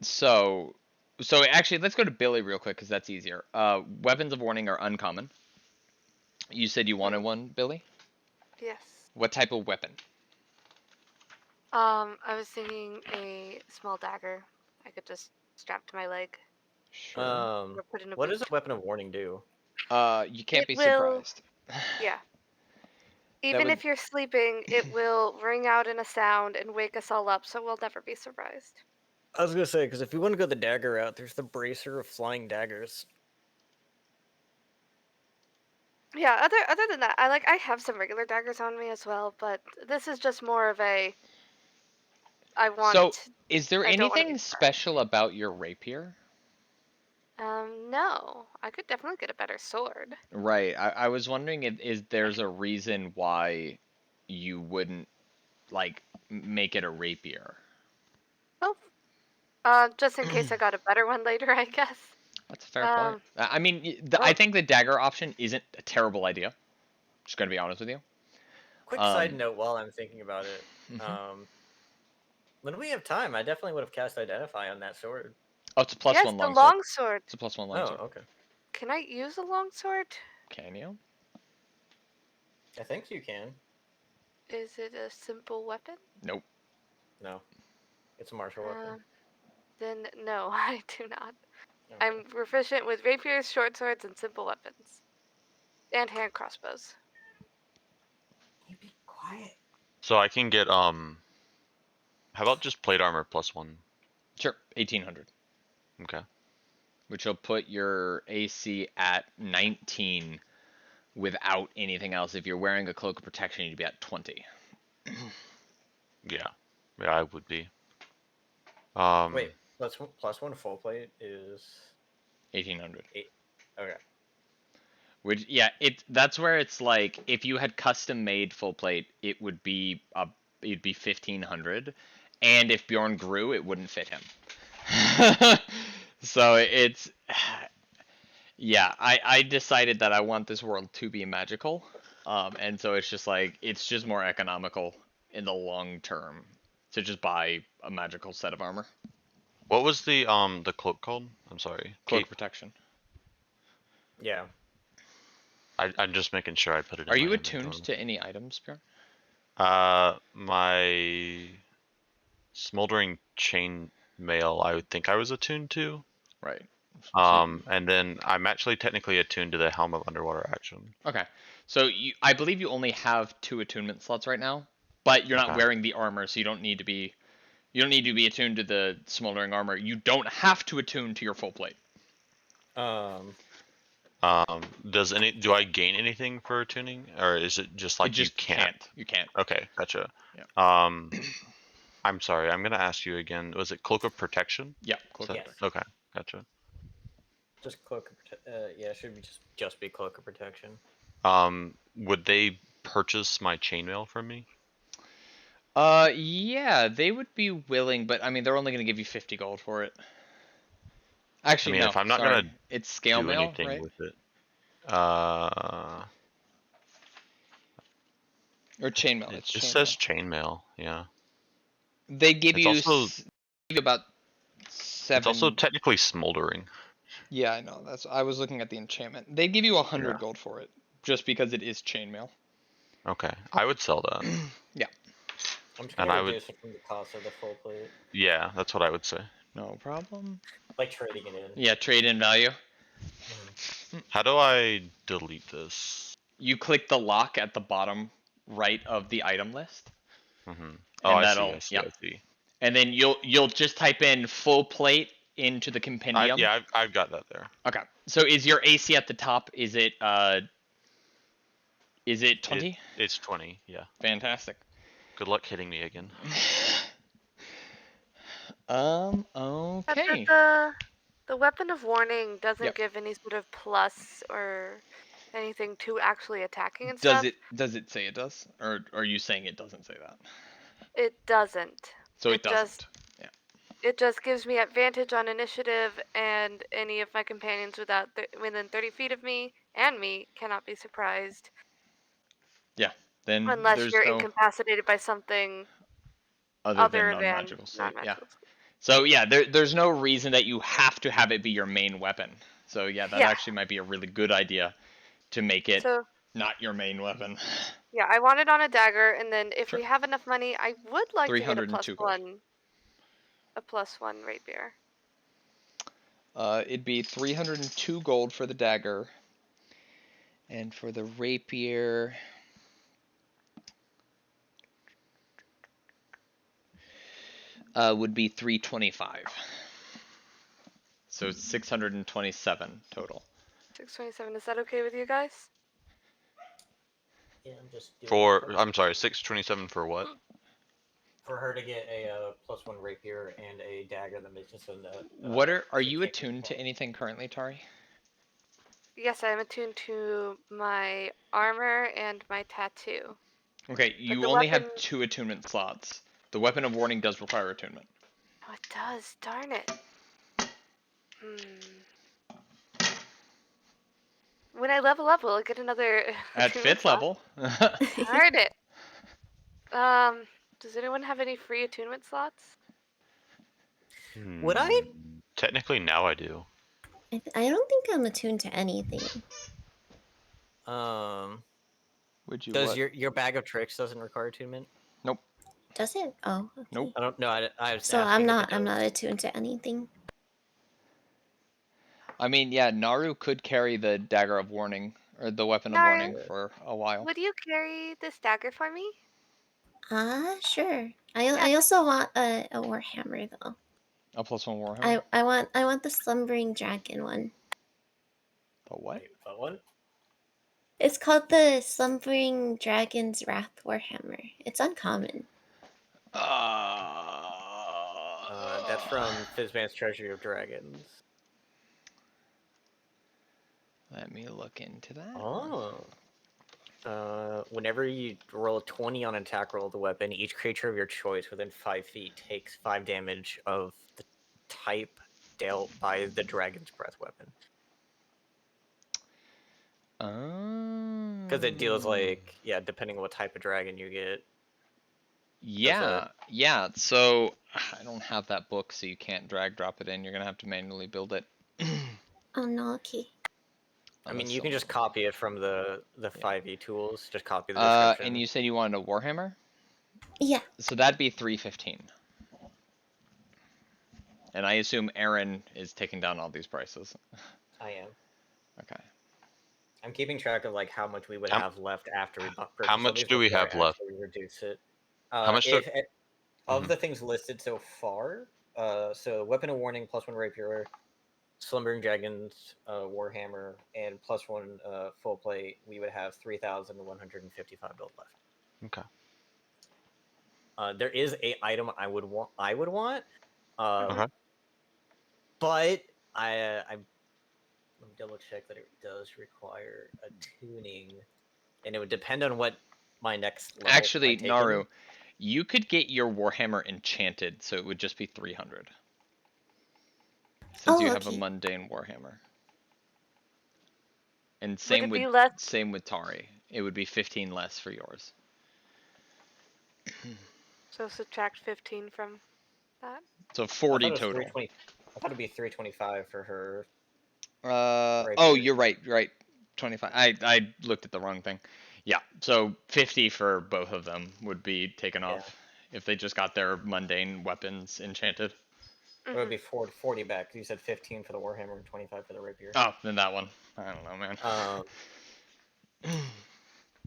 So actually, let's go to Billy real quick because that's easier. Weapons of warning are uncommon. You said you wanted one, Billy? Yes. What type of weapon? I was thinking a small dagger I could just strap to my leg. Sure. Or put in a what boot. does a weapon of warning do? You can't be surprised. Yeah. Even if you're sleeping, it will ring out in a sound and wake us all up, so we'll never be surprised. I was gonna say, because if you want to go the dagger route, there's the bracer of flying daggers. Yeah, other than that, I have some regular daggers on me as well, but this is just more of a So, is there anything special about your rapier? No. I could definitely get a better sword. Right. I was wondering if there's a reason why you wouldn't like make it a rapier. Oh, just in case I got a better one later, I guess. That's a fair point. I mean, I think the dagger option isn't a terrible idea. Just gonna be honest with you. Quick side note while I'm thinking about it. When we have time, I definitely would have cast Identify on that sword. Oh, it's a plus Yes, one the longsword. longsword. It's a plus one Oh, longsword. okay. Can I use a longsword? Can you? I think you can. Is it a simple weapon? Nope. No. It's a martial weapon. Then no, I do not. Okay. I'm proficient with rapiers, short swords, and simple weapons. And hand crossbows. Can you be quiet? So I can get how about just plate armor plus 1? Sure. 1800. Okay. Which will put your AC at 19 without anything else. If you're wearing a cloak of protection, you'd be at 20. Yeah. Yeah, I would be. Wait, plus one full plate is 1800. 8. Okay. Which that's where it's like if you had custom made full plate, it'd be 1500, and if Bjorn grew, it wouldn't fit him. So it's yeah, I decided that I want this world to be magical, and so it's just more economical in the long term to just buy a magical set of armor. What was the cloak called? I'm sorry. Cloak Cape? protection. Yeah. I'm just making sure I put it in Are my you attuned inventory. to any items, Bjorn? My smoldering chain mail I would think I was attuned to. Right. And then I'm actually technically attuned to the Helm of Underwater action. Okay. So I believe you only have 2 attunement slots right now, but you're not Okay. wearing the armor, so you don't need to be attuned to the smoldering armor. You don't have to attune to your full plate. Do I gain anything for attuning, or is it just like You can't? You can't. Okay, gotcha. Yeah. I'm sorry. I'm gonna ask you again. Was it Cloak of Protection? Yeah. Cloak of protection. Okay, gotcha. Just cloak of yeah, it should be just be cloak of protection. Would they purchase my chainmail from me? Yeah, they would be willing, but I mean, they're only going to give you 50 gold for it. Actually, I mean, no. if I'm not sorry. gonna It's scale do mail, anything right? with it, Or chainmail. it It's just chainmail. says chainmail. Yeah. They give It's you also about 7. It's also technically smoldering. Yeah, I know. I was looking at the enchantment. They give you 100 Yeah. gold for it, just because it is chainmail. Okay, I would sell that. Yeah. I'm just And gonna I would- reduce it from the cost of the full plate. Yeah, that's what I would say. No problem. Like trading it in. Yeah, trade in value. How do I delete this? You click the lock at the bottom right of the item list. Mm-hmm. Oh, I see. And then you'll just type in full plate into the compendium. I've got that there. Okay. So is your AC at the top? Is it 20? It's 20. Yeah. Fantastic. Good luck hitting me again. Okay. The weapon of warning doesn't Yep. give any sort of plus or anything to actually attacking and stuff. Does it say it does? Or are you saying it doesn't say that? It doesn't. So it doesn't. It just gives me advantage on initiative, and any of my companions within 30 feet of me and me cannot be surprised. Yeah. Then Unless there's you're no incapacitated by something other than non-magical state. non-magical state. So yeah, there's no reason that you have to have it be your main weapon. So yeah, that actually might be a really good idea to make it not your main weapon. Yeah, I want it on a dagger, and then if we have enough money, I would like to get a plus 1. A plus 1 rapier. It'd be 302 gold for the dagger, and for the rapier, would be 325. So it's 627 total. 627. Is that okay with you guys? Yeah, I'm just doing I'm sorry, 627 for what? for her to get a +1 rapier and a dagger that makes just What are she you can't get attuned to close. anything currently, Tari? Yes, I'm attuned to my armor and my tattoo. Okay, But you the only weapon... have 2 attunement slots. The weapon of warning does require attunement. Oh, it does. Darn it. Hmm. When I level up, will I get another At attunement 5th slot? level. Darn it. Does anyone have any free attunement slots? Would I? Technically, now I do. I don't think I'm attuned to anything. Would you Does what? your bag of tricks doesn't require attunement? Nope. Does it? Oh, okay. Nope. I don't know. I was So I'm asking if it not. does. I'm not attuned to anything. I mean, yeah, Naru could carry the dagger of warning or the weapon of Naru, warning for a while. would you carry this dagger for me? Sure. Yeah, I also want a warhammer though. A +1 warhammer. I want the slumbering dragon one. The what? Wait, that one? It's called the slumbering dragon's wrath warhammer. It's uncommon. That's from Fizzman's Treasury of Dragons. Let me look into that. Oh. Whenever you roll a 20 on an attack roll of the weapon, each creature of your choice within 5 feet takes 5 damage of the type dealt by the dragon's breath weapon. Because it deals like, yeah, depending on what type of dragon you get. Yeah, yeah. So I don't have that book, so you can't drag drop it in. You're gonna have to manually build it. Oh no, okay. I mean, you can just copy it from the 5e tools. Just copy the And description. you said you wanted a warhammer? Yeah. So that'd be 315. And I assume Aaron is taking down all these prices. I am. Okay. I'm keeping track of like how much we would have left after we purchase. How much do we have left? We reduce it. How much? Of the things listed so far, so weapon of warning +1 rapier, slumbering dragons, warhammer, and +1 full plate, we would have 3,155 gold left. Okay. There is a item I would want. Okay. But I'm double check that it does require a tuning, and it would depend on what my next level. Actually, Naru, you could get your warhammer enchanted, so it would just be 300. Since you have a mundane warhammer. And same with Tari. It would be 15 less for yours. So subtract 15 from that. So 40 total. I thought it'd be 325 for her. Oh, you're right. You're right. 25. I looked at the wrong thing. Yeah. So 50 for both of them would be taken off if they just got their mundane weapons enchanted. It would be 40 back. You said 15 for the warhammer and 25 for the rapier. Oh, then that one. I don't know, man.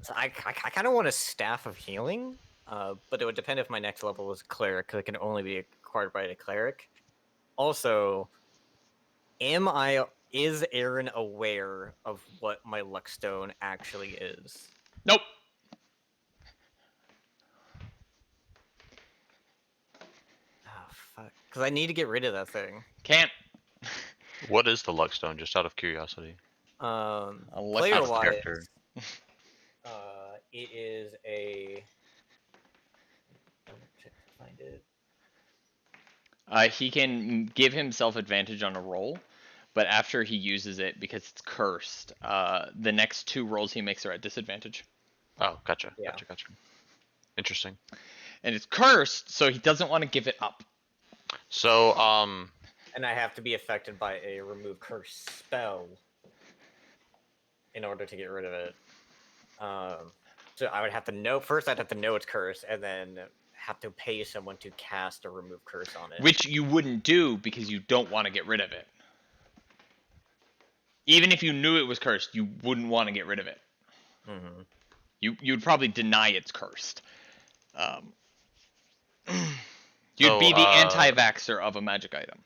So I kind of want a staff of healing, but it would depend if my next level was cleric, because it can only be acquired by a cleric. Also, is Aaron aware of what my luckstone actually is? Nope. Oh fuck! Because I need to get rid of that thing. Can't. What is the luckstone? Just out of curiosity. Player-wise, it is a. Find it. He can give himself advantage on a roll, but after he uses it, because it's cursed, the next 2 rolls he makes are at disadvantage. Oh, gotcha. Yeah. Gotcha. Interesting. And it's cursed, so he doesn't want to give it up. So, and I have to be affected by a remove curse spell in order to get rid of it. So I would have to know first. I'd have to know it's cursed, and then have to pay someone to cast a remove curse on it. Which you wouldn't do because you don't want to get rid of it. Even if you knew it was cursed, you wouldn't want to get rid of it. Mm-hmm. You'd probably deny it's cursed. You'd be the anti-vaxxer of a magic item.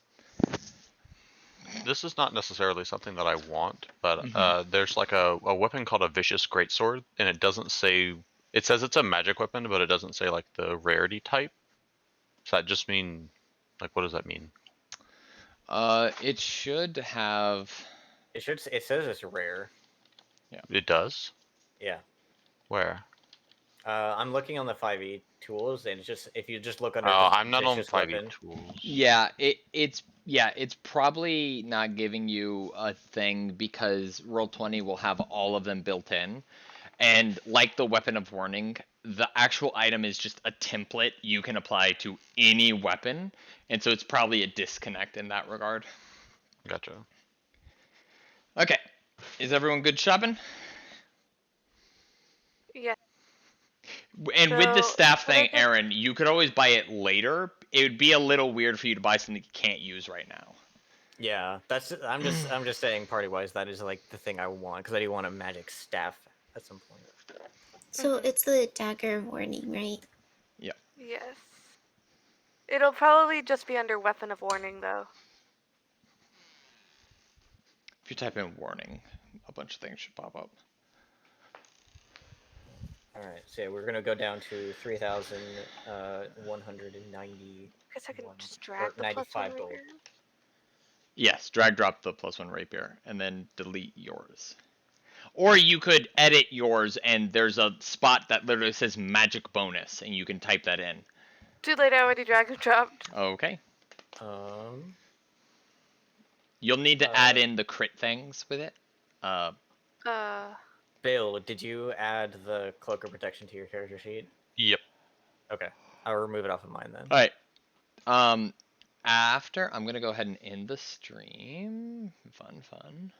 This is not necessarily something that I want, but there's like a weapon called a vicious greatsword, and it doesn't say. It says it's a magic weapon, but it doesn't say like the rarity type. Does that just mean, like, what does that mean? It should have. It says it's rare. It does? Yeah. Where? I'm looking on the 5e tools, and it's just if you just look under I'm not on vicious 5e weapon. tools. Yeah, it's probably not giving you a thing because Roll20 will have all of them built in. And like the weapon of warning, the actual item is just a template you can apply to any weapon, and so it's probably a disconnect in that regard. Gotcha. Okay, is everyone good shopping? Yeah. And with the So staff should I thing, just Aaron, you could always buy it later. It would be a little weird for you to buy something you can't use right now. Yeah, I'm just saying party wise that is like the thing I want because I do want a magic staff at some point. So it's the dagger warning, right? Yeah. Yes. It'll probably just be under weapon of warning though. If you type in warning, a bunch of things should pop up. All right, so yeah, we're gonna go down to 3,190. Guess I can just drag the +1 $95. rapier. Yes, drag drop the +1 rapier and then delete yours. Or you could edit yours and there's a spot that literally says magic bonus and you can type that in. Too late, I already drag and dropped. Okay. Um. You'll need to add in the crit things with it. Bill, did you add the cloak of protection to your character sheet? Yep. Okay, I'll remove it off of mine then. All right. After I'm gonna go ahead and end the stream. Fun.